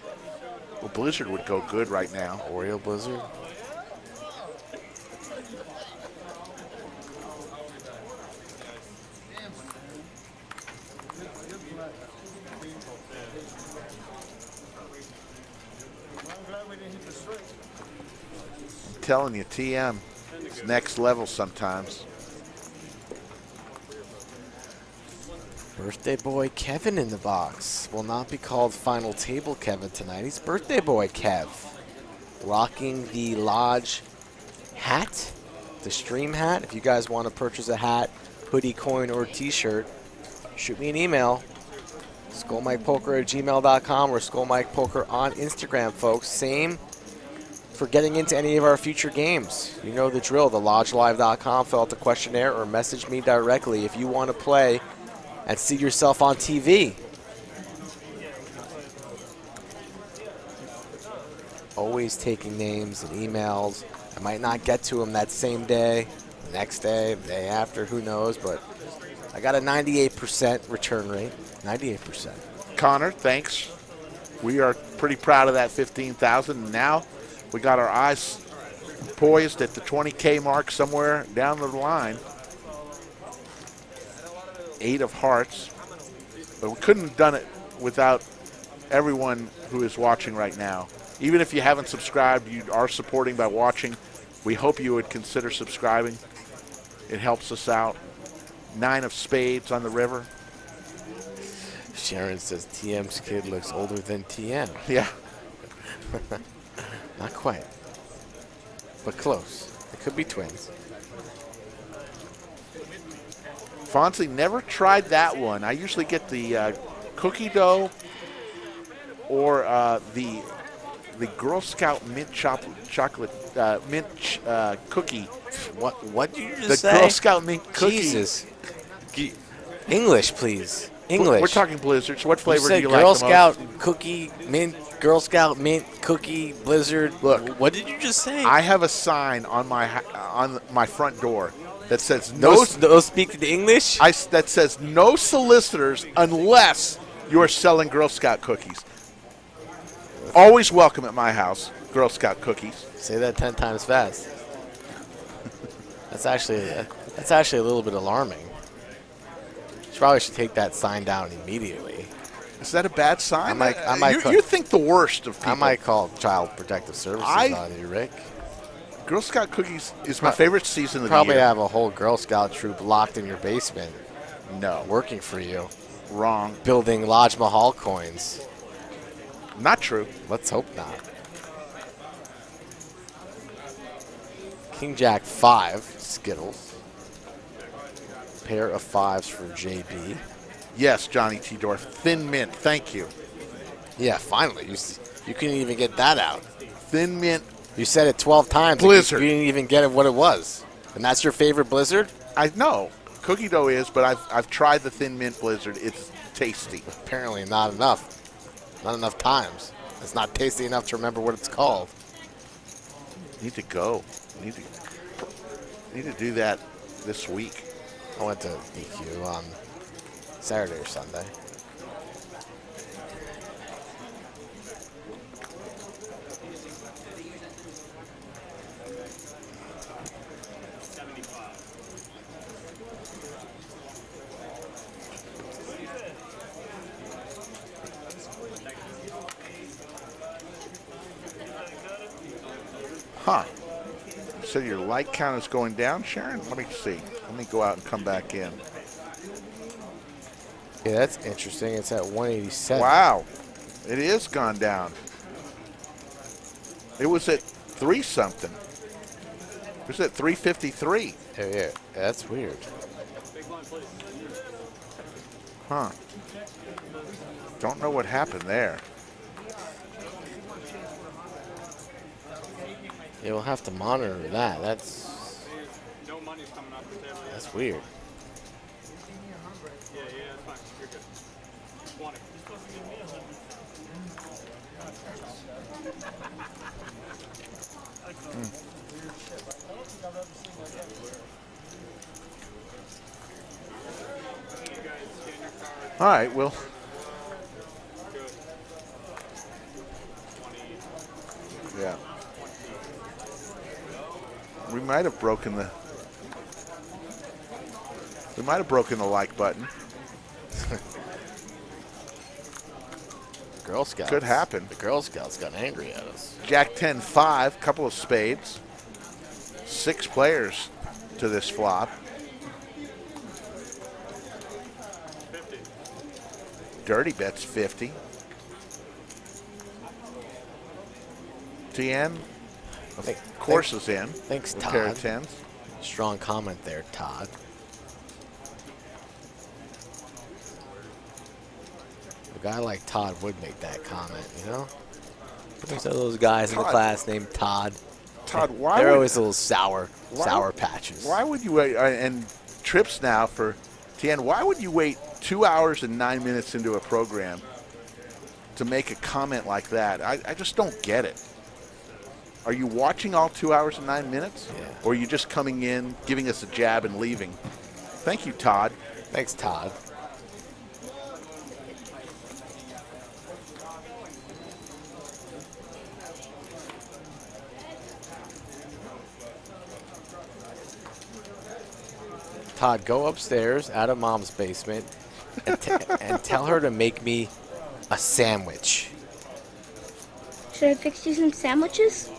Well, Blizzard would go good right now. Oreo Blizzard. I'm telling you, TM is next level sometimes. Birthday boy Kevin in the box. Will not be called final table Kevin tonight. He's birthday boy Kev. Rocking the Lodge hat, the stream hat. If you guys want to purchase a hat, hoodie, coin, or t-shirt, shoot me an email. skullmikepoker@gmail.com or skullmikepoker on Instagram, folks. Same for getting into any of our future games. You know the drill. TheLodgeLive.com, fill out the questionnaire or message me directly if you want to play and see yourself on TV. Always taking names and emails. I might not get to them that same day, the next day, the day after, who knows, but I got a 98% return rate. 98%. Connor, thanks. We are pretty proud of that 15,000. Now we got our eyes poised at the 20K mark somewhere down the line. 8 of hearts. But we couldn't have done it without everyone who is watching right now. Even if you haven't subscribed, you are supporting by watching. We hope you would consider subscribing. It helps us out. 9 of spades on the river. Sharon says TM's kid looks older than TM. Yeah. Not quite, but close. It could be twins. Fonzie, never tried that one. I usually get the cookie dough or the Girl Scout mint chocolate mint cookie. What did you just The say? Girl Scout mint cookie. Jesus. English, please. English. We're talking Blizzards. What flavor do said you Girl like the most? Scout cookie mint. Girl Scout mint cookie Blizzard. Look, what did you just say? I have a sign on my front door that says no speak the English. that says no solicitors unless you are selling Girl Scout cookies. Always welcome at my house, Girl Scout cookies. Say that 10 times fast. That's actually a little bit alarming. You probably should take that sign down immediately. Is that a bad sign? I might you think the worst of people. I might call Child Protective Services on you, Rick. Girl Scout cookies is my favorite season of the Probably year. have a whole Girl Scout troop locked in your basement, No. working for you, Wrong. building Lodge Mahal coins. Not true. Let's hope not. King Jack 5, Skittles. Pair of 5s for JB. Yes, Johnny T. Dorff. Thin mint. Thank you. Yeah, finally. You couldn't even get that out. Thin mint. You said it 12 times. Blizzard. You didn't even get it what it was. And that's your favorite Blizzard? I know. Cookie dough is, but I've tried the Thin Mint Blizzard. It's tasty. Apparently not enough. Not enough times. It's not tasty enough to remember what it's called. Need to go. Need to do that this week. I went to DQ on Saturday or Sunday. Huh. So your light count is going down, Sharon? Let me see. Let me go out and come back in. Yeah, that's interesting. It's at 187. Wow. It is gone down. It was at 3-something. It was at 353. Yeah, that's weird. Huh. Don't know what happened there. Yeah, we'll have to monitor that. That's weird. All right, well. Yeah. We might have broken the like button. Girl Scouts. Could happen. The Girl Scouts got angry at us. Jack 10-5, couple of spades. 6 players to this flop. Dirty bets 50. TN, of course, is in. Thanks, With a pair Todd. of tens. Strong comment there, Todd. A guy like Todd would make that comment, you know? There's those guys in the Todd. class named Todd. Todd, why They're would, always a little sour why- patches. Why would you wait? And trips now for TN. Why would you wait 2 hours and 9 minutes into a program to make a comment like that? I just don't get it. Are you watching all 2 hours and 9 minutes? Yeah. Or are you just coming in, giving us a jab, and leaving? Thank you, Todd. Thanks, Todd. Todd, go upstairs out of Mom's basement and tell her to make me a sandwich. Should I fix you some sandwiches?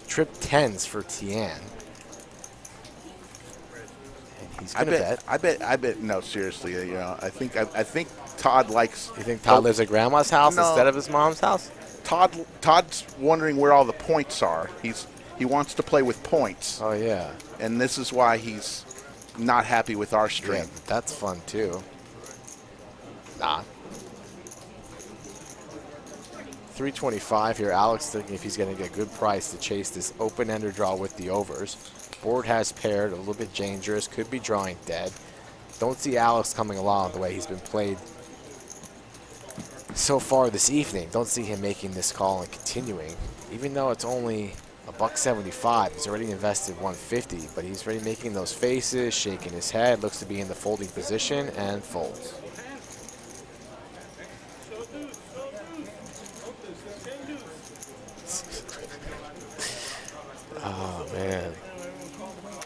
Trip 10s for Tian. And he's gonna bet. I bet. No, seriously. You know, I think Todd likes. You think Todd lives at Grandma's house No. instead of his mom's house? Todd's wondering where all the points are. He wants to play with points, Oh yeah. and this is why he's not happy with our Yeah, stream. that's fun too. Nah. 325 here. Alex thinking if he's going to get a good price to chase this open-ender draw with the overs. Board has paired, a little bit dangerous, could be drawing dead. Don't see Alex coming along the way he's been played so far this evening. Don't see him making this call and continuing. Even though it's only $1.75, he's already invested $150, but he's already making those faces, shaking his head, looks to be in the folding position, and folds. Oh, man.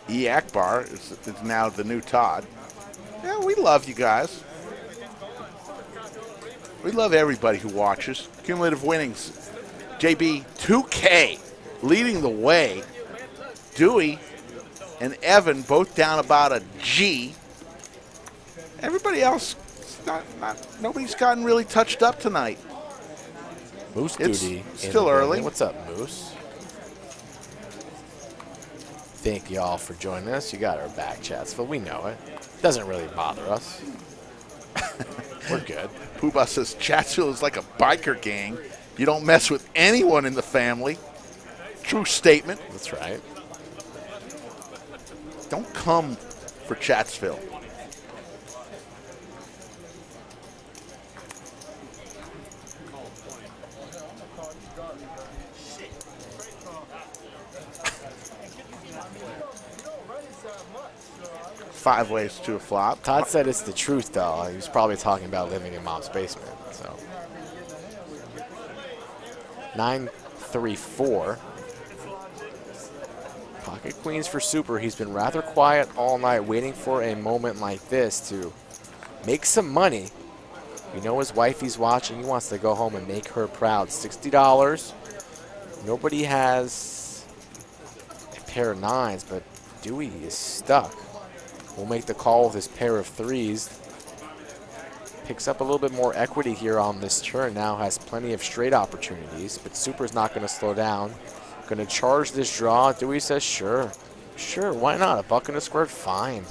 E. Akbar is now the new Todd. Yeah, we love you guys. We love everybody who watches. Cumulative winnings. JB 2K leading the way. Dewey and Evan both down about a G. Everybody else, nobody's gotten really touched up tonight. Moose It's Duty. still early. What's up, Moose? Thank you all for joining us. You got our back chats, but we know it. Doesn't really bother us. We're good. Poobah says Chatsville is like a biker gang. You don't mess with anyone in the family. True statement. That's right. Don't come for Chatsville. Five ways to a flop. Todd said it's the truth, though. He was probably talking about living in Mom's basement. So 9-3-4. Pocket queens for Super. He's been rather quiet all night, waiting for a moment like this to make some money. You know his wifey's watching. He wants to go home and make her proud. $60. Nobody has pair of 9s, but Dewey is stuck. We'll make the call with his pair of 3s. Picks up a little bit more equity here on this turn. Now has plenty of straight opportunities, but Super's not going to slow down. Going to charge this draw. Dewey says, sure. Sure, why not? $1.25, fine.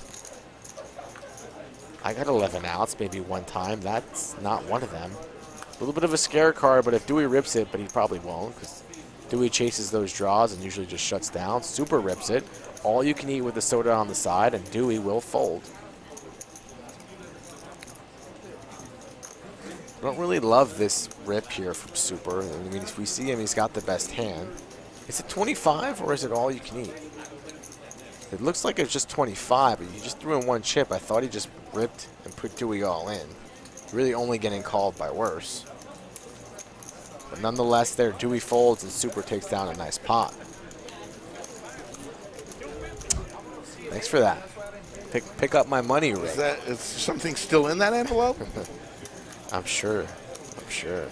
I got 11 outs, maybe one time. That's not one of them. A little bit of a scare card, but if Dewey rips it, but he probably won't, because Dewey chases those draws and usually just shuts down. Super rips it. All you can eat with the soda on the side, and Dewey will fold. Don't really love this rip here from Super. I mean, if we see him, he's got the best hand. Is it 25 or is it all you can eat? It looks like it's just 25, but you just threw in one chip. I thought he just ripped and put Dewey all in. Really only getting called by worse. But nonetheless, there, Dewey folds and Super takes down a nice pot. Thanks for that. Pick up my money, Rick. Is something still in that envelope? I'm sure. I'm sure.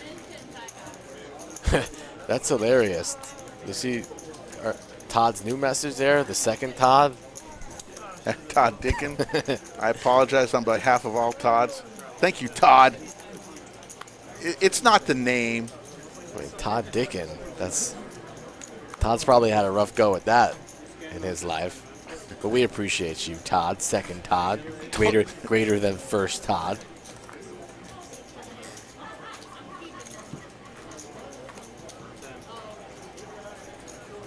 That's hilarious. You see Todd's new message there? The second Todd? Todd Dickin. I apologize on behalf of all Todds. Thank you, Todd. It's not the name. Wait, Todd Dickin. Todd's probably had a rough go at that in his life. But we appreciate you, Todd. Second Todd. Greater than first Todd.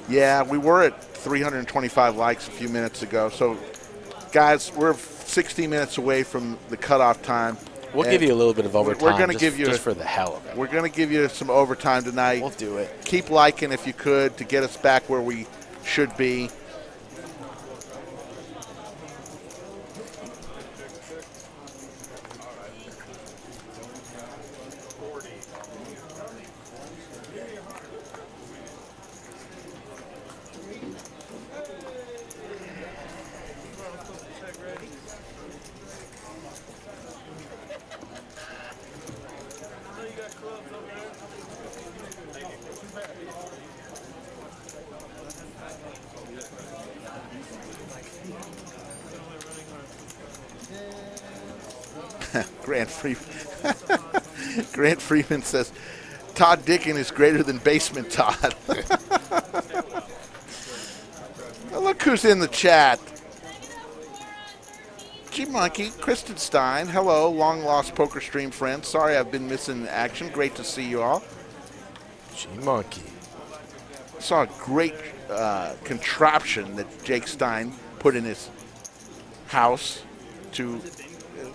Yeah, we were at 325 likes a few minutes ago. So, guys, we're 60 minutes away from the cutoff time. We'll give you a little bit of overtime. We're going to give you just for the hell of it. We're going to give you some overtime tonight. We'll do it. Keep liking if you could to get us back where we should be. Grant Freeman says, Todd Dickin is greater than Basement Todd. Look who's in the chat. G-Monkey, Kristen Stein, hello, long-lost poker stream friends. Sorry I've been missing action. Great to see you all. G-Monkey. Saw a great contraption that Jake Stein put in his house to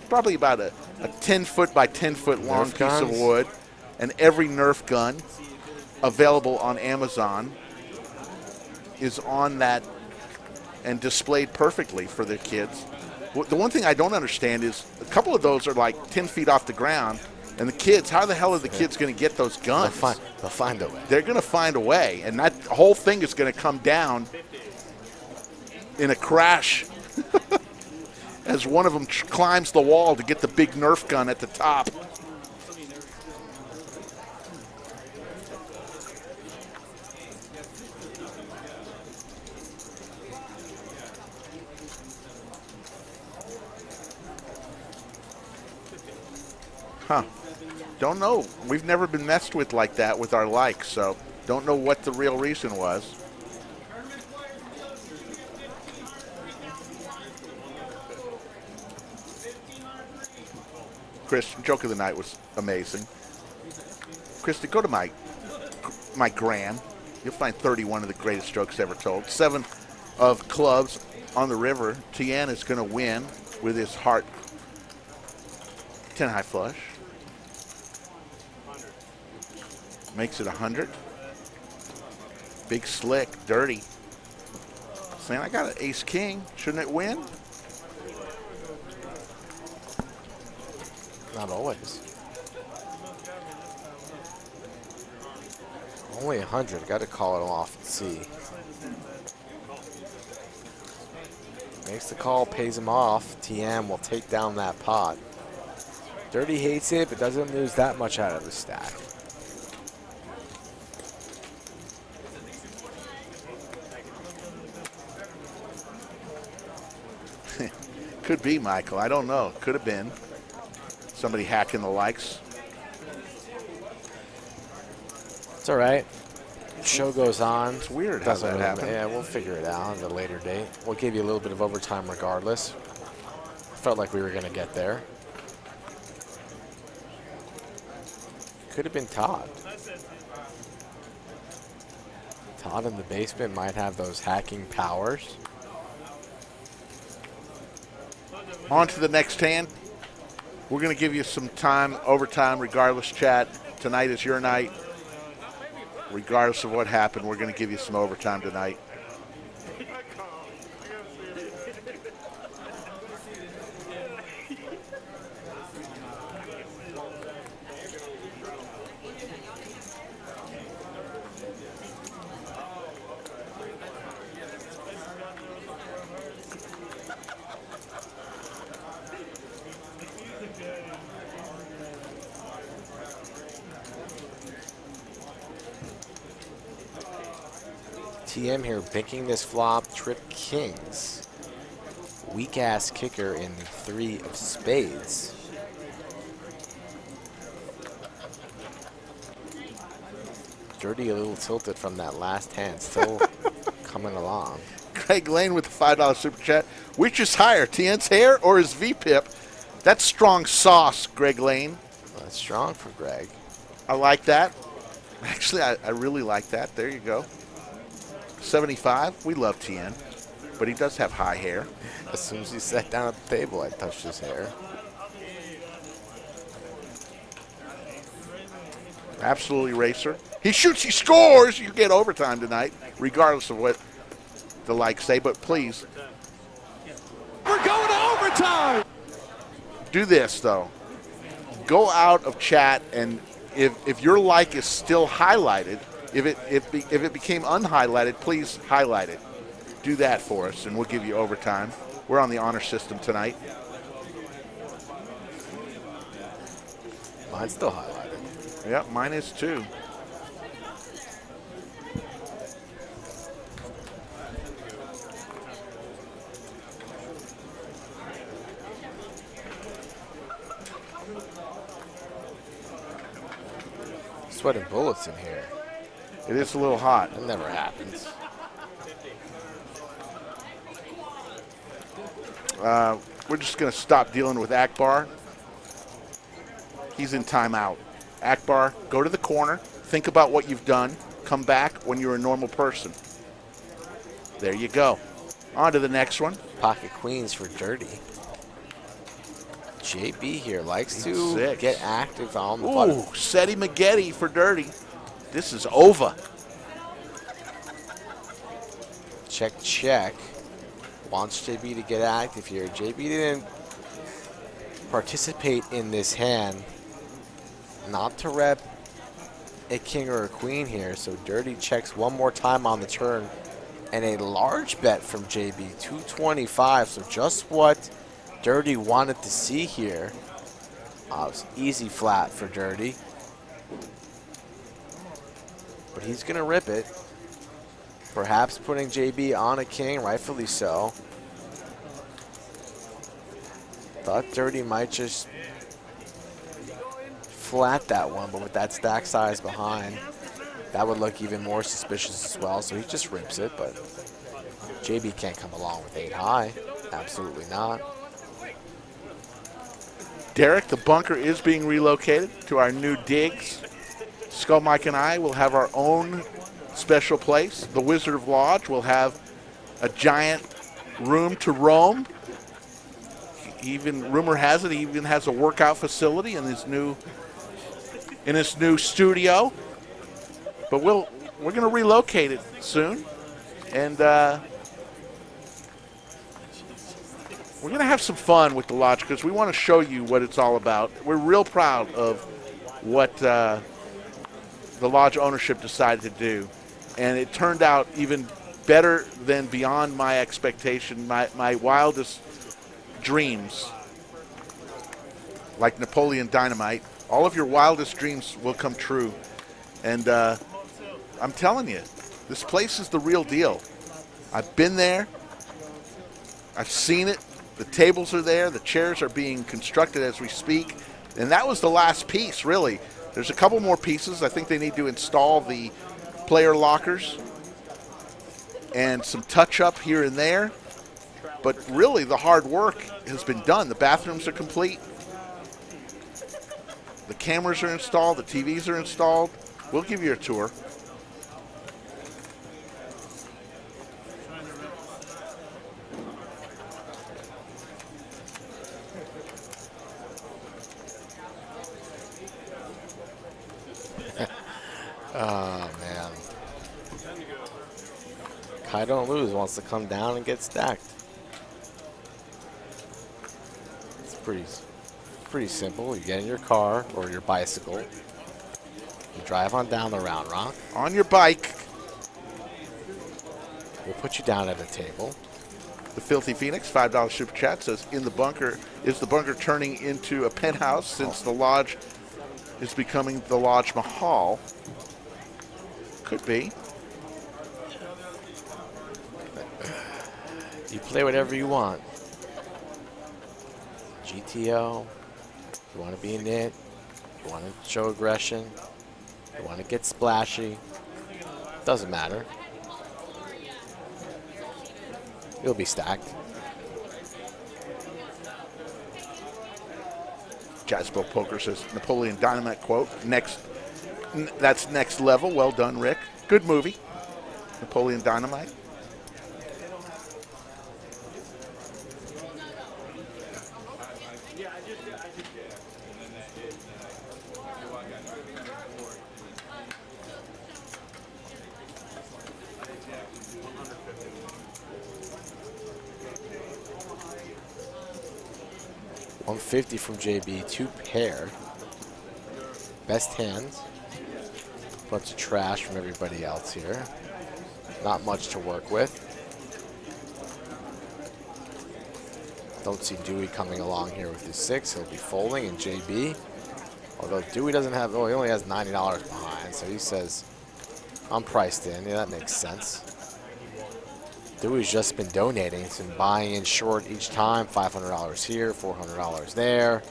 probably about a 10-foot by 10-foot long Nerf piece guns? of wood, and every Nerf gun available on Amazon is on that and displayed perfectly for their kids. The one thing I don't understand is a couple of those are like 10 feet off the ground, and the kids, how the hell are the kids going to get those guns? They'll find a way. They're going to find a way, and that whole thing is going to come down in a crash as one of them climbs the wall to get the big Nerf gun at the top. Huh. Don't know. We've never been messed with like that with our likes, so don't know what the real reason was. Chris, joke of the night was amazing. Krista, go to my gram. You'll find 31 of the greatest jokes ever told. 7 of clubs on the river. Tien is going to win with his heart. 10 high flush. Makes it 100. Big slick, dirty. Saying, I got an ace king. Shouldn't it win? Not always. Only 100. Got to call it off and see. Makes the call, pays him off. TM will take down that pot. Dirty hates it, but doesn't lose that much out of the stack. Could be, Michael. I don't know. Could have been. Somebody hacking the likes. It's all right. Show goes on. It's weird how Doesn't that really- happened. Yeah, we'll figure it out at a later date. We'll give you a little bit of overtime regardless. Felt like we were going to get there. Could have been Todd. Todd in the basement might have those hacking powers. On to the next hand. We're going to give you some time, overtime, regardless, chat. Tonight is your night. Regardless of what happened, we're going to give you some overtime tonight. TM here picking this flop, trip kings. Weak ass kicker in the 3 of spades. Dirty a little tilted from that last hand, still coming along. Greg Lane with the $5 super chat. Which is higher, TN's hair or his V-pip? That's strong sauce, Greg Lane. Well, that's strong for Greg. I like that. Actually, I really like that. There you go. 75. We love TN, but he does have high hair. As soon as he sat down at the table, I touched his hair. Absolutely racer. He shoots, he scores. You get overtime tonight, regardless of what the likes say. But please, We're going to overtime. do this, though. Go out of chat, and if your like is still highlighted, if it became unhighlighted, please highlight it. Do that for us, and we'll give you overtime. We're on the honor system tonight. Mine's still highlighted. Yep, mine is too. Sweating bullets in here. It is a little hot. That never happens. We're just going to stop dealing with Akbar. He's in timeout. Akbar, go to the corner. Think about what you've done. Come back when you're a normal person. There you go. On to the next one. Pocket queens for Dirty. JB here likes to 6. get active on the button. Ooh, Seti Maggette for Dirty. This is over. Check, check. Wants JB to get active here. JB didn't participate in this hand. Not to rep a king or a queen here. So Dirty checks one more time on the turn. And a large bet from JB, 225. So just what Dirty wanted to see here. It was easy flat for Dirty. But he's going to rip it. Perhaps putting JB on a king, rightfully so. Thought Dirty might just flat that one, but with that stack size behind, that would look even more suspicious as well. So he just rips it, but JB can't come along with 8 high. Absolutely not. Derek, the bunker is being relocated to our new digs. Skull Mike and I will have our own special place. The Wizard of Lodge will have a giant room to roam. Even rumor has it, he even has a workout facility in his new studio. But we're going to relocate it soon, and we're going to have some fun with the lodge because we want to show you what it's all about. We're real proud of what the lodge ownership decided to do, and it turned out even better than beyond my expectation, my wildest dreams. Like Napoleon Dynamite, all of your wildest dreams will come true. And I'm telling you, this place is the real deal. I've been there. I've seen it. The tables are there. The chairs are being constructed as we speak. And that was the last piece, really. There's a couple more pieces. I think they need to install the player lockers and some touch-up here and there. But really, the hard work has been done. The bathrooms are complete. The cameras are installed. The TVs are installed. We'll give you a tour. Oh, man. Kai Don't Lose wants to come down and get stacked. It's pretty simple. You get in your car or your bicycle. You drive on down the Round Rock. On your bike. We'll put you down at a table. The Filthy Phoenix, $5 super chat, says, in the bunker, is the bunker turning into a penthouse since the lodge is becoming the Lodge Mahal? Could be. You play whatever you want. GTO, you want to be in it, you want to show aggression, you want to get splashy, doesn't matter. You'll be stacked. Jazzbo Poker says, Napoleon Dynamite quote, that's next level. Well done, Rick. Good movie. Napoleon Dynamite. $150 from JB, 2 pair. Best hands. Bunch of trash from everybody else here. Not much to work with. Don't see Dewey coming along here with his 6. He'll be folding, and JB. Although Dewey doesn't have, oh, he only has $90 behind, so he says, I'm priced in. Yeah, that makes sense. Dewey's just been donating. He's been buying in short each time, $500 here, $400 there,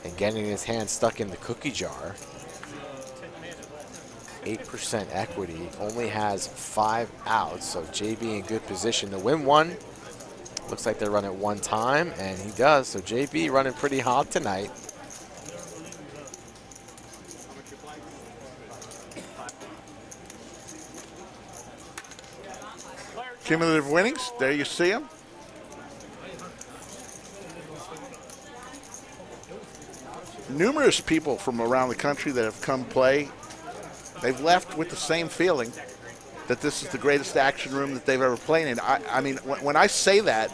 and getting his hand stuck in the cookie jar. 8% equity, only has 5 outs, so JB in good position to win one. Looks like they run it one time, and he does, so JB running pretty hot tonight. Cumulative winnings, there you see them. Numerous people from around the country that have come play, they've left with the same feeling that this is the greatest action room that they've ever played in. I mean, when I say that,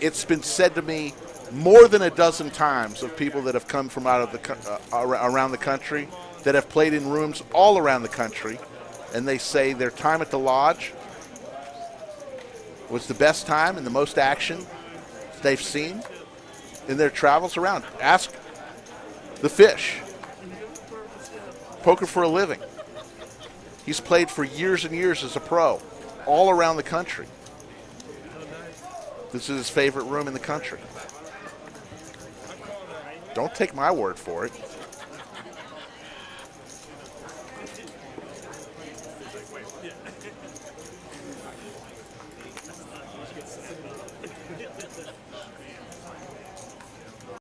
it's been said to me more than a dozen times of people that have come from out of the around the country that have played in rooms all around the country, and they say their time at the Lodge was the best time and the most action they've seen in their travels around. Ask the Fish. Poker for a living. He's played for years and years as a pro, all around the country. This is his favorite room in the country. Don't take my word for it.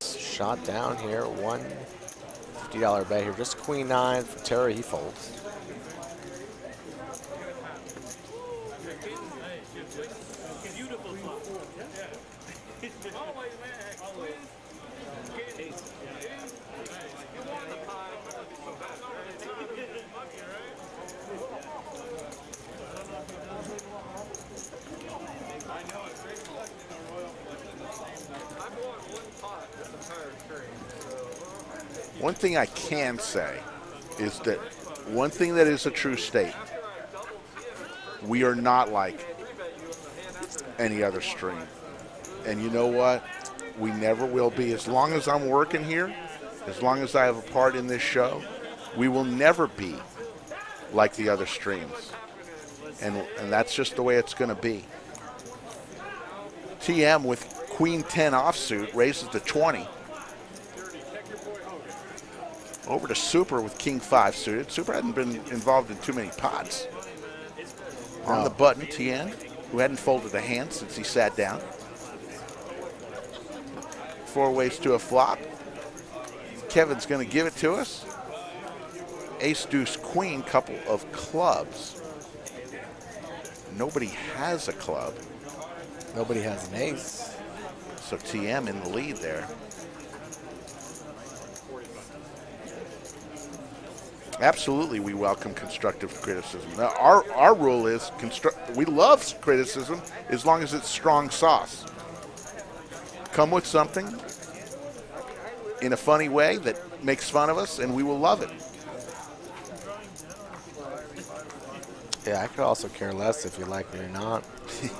Shot down here, $150 bet here. Just queen 9 for Terry, he folds. One thing I can say is that one thing that is a true statement, we are not like any other stream. And you know what? We never will be. As long as I'm working here, as long as I have a part in this show, we will never be like the other streams. And that's just the way it's going to be. TM with Queen 10 offsuit, raises to 20. Over to Super with King 5 suited. Super hadn't been involved in too many pots. On the button, Tien, who hadn't folded a hand since he sat down. 4 ways to a flop. Kevin's going to give it to us. Ace, deuce, queen, couple of clubs. Nobody has a club. Nobody has an ace. So TM in the lead there. Absolutely, we welcome constructive criticism. Now, our rule is we love criticism as long as it's strong sauce. Come with something in a funny way that makes fun of us, and we will love it. Yeah, I could also care less if you like me or not.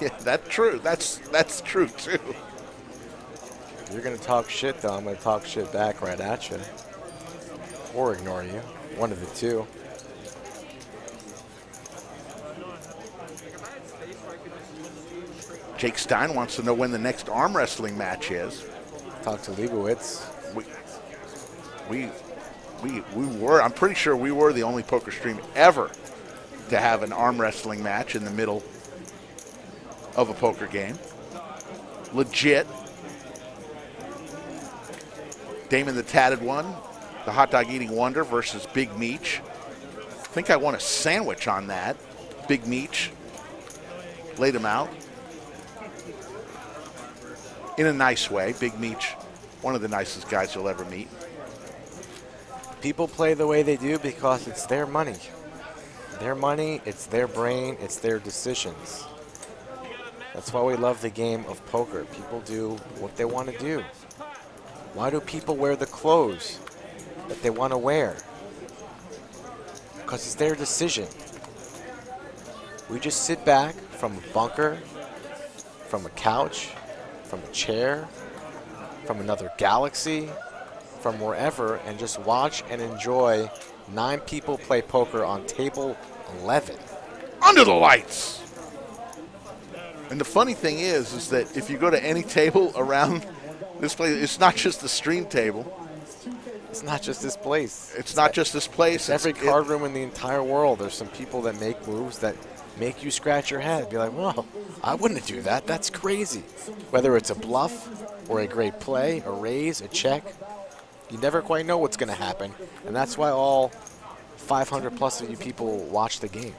Yeah, that's true. That's true too. If you're gonna talk shit, though, I'm gonna talk shit back right at you, or ignore you. One of the two. Jake Stein wants to know when the next arm wrestling match is. Talk to Leibowitz. We were. I'm pretty sure we were the only poker stream ever to have an arm wrestling match in the middle of a poker game. Legit. Damon the Tatted One, the hot dog eating wonder versus Big Meech. I think I won a sandwich on that. Big Meech laid him out in a nice way. Big Meech, one of the nicest guys you'll ever meet. People play the way they do because it's their money. Their money, it's their brain, it's their decisions. That's why we love the game of poker. People do what they want to do. Why do people wear the clothes that they want to wear? Because it's their decision. We just sit back from a bunker, from a couch, from a chair, from another galaxy, from wherever, and just watch and enjoy 9 people play poker on table 11. Under the lights. And the funny thing is that if you go to any table around this place, it's not just the stream table. It's not just this place. It's not just this place. Every card room in the entire world, there's some people that make moves that make you scratch your head. Be like, well, I wouldn't do that. That's crazy. Whether it's a bluff or a great play, a raise, a check, you never quite know what's going to happen. And that's why all 500 plus of you people watch the game.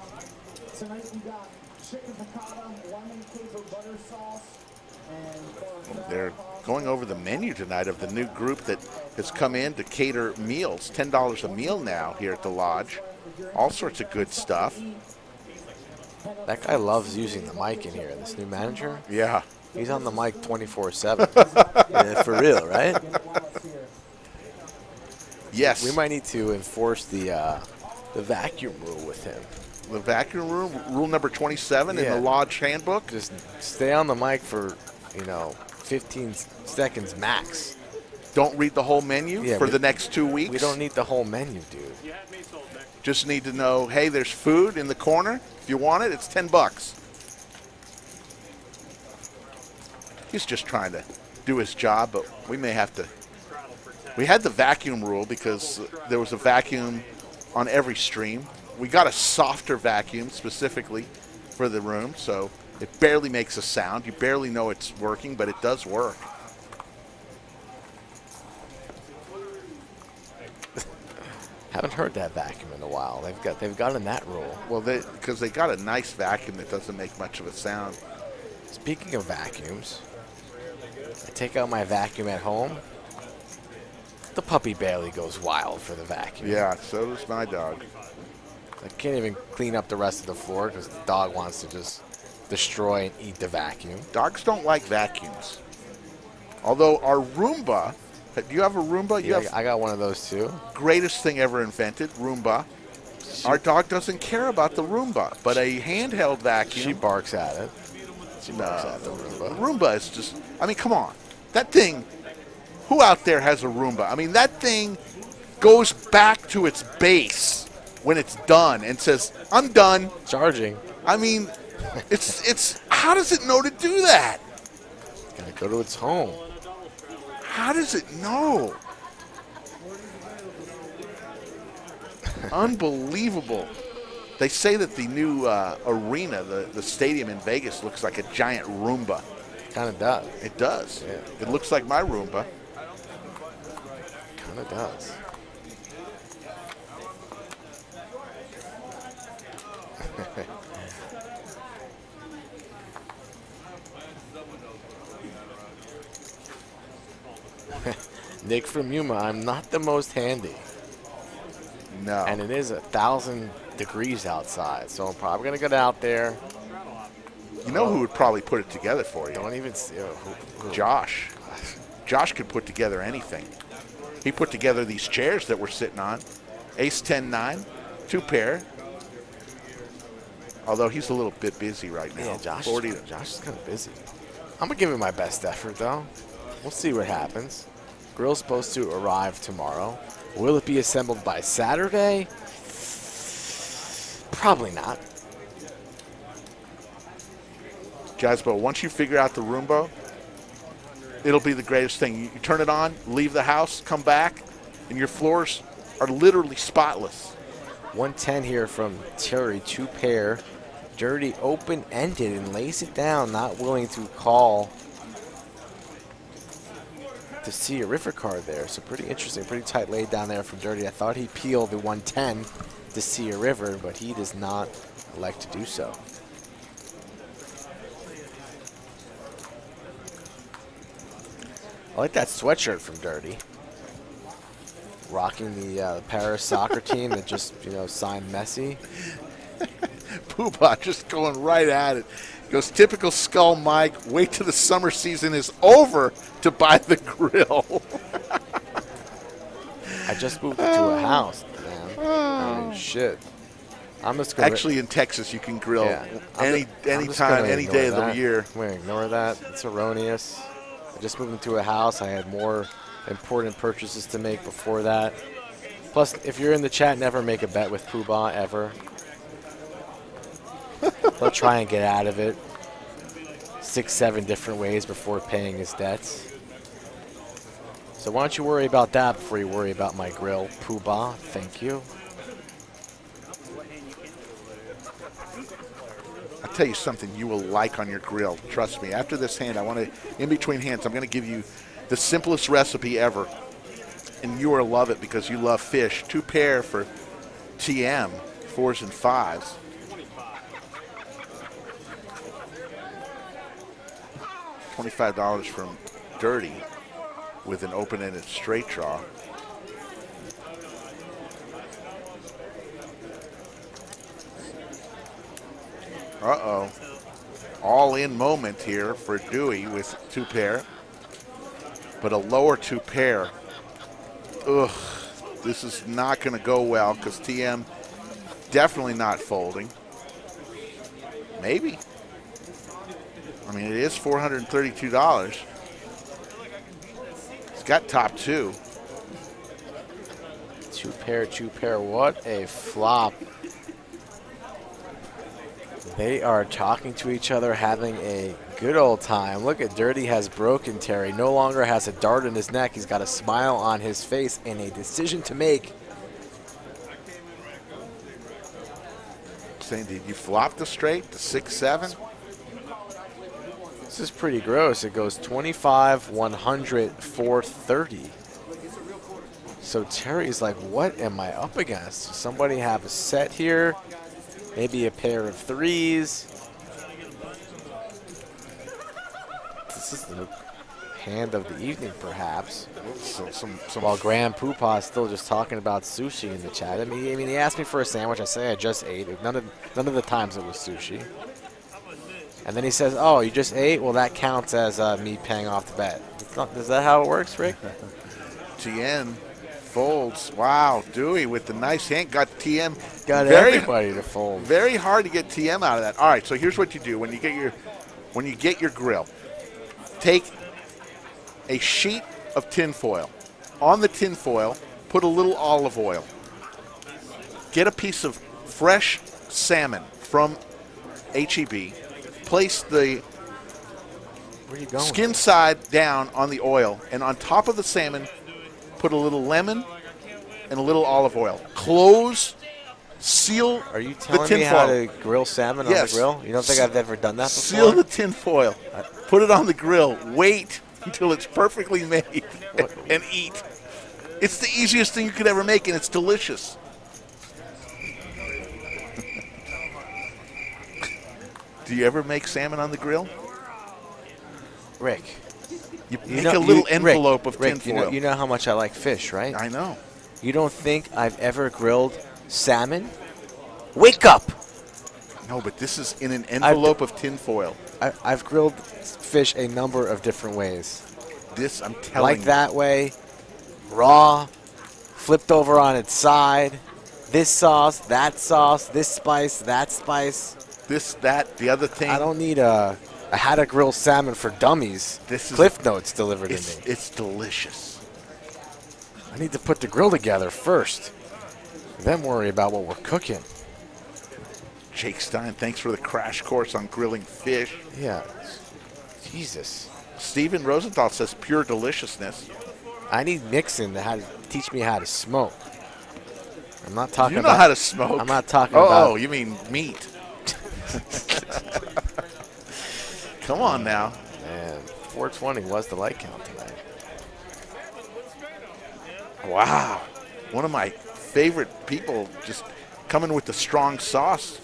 They're going over the menu tonight of the new group that has come in to cater meals. $10 a meal now here at the Lodge. All sorts of good stuff. That guy loves using the mic in here, this new manager. Yeah. He's on the mic 24/7. Yeah, for real, right? Yes. We might need to enforce the vacuum rule with him. The vacuum room, rule number 27 in Yeah. the Lodge handbook. Just stay on the mic for, 15 seconds max. Don't read the whole menu for the next 2 weeks. We don't need the whole menu, dude. Just need to know, hey, there's food in the corner. If you want it, it's $10. He's just trying to do his job, but we may have to. We had the vacuum rule because there was a vacuum on every stream. We got a softer vacuum specifically for the room, so it barely makes a sound. You barely know it's working, but it does work. Haven't heard that vacuum in a while. They've gotten that rule. Well, because they got a nice vacuum that doesn't make much of a sound. Speaking of vacuums, I take out my vacuum at home. The puppy barely goes wild for the vacuum. Yeah, so does my dog. I can't even clean up the rest of the floor because the dog wants to just destroy and eat the vacuum. Dogs don't like vacuums. Although our Roomba, do you have a Roomba? Yeah, I got one of those too. Greatest thing ever invented, Roomba. Our dog doesn't care about the Roomba, but a handheld vacuum. She barks at it. She barks at the Roomba. Roomba is just, come on. That thing, who out there has a Roomba? I mean, that thing goes back to its base when it's done and says, I'm done. Charging. I mean, it's how does it know to do that? Gotta go to its home. How does it know? Unbelievable. They say that the new arena, the stadium in Vegas, looks like a giant Roomba. Kind of does. It does. Yeah. It looks like my Roomba. Kind of does. Nick from Yuma, I'm not the most handy. No. And it is 1,000 degrees outside, so I'm probably going to get out there. You know who would probably put it together for you? Don't even see who. Josh. Josh could put together anything. He put together these chairs that we're sitting on. Ace 10-9, 2 pair. Although he's a little bit busy right now. Yeah, Josh 40 is kind of busy. I'm going to give it my best effort, though. We'll see what happens. Grill's supposed to arrive tomorrow. Will it be assembled by Saturday? Probably not. Guys, but once you figure out the Roomba, it'll be the greatest thing. You turn it on, leave the house, come back, and your floors are literally spotless. 110 here from Terry, 2 pair. Dirty open-ended and lays it down, not willing to call to see a river card there. So pretty interesting, pretty tight laid down there from Dirty. I thought he peeled the 110 to see a river, but he does not like to do so. I like that sweatshirt from Dirty. Rocking the Paris soccer team that just, signed Messi. Poobah just going right at it. Goes, typical Skull Mike, wait till the summer season is over to buy the grill. I just moved to a house, man. I mean, shit. I'm just gonna Actually, in Texas, you can grill any I'm just time, gonna any ignore day of that. the year. I'm gonna ignore that. It's erroneous. I just moved into a house. I had more important purchases to make before that. Plus, if you're in the chat, never make a bet with Poobah, ever. He'll try and get out of it 6-7 different ways before paying his debts. So why don't you worry about that before you worry about my grill, Poobah? Thank you. I'll tell you something you will like on your grill. Trust me. After this hand, in between hands, I'm going to give you the simplest recipe ever. And you will love it because you love fish. 2 pair for TM, 4s and 5s. $25 from Dirty with an open-ended straight draw. Uh-oh. All-in moment here for Dewey with 2 pair. But a lower 2 pair. Ugh. This is not going to go well because TM definitely not folding. Maybe. I mean, it is $432. He's got top 2. 2 pair, 2 pair. What a flop. They are talking to each other, having a good old time. Look at Dirty has broken Terry. No longer has a dart in his neck. He's got a smile on his face and a decision to make. Saying, did you flop the straight, the 6-7? This is pretty gross. It goes 25, 100, 430. So Terry's like, what am I up against? Does somebody have a set here? Maybe a pair of 3s. This is the hand of the evening, perhaps. So While Graham Poopah is still just talking about sushi in the chat. I mean, he asked me for a sandwich. I say I just ate. None of the times it was sushi. And then he says, "Oh, you just ate? Well, that counts as me paying off the bet." Is that how it works, Rick? TN folds. Wow, Dewey with the nice hand got TM. Got everybody to fold. Very hard to get TM out of that. All right, so here's what you do when you get your grill. Take a sheet of tin foil. On the tin foil, put a little olive oil. Get a piece of fresh salmon from HEB. Place the Where are you going? Skin side down on the oil, and on top of the salmon, put a little lemon and a little olive oil. Close, seal Are you the telling tin me how foil. to grill salmon Yes. on the grill? You don't think I've ever done that before? Seal the tin foil. Put it on the grill. Wait until it's perfectly made and eat. It's the easiest thing you could ever make, and it's delicious. Do you ever make salmon on the grill? Rick, You make a little envelope of tin foil. You know how much I like fish, right? I know. You don't think I've ever grilled salmon? Wake up! No, but this is in an envelope of tin foil. I've grilled fish a number of different ways. This, I'm telling Like you. that way, raw, flipped over on its side, this sauce, this spice, that spice. This, that, the other thing. I don't need a how to grill salmon for dummies. This is Cliff Notes delivered to me. It's delicious. I need to put the grill together first, then worry about what we're cooking. Jake Stein, thanks for the crash course on grilling fish. Yeah, Jesus. Steven Rosenthal says pure deliciousness. I need Nixon to teach me how to smoke. I'm not talking You know about how to smoke. I'm not talking Oh, about. you mean meat. Come on now. Man, 420 was the light count tonight. Wow. One of my favorite people just coming with the strong sauce.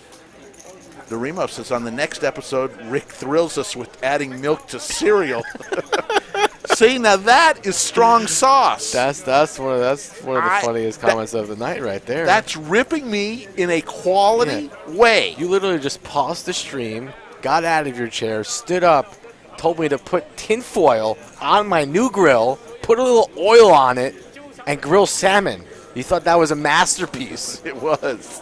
The Remo says on the next episode, Rick thrills us with adding milk to cereal. See, now that is strong sauce. That's one of the funniest comments of the night right there. That's ripping me in a quality way. You literally just paused the stream, got out of your chair, stood up, told me to put tin foil on my new grill, put a little oil on it, and grill salmon. You thought that was a masterpiece. It was.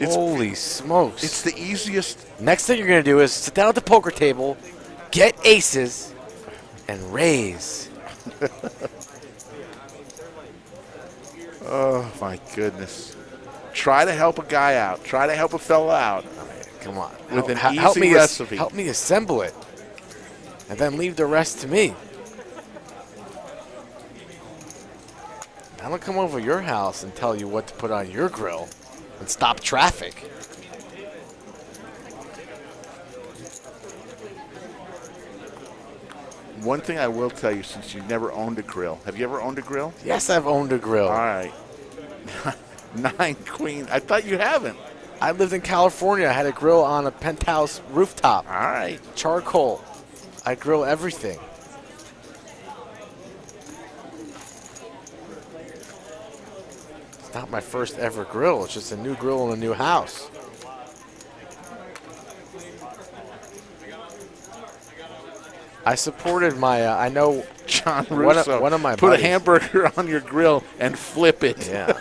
Holy smokes. It's the easiest. Next thing you're going to do is sit down at the poker table, get aces, and raise. Oh, my goodness. Try to help a guy out. Try to help a fella out. Come on. With an help easy me recipe. Help me assemble it. And then leave the rest to me. I'm going to come over to your house and tell you what to put on your grill and stop traffic. One thing I will tell you, since you've never owned a grill. Have you ever owned a grill? Yes, I've owned a grill. All right. 9 Queen. I thought you haven't. I lived in California. I had a grill on a penthouse rooftop. All right. Charcoal. I grill everything. It's not my first ever grill. It's just a new grill in a new house. I supported my, I know John Russo. one of my Put buddies. a hamburger on your grill and flip it. Yeah.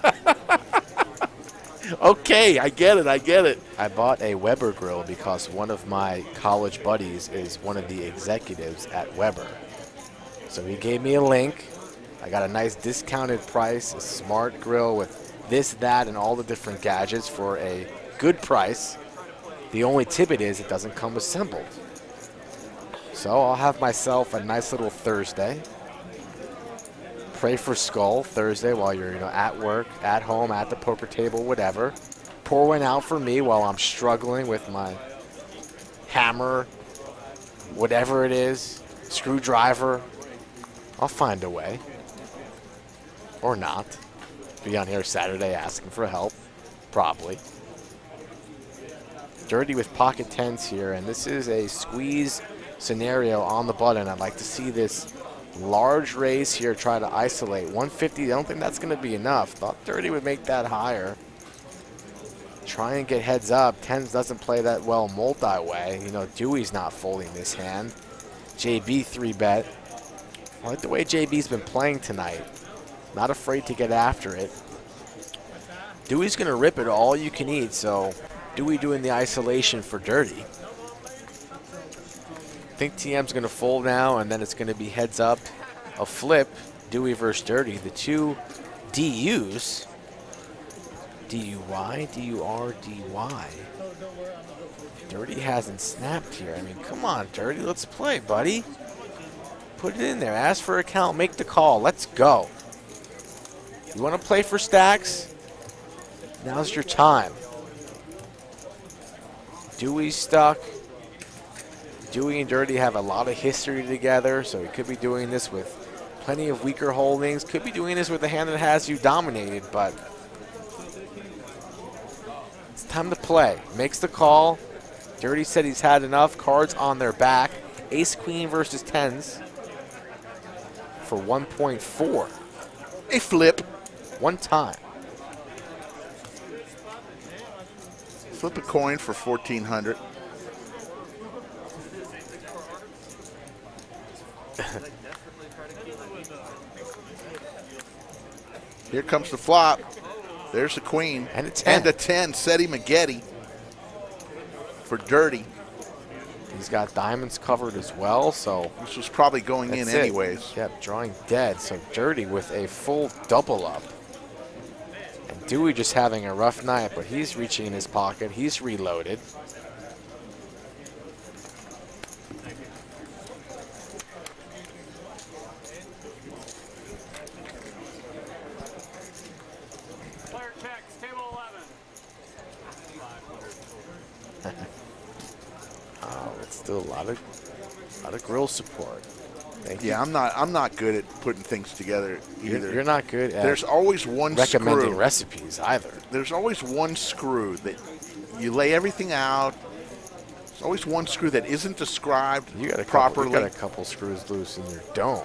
Okay, I get it. I bought a Weber grill because one of my college buddies is one of the executives at Weber. So he gave me a link. I got a nice discounted price, a smart grill with this, that, and all the different gadgets for a good price. The only tidbit is it doesn't come assembled. So I'll have myself a nice little Thursday. Pray for Skull Thursday while you're at work, at home, at the poker table, whatever. Pour one out for me while I'm struggling with my hammer, whatever it is, screwdriver. I'll find a way. Or not. Be on here Saturday asking for help. Probably. Dirty with pocket tens here, and this is a squeeze scenario on the button. I'd like to see this large raise here, try to isolate 150. I don't think that's going to be enough. Thought 30 would make that higher. Try and get heads up. Tens doesn't play that well multi-way. Dewey's not folding this hand. JB 3-bet. I like the way JB's been playing tonight. Not afraid to get after it. Dewey's going to rip it all you can eat, so Dewey doing the isolation for dirty. I think TM's going to fold now, and then it's going to be heads up, a flip, Dewey versus Dirty. The two DUs DUI, DUR, DY. Dirty hasn't snapped here. I mean, come on, Dirty. Let's play, buddy. Put it in there. Ask for a count. Make the call. Let's go. You want to play for stacks? Now's your time. Dewey's stuck. Dewey and Dirty have a lot of history together, so he could be doing this with plenty of weaker holdings. Could be doing this with a hand that has you dominated, but it's time to play. Makes the call. Dirty said he's had enough. Cards on their back. Ace Queen versus tens for 1.4. A flip. One time. Flip a coin for 1,400. Here comes the flop. There's the queen. And a 10. And a 10. Seti Maggette for Dirty. He's got diamonds covered as well, so This was probably going in that's it. anyways. Yep, drawing dead. So Dirty with a full double up. And Dewey just having a rough night, but he's reaching in his pocket. He's reloaded. Player checks, table 11. Oh, it's still a lot of grill support. Thank you. Yeah, I'm not good at putting things together either. You're not good at There's always one recommending screw. recipes either. There's always one screw that you lay everything out. There's always one screw that isn't described You got properly, a couple screws loose in your dome.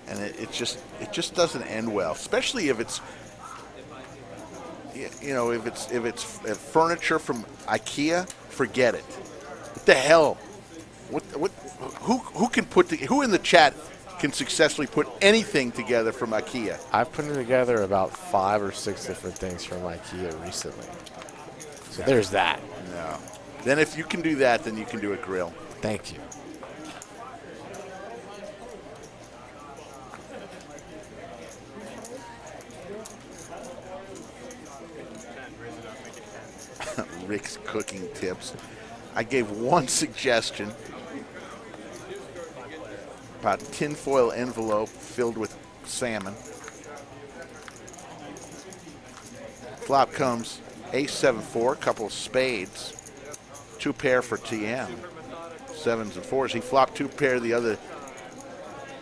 and it just doesn't end well. Especially if it's if it's furniture from IKEA, forget it. What the hell? Who in the chat can successfully put anything together from IKEA? I've put together about 5 or 6 different things from IKEA recently. So there's that. No. Then if you can do that, then you can do a grill. Thank you. Rick's cooking tips. I gave one suggestion about a tinfoil envelope filled with salmon. Flop comes ace 7-4, couple of spades, 2 pair for TM, 7s and 4s. He flopped 2 pair the other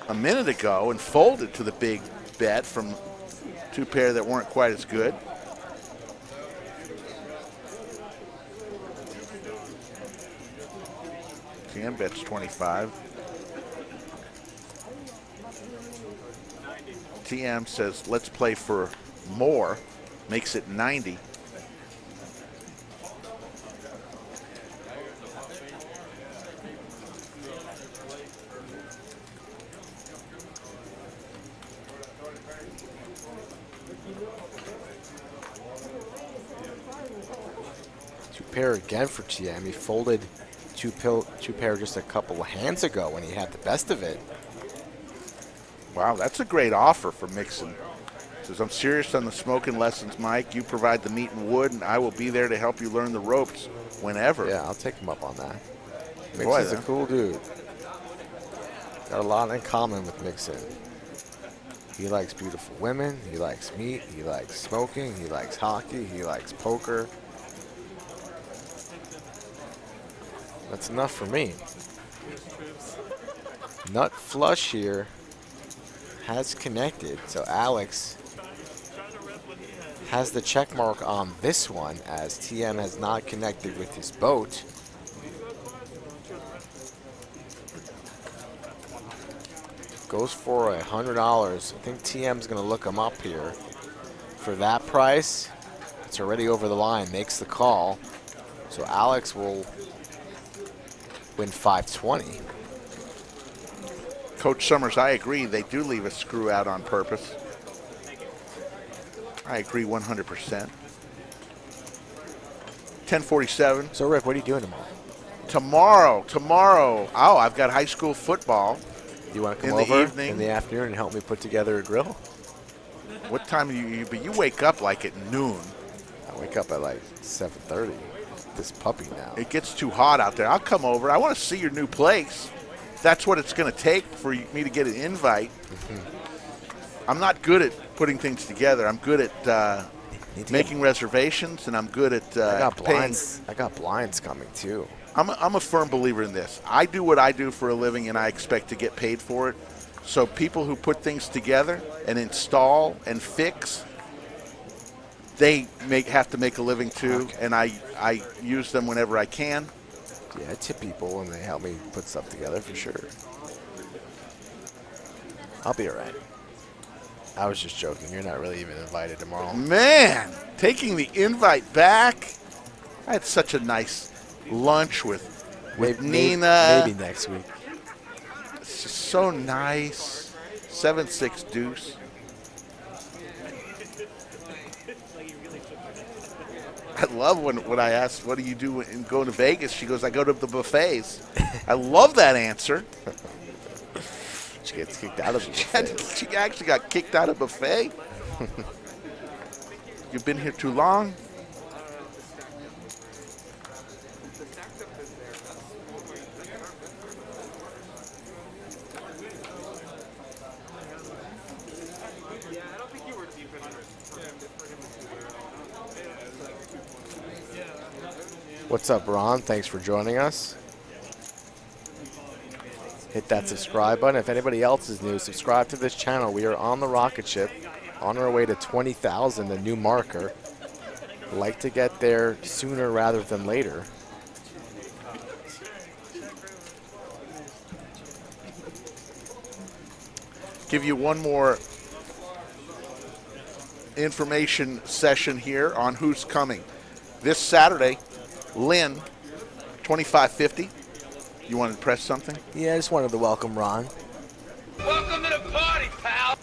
a minute ago and folded to the big bet from 2 pair that weren't quite as good. TM bets 25. TM says, let's play for more. Makes it 90. Two pair again for TM. He folded two pair just a couple of hands ago when he had the best of it. Wow, that's a great offer for Mixon. Says, I'm serious on the smoking lessons, Mike. You provide the meat and wood, and I will be there to help you learn the ropes whenever. Yeah, I'll take him up on that. Boy, Mixon's a cool dude. Got a lot in common with Mixon. He likes beautiful women. He likes meat. He likes smoking. He likes hockey. He likes poker. That's enough for me. Nut flush here has connected. So Alex has the check mark on this one as TM has not connected with his boat. Goes for $100. I think TM's going to look him up here. For that price, it's already over the line, makes the call. So Alex will win 520. Coach Summers, I agree. They do leave a screw out on purpose. I agree 100%. 10:47. So Rick, what are you doing tomorrow? Tomorrow. Oh, I've got high school football. Do you want to in come the over evening. in the afternoon and help me put together a grill? What time do you? But you wake up like at noon. I wake up at like 7:30. This puppy now. It gets too hot out there. I'll come over. I want to see your new place. That's what it's going to take for me to get an invite. I'm not good at putting things together. I'm good at making reservations, and I'm good at I got paying. blinds. I got blinds coming too. I'm a firm believer in this. I do what I do for a living, and I expect to get paid for it. So people who put things together and install and fix, they have to make a living too, and I use them whenever I can. Yeah, I tip people and they help me put stuff together for sure. I'll be all right. I was just joking. You're not really even invited tomorrow. Man, taking the invite back. I had such a nice lunch with Nina. Maybe next week. It's just so nice. 7-6 deuce. I love when I ask, what do you do in going to Vegas? She goes, I go to the buffets. I love that answer. She gets kicked out of the buffet. She actually got kicked out of buffet. You've been here too long. What's up, Ron? Thanks for joining us. Hit that subscribe button. If anybody else is new, subscribe to this channel. We are on the rocket ship, on our way to 20,000, the new marker. Like to get there sooner rather than later. Give you one more information session here on who's coming. This Saturday, Lynn, 2550. You want to press something? Yeah, I just wanted to welcome Ron. Welcome to the party, pal.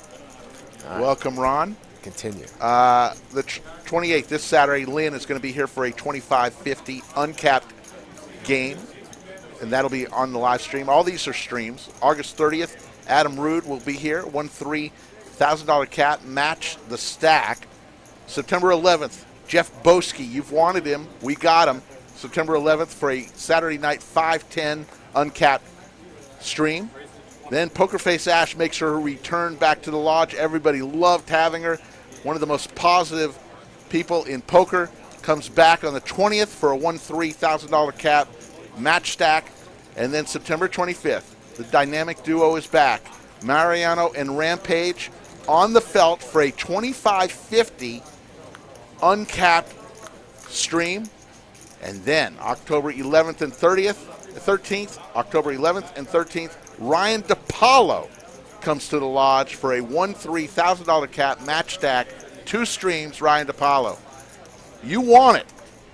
Welcome, Ron. Continue. The 28th, this Saturday, Lynn is going to be here for a 2550 uncapped game, and that'll be on the live stream. All these are streams. August 30th, Adam Rude will be here. Won $3,000 cap, match the stack. September 11th, Jeff Boski. You've wanted him. We got him. September 11th for a Saturday night 5-10 uncapped stream. Then Pokerface Ash makes her return back to the lodge. Everybody loved having her. One of the most positive people in poker. Comes back on the 20th for a $1,000 cap match stack. And then September 25th, the dynamic duo is back. Mariano and Rampage on the felt for a 2550 uncapped stream. And then October 11th and 13th, October 11th and 13th, Ryan DePaulo comes to the lodge for a $1,000 cap match stack, 2 streams, Ryan DePaulo. You want it.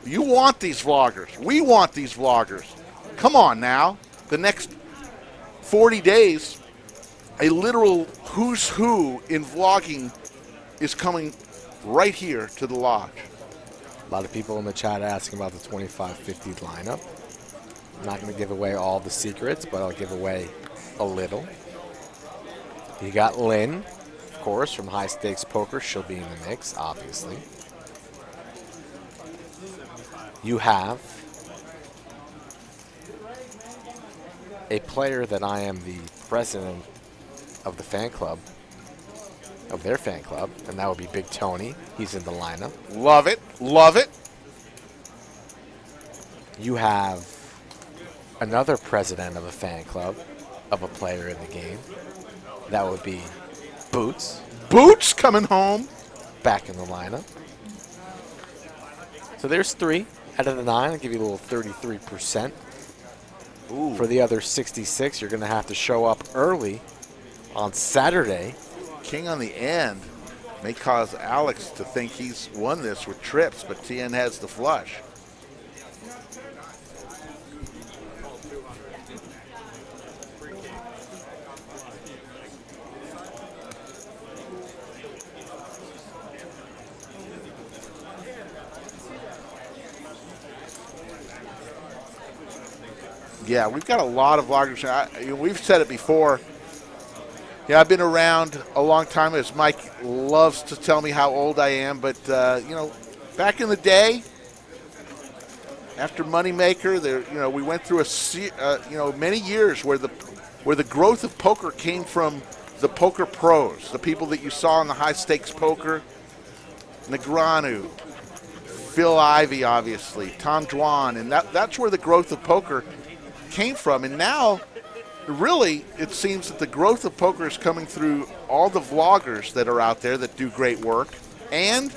You want these vloggers. We want these vloggers. Come on now. The next 40 days, a literal who's who in vlogging is coming right here to the lodge. A lot of people in the chat asking about the 2550 lineup. I'm not going to give away all the secrets, but I'll give away a little. You got Lynn, of course, from High Stakes Poker. She'll be in the mix, obviously. You have a player that I am the president of the fan club, of their fan club, and that would be Big Tony. He's in the lineup. Love it. Love it. You have another president of a fan club of a player in the game. That would be Boots, Boots coming home. back in the lineup. So there's 3 out of the 9. I'll give you a little 33%. Ooh. For the other 66, you're going to have to show up early on Saturday. King on the end may cause Alex to think he's won this with trips, but TN has the flush. Yeah, we've got a lot of vloggers. We've said it before. Yeah, I've been around a long time, as Mike loves to tell me how old I am, but, back in the day, after Moneymaker, we went through many years where the growth of poker came from the poker pros, the people that you saw in the high stakes poker, Negreanu, Phil Ivey, obviously, Tom Dwan, and that's where the growth of poker came from. And now, really, it seems that the growth of poker is coming through all the vloggers that are out there that do great work, and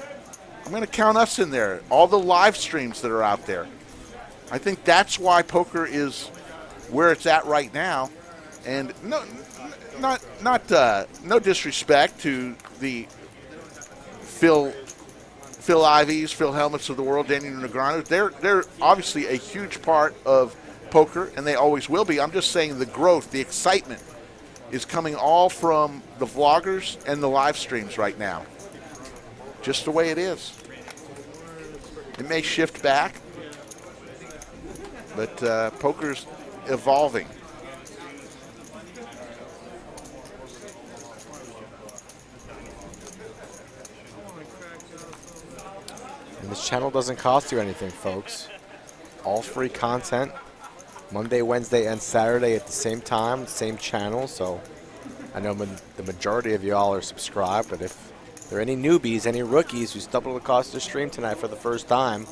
I'm going to count us in there, all the live streams that are out there. I think that's why poker is where it's at right now. And no disrespect to the Phil Ivies, Phil Helmuts of the world, Daniel Negreanu. They're obviously a huge part of poker, and they always will be. I'm just saying the growth, the excitement is coming all from the vloggers and the live streams right now. Just the way it is. It may shift back, but poker's evolving. And this channel doesn't cost you anything, folks. All free content. Monday, Wednesday, and Saturday at the same time, same channel. So I know the majority of y'all are subscribed, but if there are any newbies, any rookies who stumbled across the stream tonight for the first time,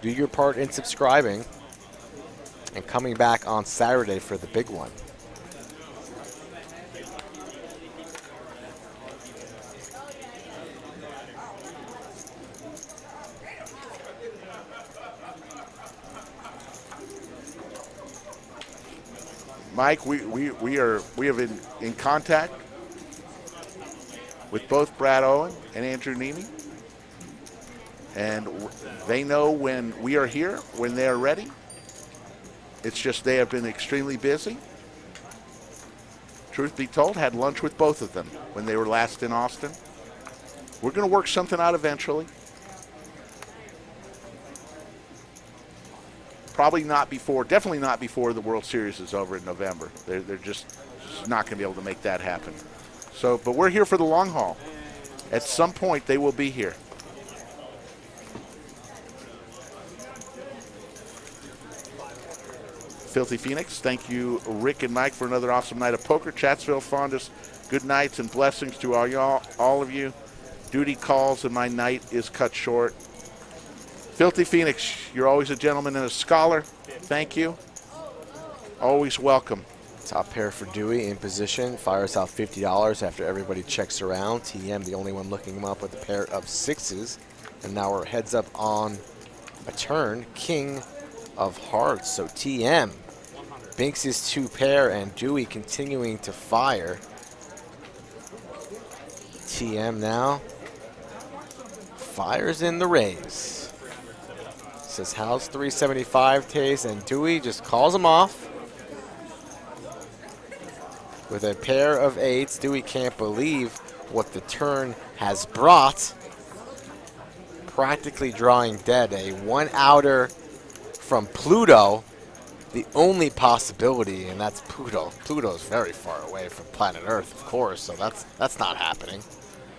do your part in subscribing and coming back on Saturday for the big one. Mike, we have in contact with both Brad Owen and Andrew Nemi, and they know when we are here, when they are ready. It's just they have been extremely busy. Truth be told, had lunch with both of them when they were last in Austin. We're going to work something out eventually. Probably not before, definitely not before the World Series is over in November. They're just not going to be able to make that happen. So, but we're here for the long haul. At some point, they will be here. Filthy Phoenix, thank you, Rick and Mike, for another awesome night of poker. Chatsville Fondus, good nights and blessings to all of you. Duty calls and my night is cut short. Filthy Phoenix, you're always a gentleman and a scholar. Thank you. Always welcome. Top pair for Dewey in position. Fires out $50 after everybody checks around. TM, the only one looking him up with a pair of sixes. And now we're heads up on a turn. King of hearts. So TM binks his two pair and Dewey continuing to fire. TM now fires in the raise. Says, how's 375 taste? And Dewey just calls him off with a pair of eights. Dewey can't believe what the turn has brought. Practically drawing dead. A one-outer from Pluto. The only possibility, and that's Pluto. Pluto's very far away from planet Earth, of course, so that's not happening.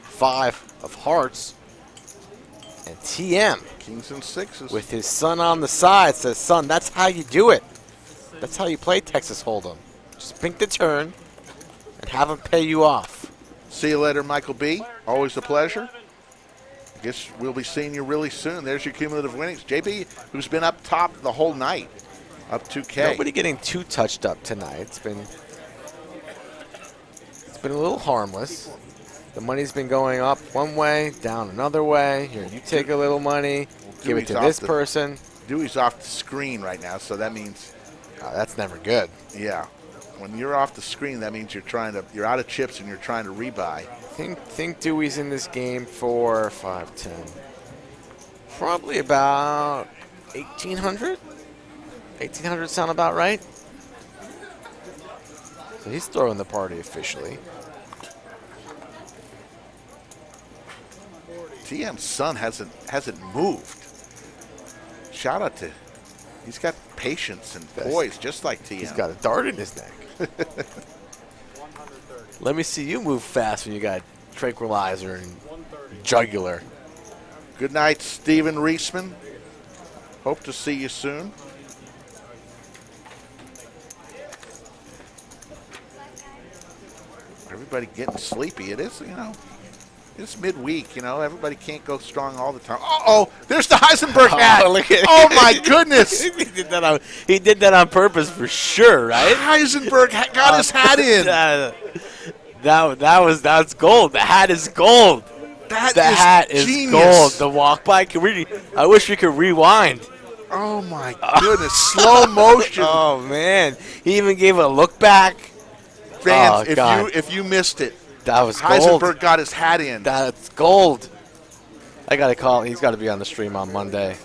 Five of hearts. And TM, Kings and sixes, with his son on the side, says, son, that's how you do it. That's how you play Texas Hold'em. Just pink the turn and have him pay you off. See you later, Michael B. Always a pleasure. I guess we'll be seeing you really soon. There's your cumulative winnings. JB, who's been up top the whole night, up 2K. Nobody getting too touched up tonight. It's been a little harmless. The money's been going up one way, down another way. Here, you take a little money, give it to this person. Dewey's off the screen right now, so that means that's never good. Yeah, when you're off the screen, that means you're out of chips and you're trying to rebuy. Think Dewey's in this game for 5, 10, probably about 1,800. 1,800 sound about right. So he's throwing the party officially. TM's son hasn't moved. Shout out to, he's got patience and poise just like TM. He's got a dart in his neck. Let me see you move fast when you got tranquilizer and jugular. Good night, Steven Reisman. Hope to see you soon. Everybody getting sleepy. It is, it's midweek, Everybody can't go strong all the time. Uh-oh, there's the Heisenberg hat. look at Oh, my goodness. he did that on purpose for sure, right? Heisenberg got his hat in. That's gold. The hat is gold. The hat is genius. gold. The walk by. I wish we could rewind. Oh, my goodness. Slow motion. Oh man, he even gave a look back. Fans, God. if you missed it, That was gold. Heisenberg got his hat in. That's gold. I got to call. He's got to be on the stream on Monday.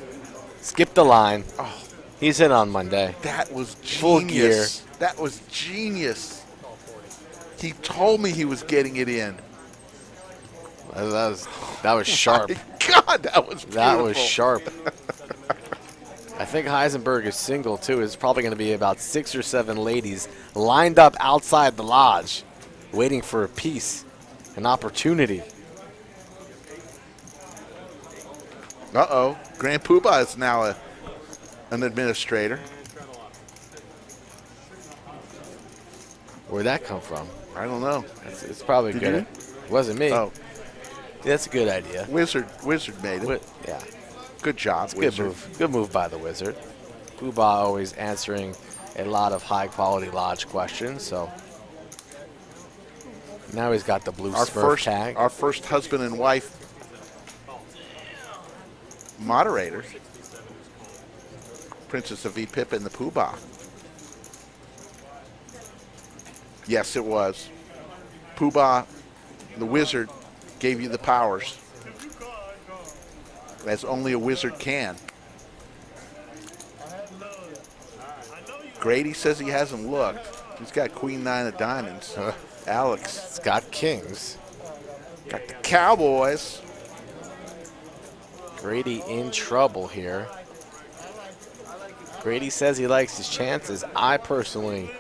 Skip the line. Oh, He's in on Monday. that was genius. Full gear. That was genius. He told me he was getting it in. That was sharp. My God, that was beautiful. That was sharp. I think Heisenberg is single, too. There's probably going to be about 6 or 7 ladies lined up outside the lodge waiting for a piece, an opportunity. Uh-oh. Grand Poobah is now an administrator. Where'd that come from? I don't know. It's probably Did good. you? It wasn't me. Oh, That's a good idea. Wizard made it. Yeah. Good job, It's a Wizard. good move. Good move by the Wizard. Poobah always answering a lot of high-quality lodge questions, so now he's got the blue Smurf tag. Our first husband and wife moderators. Princess of V-Pip and the Poobah. Yes, it was. Poobah, the Wizard, gave you the powers, as only a wizard can. Grady says he hasn't looked. He's got Queen 9 of Diamonds. Alex. It's got kings. Got the Cowboys. Grady in trouble here. Grady says he likes his chances. I personally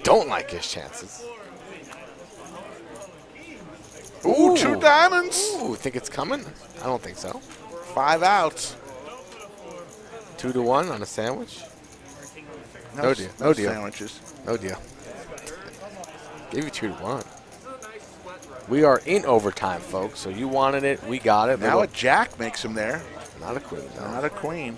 don't like his chances. Ooh, 2 diamonds. Ooh, think it's coming? I don't think so. 5 outs. 2-1 on a sandwich? No deal. No No deal. sandwiches. No deal. Gave you 2-1. We are in overtime, folks. So you wanted it, we got it. Now a jack makes him there. Not a queen. No. Not a queen.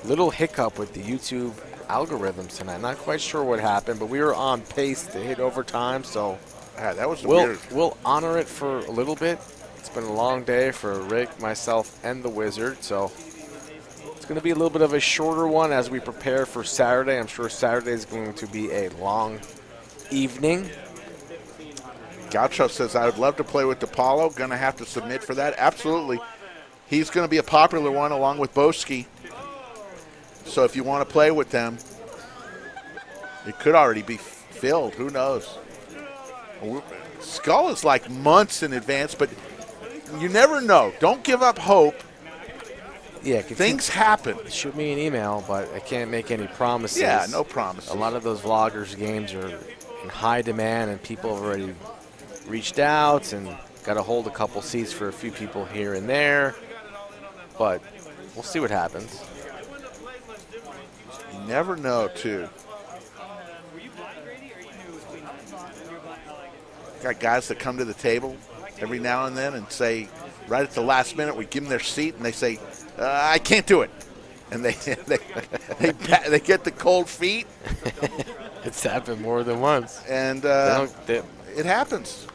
Little hiccup with the YouTube algorithms tonight. Not quite sure what happened, but we were on pace to hit overtime. So That was weird. we'll honor it for a little bit. It's been a long day for Rick, myself, and the Wizard. So it's going to be a little bit of a shorter one as we prepare for Saturday. I'm sure Saturday is going to be a long evening. Gaucho says, I would love to play with DePaulo. Going to have to submit for that. Absolutely. He's going to be a popular one along with Boski. So if you want to play with them, it could already be filled. Who knows? Skull is like months in advance, but you never know. Don't give up hope. Yeah, Things happen. Shoot me an email, but I can't make any promises. Yeah, no promises. A lot of those vloggers' games are in high demand, and people have already reached out and got to hold a couple seats for a few people here and there. But we'll see what happens. You never know, too. Got guys that come to the table every now and then and say, right at the last minute, we give them their seat, and they say, I can't do it. And they get the cold feet. It's happened more than once. And it happens.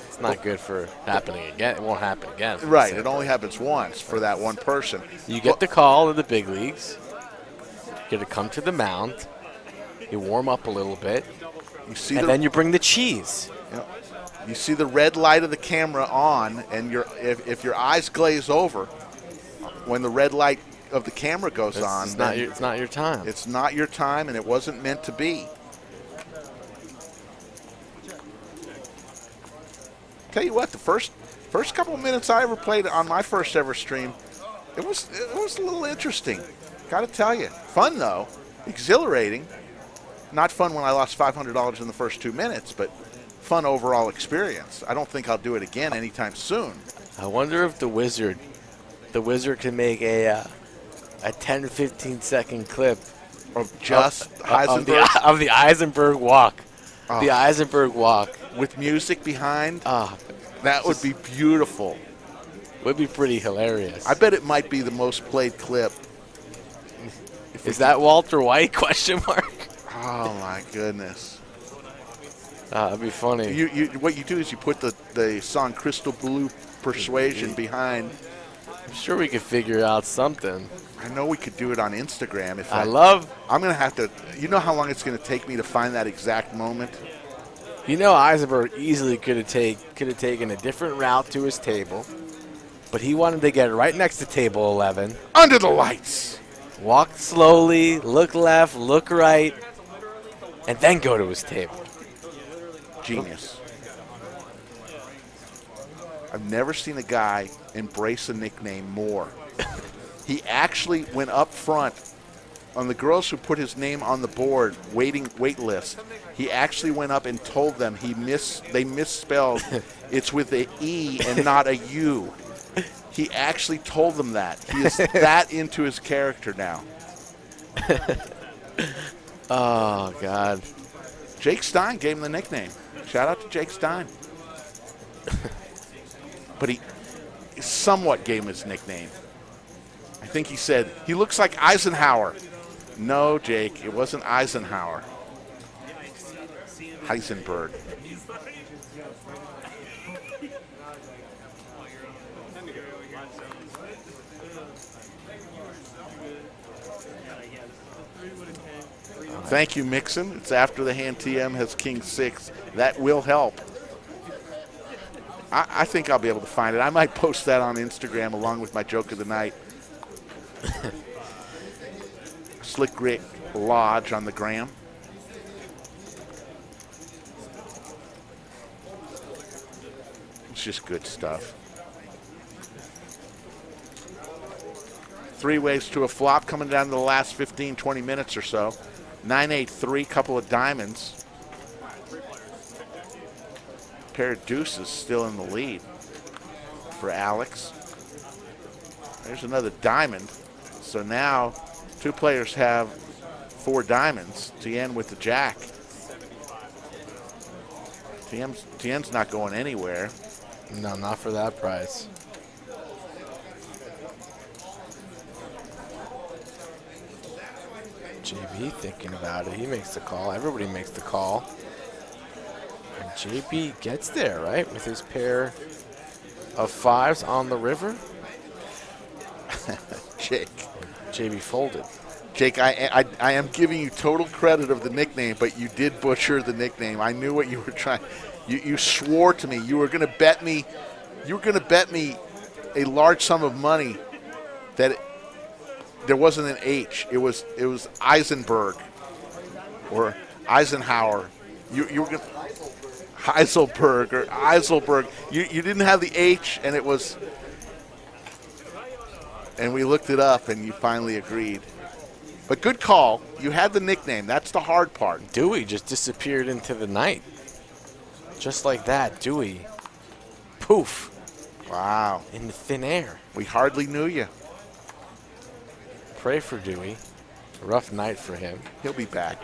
It's not good for happening again. It won't happen again. Right. It only happens once for that one person. You get the call in the big leagues. You get to come to the mound. You warm up a little bit. You see and then you bring the cheese. You see the red light of the camera on, and if your eyes glaze over when the red light of the camera goes on, it's not your time. It's not your time, and it wasn't meant to be. Tell you what, the first couple of minutes I ever played on my first ever stream, it was a little interesting. Got to tell you, fun though, exhilarating. Not fun when I lost $500 in the first 2 minutes, but fun overall experience. I don't think I'll do it again anytime soon. I wonder if the wizard can make a 10 to 15 second clip Of just of Heisenberg of the Eisenberg walk. Oh. The Eisenberg walk. with music behind. Ah, That would be beautiful. would be pretty hilarious. I bet it might be the most played clip. Is that Walter White? Question mark. Oh my goodness. That'd be funny. What you do is you put the song Crystal Blue Persuasion behind. I'm sure we could figure out something. I know we could do it on Instagram. If I'm going to have to. You know how long it's going to take me to find that exact moment? You know, Eisenberg easily could have taken a different route to his table, but he wanted to get right next to table 11. Under the lights. Walk slowly, look left, look right, and then go to his table. Genius. I've never seen a guy embrace a nickname more. He actually went up front on the girls who put his name on the board, wait list. He actually went up and told them they misspelled. It's with a E and not a U. He actually told them that. He is that into his character now. Oh, God. Jake Stein gave him the nickname. Shout out to Jake Stein. But he somewhat gave him his nickname. I think he said, he looks like Eisenhower. No, Jake, it wasn't Eisenhower. Heisenberg. Thank you, Mixon. It's after the hand TM has King 6. That will help. I think I'll be able to find it. I might post that on Instagram along with my joke of the night. Slick Rick Lodge on the gram. It's just good stuff. 3 ways to a flop coming down to the last 15, 20 minutes or so. 9-8-3, couple of diamonds. Pair of deuces still in the lead for Alex. There's another diamond. So now 2 players have 4 diamonds. Tien with the jack. Tien's not going anywhere. No, not for that price. JB thinking about it. He makes the call. Everybody makes the call. And JB gets there, right? With his pair of 5s on the river. Jake. JB folded. Jake, I am giving you total credit of the nickname, but you did butcher the nickname. I knew what you were trying. You swore to me you were going to bet me. You were going to bet me a large sum of money that there wasn't an H. It was Eisenberg or Eisenhower. You were going Heiselberg or Eiselberg. You didn't have the H, and it was. And we looked it up, and you finally agreed. But good call. You had the nickname. That's the hard part. Dewey just disappeared into the night. Just like that, Dewey. Poof. Wow. In the thin air. We hardly knew you. Pray for Dewey. Rough night for him. He'll be back.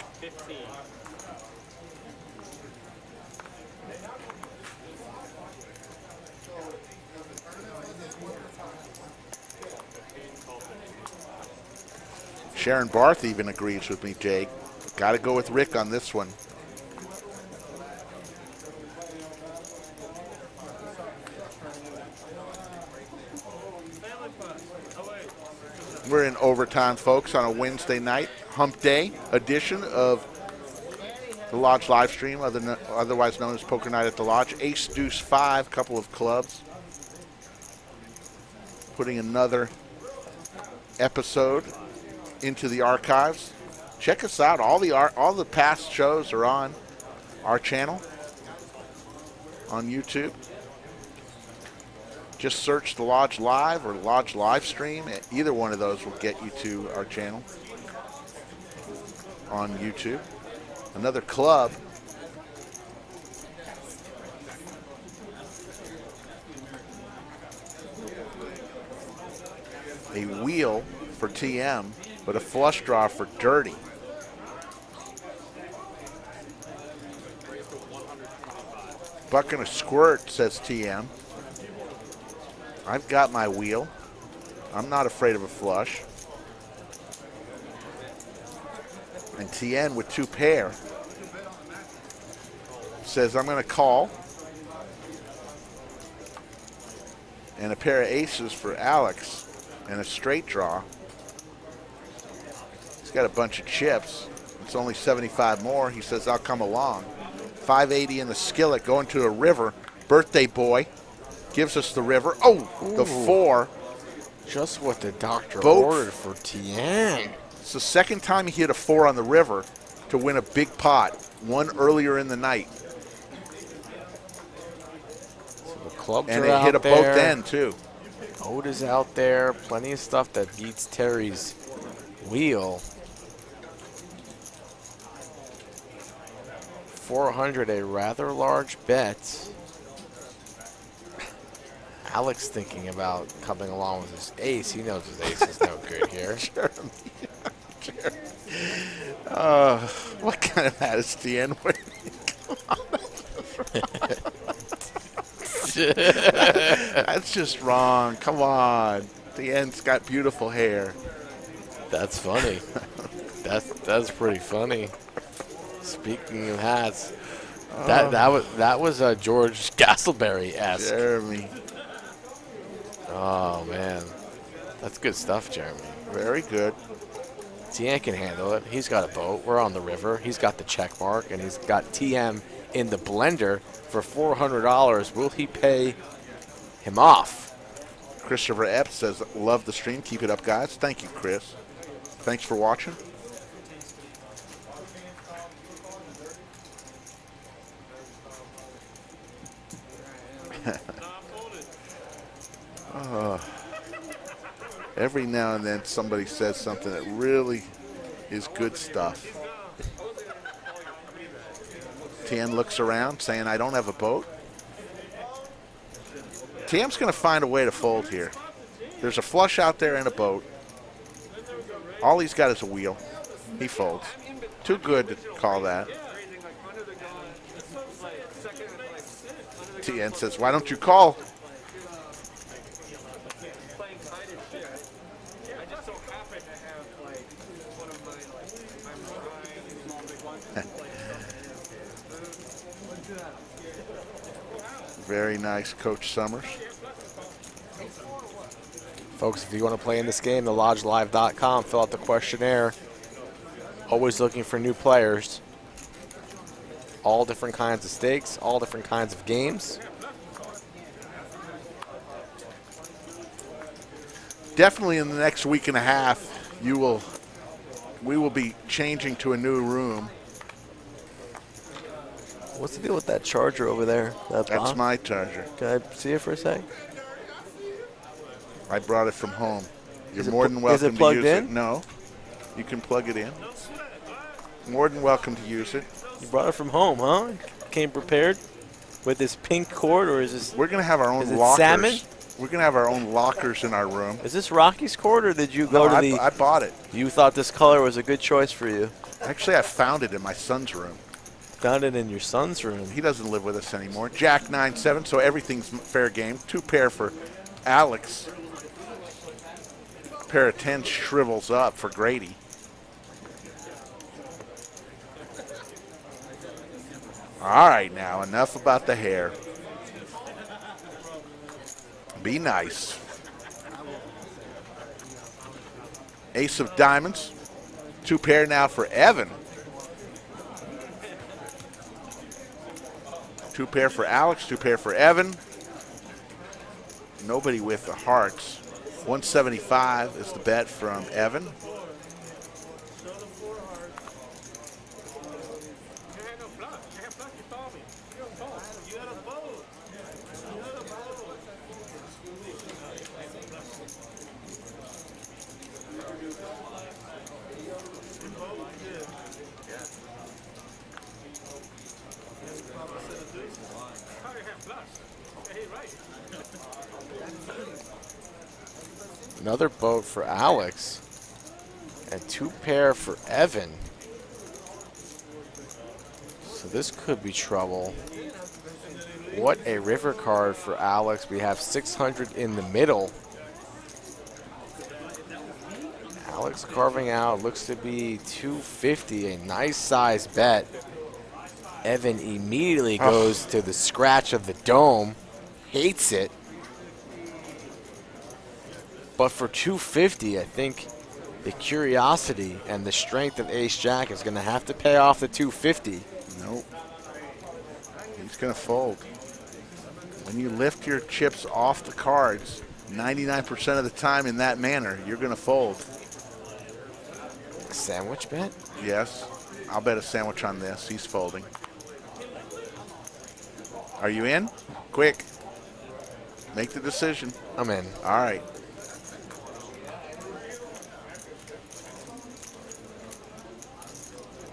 Sharon Barth even agrees with me, Jake. Got to go with Rick on this one. We're in overtime, folks, on a Wednesday night, Hump Day edition of the Lodge live stream, otherwise known as Poker Night at the Lodge. Ace, Deuce, 5, couple of clubs. Putting another episode into the archives. Check us out. All the past shows are on our channel on YouTube. Just search the Lodge Live or Lodge Live Stream. Either one of those will get you to our channel on YouTube. Another club. a wheel for TM, but a flush draw for Dirty. Buck and a squirt, says TM. I've got my wheel. I'm not afraid of a flush. And TN with 2 pair says I'm going to call. And a pair of aces for Alex and a straight draw. He's got a bunch of chips. It's only 75 more. He says I'll come along. 580 in the skillet going to a river. Birthday boy gives us the river. Oh, the 4. Just what the doctor Both. ordered for Tien. It's the second time he hit a 4 on the river to win a big pot. One earlier in the night. The clubs And are it out hit a there. both end, too. Boat is out there. Plenty of stuff that beats Terry's wheel. 400, a rather large bet. Alex thinking about coming along with his ace. He knows his ace is no good here. Jeremy. What kind of hat is the end with? That's just wrong. Come on. The end's got beautiful hair. That's funny. That's pretty funny. Speaking of hats, that was a George Castleberry-esque. Jeremy. Oh man, that's good stuff, Jeremy. Very good. Tien can handle it. He's got a boat. We're on the river. He's got the check mark, and he's got TM in the blender for $400. Will he pay him off? Christopher Epps says, love the stream. Keep it up, guys. Thank you, Chris. Thanks for watching. Every now and then somebody says something that really is good stuff. Tien looks around saying, I don't have a boat. Tien's going to find a way to fold here. There's a flush out there and a boat. All he's got is a wheel. He folds. Too good to call that. Tien says, why don't you call? Very nice, Coach Summers. Folks, if you want to play in this game, thelodgelive.com, fill out the questionnaire. Always looking for new players. All different kinds of stakes, all different kinds of games. Definitely in the next week and a half, we will be changing to a new room. What's the deal with that charger over there? That's box? my charger. Can I see it for a sec? I brought it from home. You're Is it more than welcome to plugged use in? it. No, you can plug it in. More than welcome to use it. You brought it from home, huh? Came prepared with this pink cord, or is this? We're gonna have our own Is it lockers. salmon? We're gonna have our own lockers in our room. Is this Rocky's cord, or did you go to the? I bought it. You thought this color was a good choice for you. Actually, I found it in my son's room. Found it in your son's room. He doesn't live with us anymore. Jack 9-7, so everything's fair game. 2 pair for Alex. Pair of 10 shrivels up for Grady. All right, now, enough about the hair. Be nice. Ace of diamonds. 2 pair now for Evan. 2 pair for Alex, 2 pair for Evan. Nobody with the hearts. 175 is the bet from Evan. Another boat for Alex. And 2 pair for Evan. So this could be trouble. What a river card for Alex. We have 600 in the middle. Alex carving out, looks to be 250, a nice size bet. Evan immediately goes to the scratch of the dome, hates it. But for 250, I think the curiosity and the strength of Ace Jack is going to have to pay off the 250. Nope. He's going to fold. When you lift your chips off the cards, 99% of the time in that manner, you're going to fold. Sandwich bet? Yes. I'll bet a sandwich on this. He's folding. Are you in? Quick. Make the decision. I'm in. All right.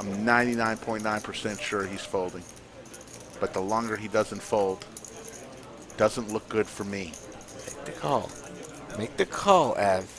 I'm 99.9% sure he's folding. But the longer he doesn't fold, doesn't look good for me. Make the call. Make the call, Ev.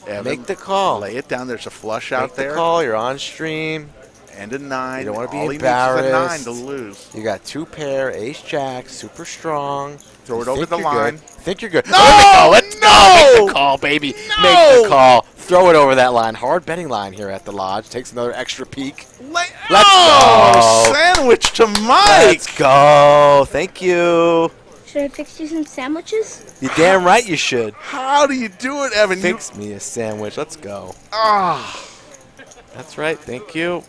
Evan, Make the call. Lay it down. There's a flush Make out there. the call. You're on stream. And a 9. You don't want to be All embarrassed. He needs is a 9 to lose. You got 2 pair, Ace Jack, super strong. Throw it over the line. Think you're good. No! Let's go. Make the call, baby. No! Make the call. Throw it over that line. Hard betting line here at the Lodge. Takes another extra peek. Let's go. Sandwich to Mike. Let's go. Thank you. Should I fix you some sandwiches? You're damn right you should. How do you do it, Evan? Fix me a sandwich. Let's go. Oh, That's right. Thank you.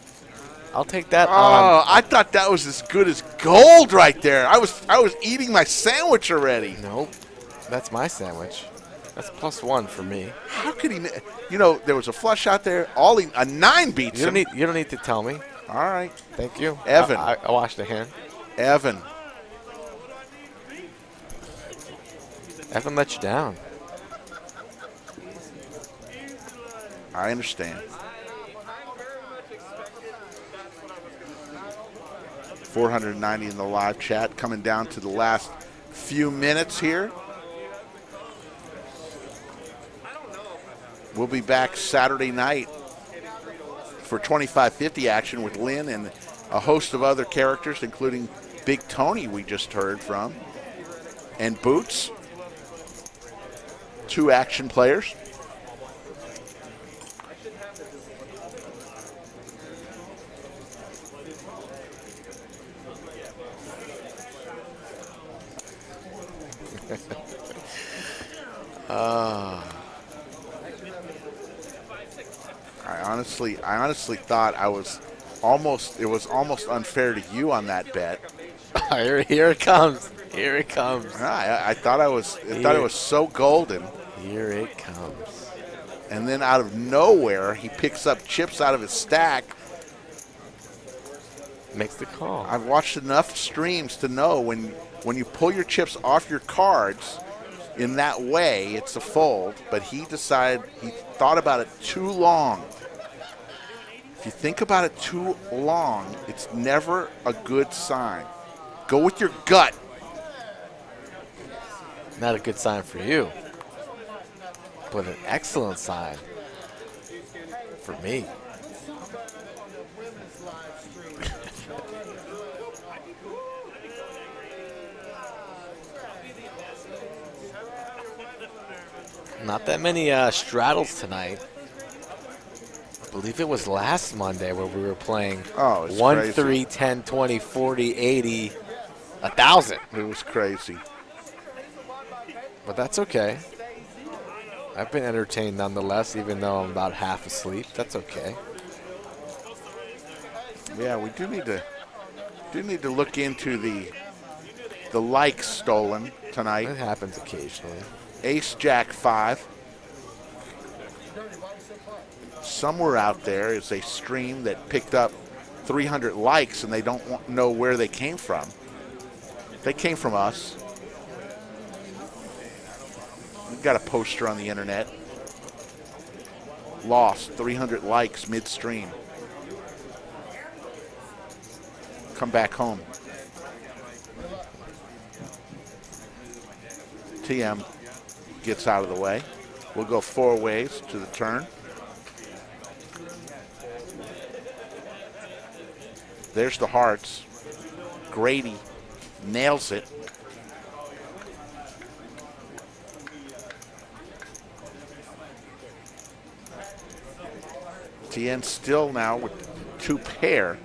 I'll take that I thought that was as good as gold right there. I was eating my sandwich already. Nope. That's my sandwich. That's +1 for me. How could he? You know, there was a flush out there. A 9 beats him. You don't need to tell me. All right, Thank you. Evan. I washed the hand. Evan. Evan let you down. I understand. 490 in the live chat. Coming down to the last few minutes here. We'll be back Saturday night for 2550 action with Lynn and a host of other characters, including Big Tony we just heard from, and Boots. 2 action players. I honestly thought it was almost unfair to you on that bet. Here it comes. Here it comes. I thought it was so golden. Here it comes. And then out of nowhere, he picks up chips out of his stack. Makes the call. I've watched enough streams to know when you pull your chips off your cards in that way, it's a fold. But he thought about it too long. If you think about it too long, it's never a good sign. Go with your gut. Not a good sign for you, but an excellent sign for me. Not that many straddles tonight. I believe it was last Monday where we were playing 1, 3, 10, 20, 40, 80, 1,000. It was crazy. But that's okay. I've been entertained nonetheless, even though I'm about half asleep. That's okay. Yeah, we do need to look into the likes stolen tonight. It happens occasionally. Ace Jack 5. Somewhere out there is a stream that picked up 300 likes and they don't know where they came from. They came from us. We've got a poster on the internet. Lost 300 likes midstream. Come back home. TM gets out of the way. We'll go 4 ways to the turn. There's the hearts. Grady nails it. Tien still now with 2 pair.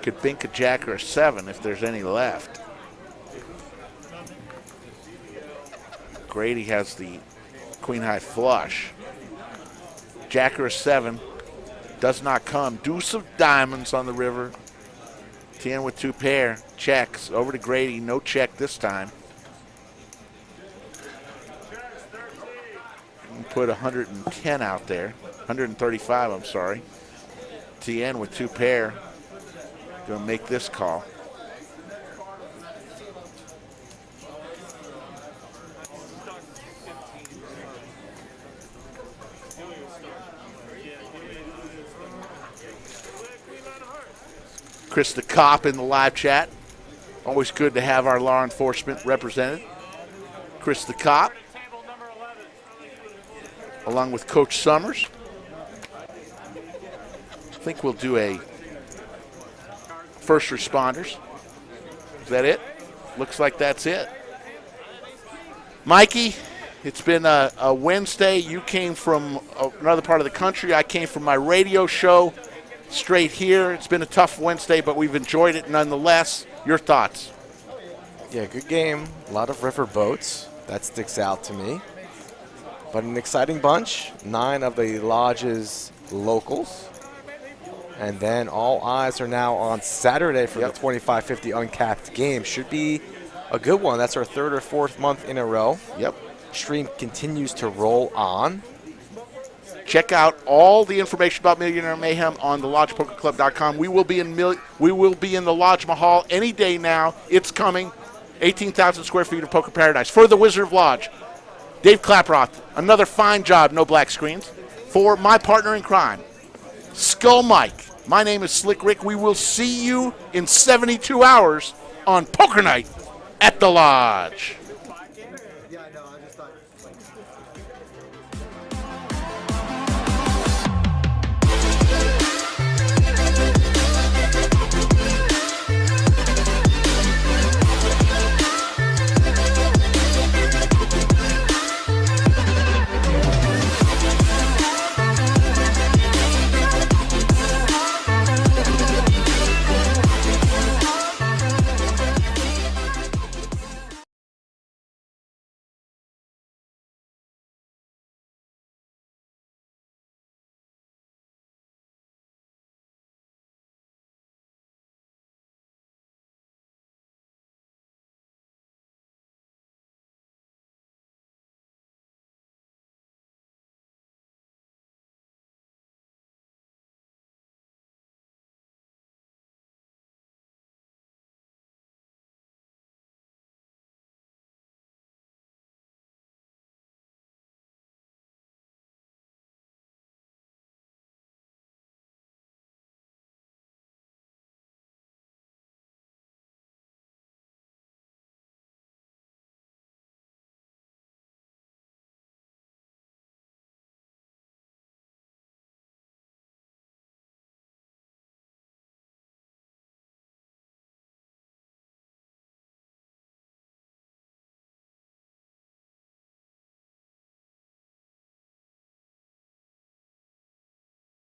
Could bink a jack or a 7 if there's any left. Grady has the queen high flush. Jack or a 7 does not come. Deuce of diamonds on the river. Tien with 2 pair. Checks over to Grady. No check this time. Put 110 out there. 135, I'm sorry. Tien with 2 pair. Gonna make this call. Chris the Cop in the live chat. Always good to have our law enforcement represented. Chris the Cop, along with Coach Summers. I think we'll do a first responders. Is that it? Looks like that's it. Mikey, it's been a Wednesday. You came from another part of the country. I came from my radio show straight here. It's been a tough Wednesday, but we've enjoyed it nonetheless. Your thoughts? Yeah, good game. A lot of river boats. That sticks out to me. But an exciting bunch. 9 of the lodge's locals. And then all eyes are now on Saturday for the 2550 uncapped game. Should be a good one. That's our 3rd or 4th month in a row. Yep. Stream continues to roll on. Check out all the information about Millionaire Mayhem on thelodgepokerclub.com. We will be in the Lodge Mahal any day now. It's coming. 18,000 square feet of poker paradise for the Wizard of Lodge. Dave Klaproth, another fine job, no black screens. For my partner in crime, Skull Mike. My name is Slick Rick. We will see you in 72 hours on Poker Night at the Lodge.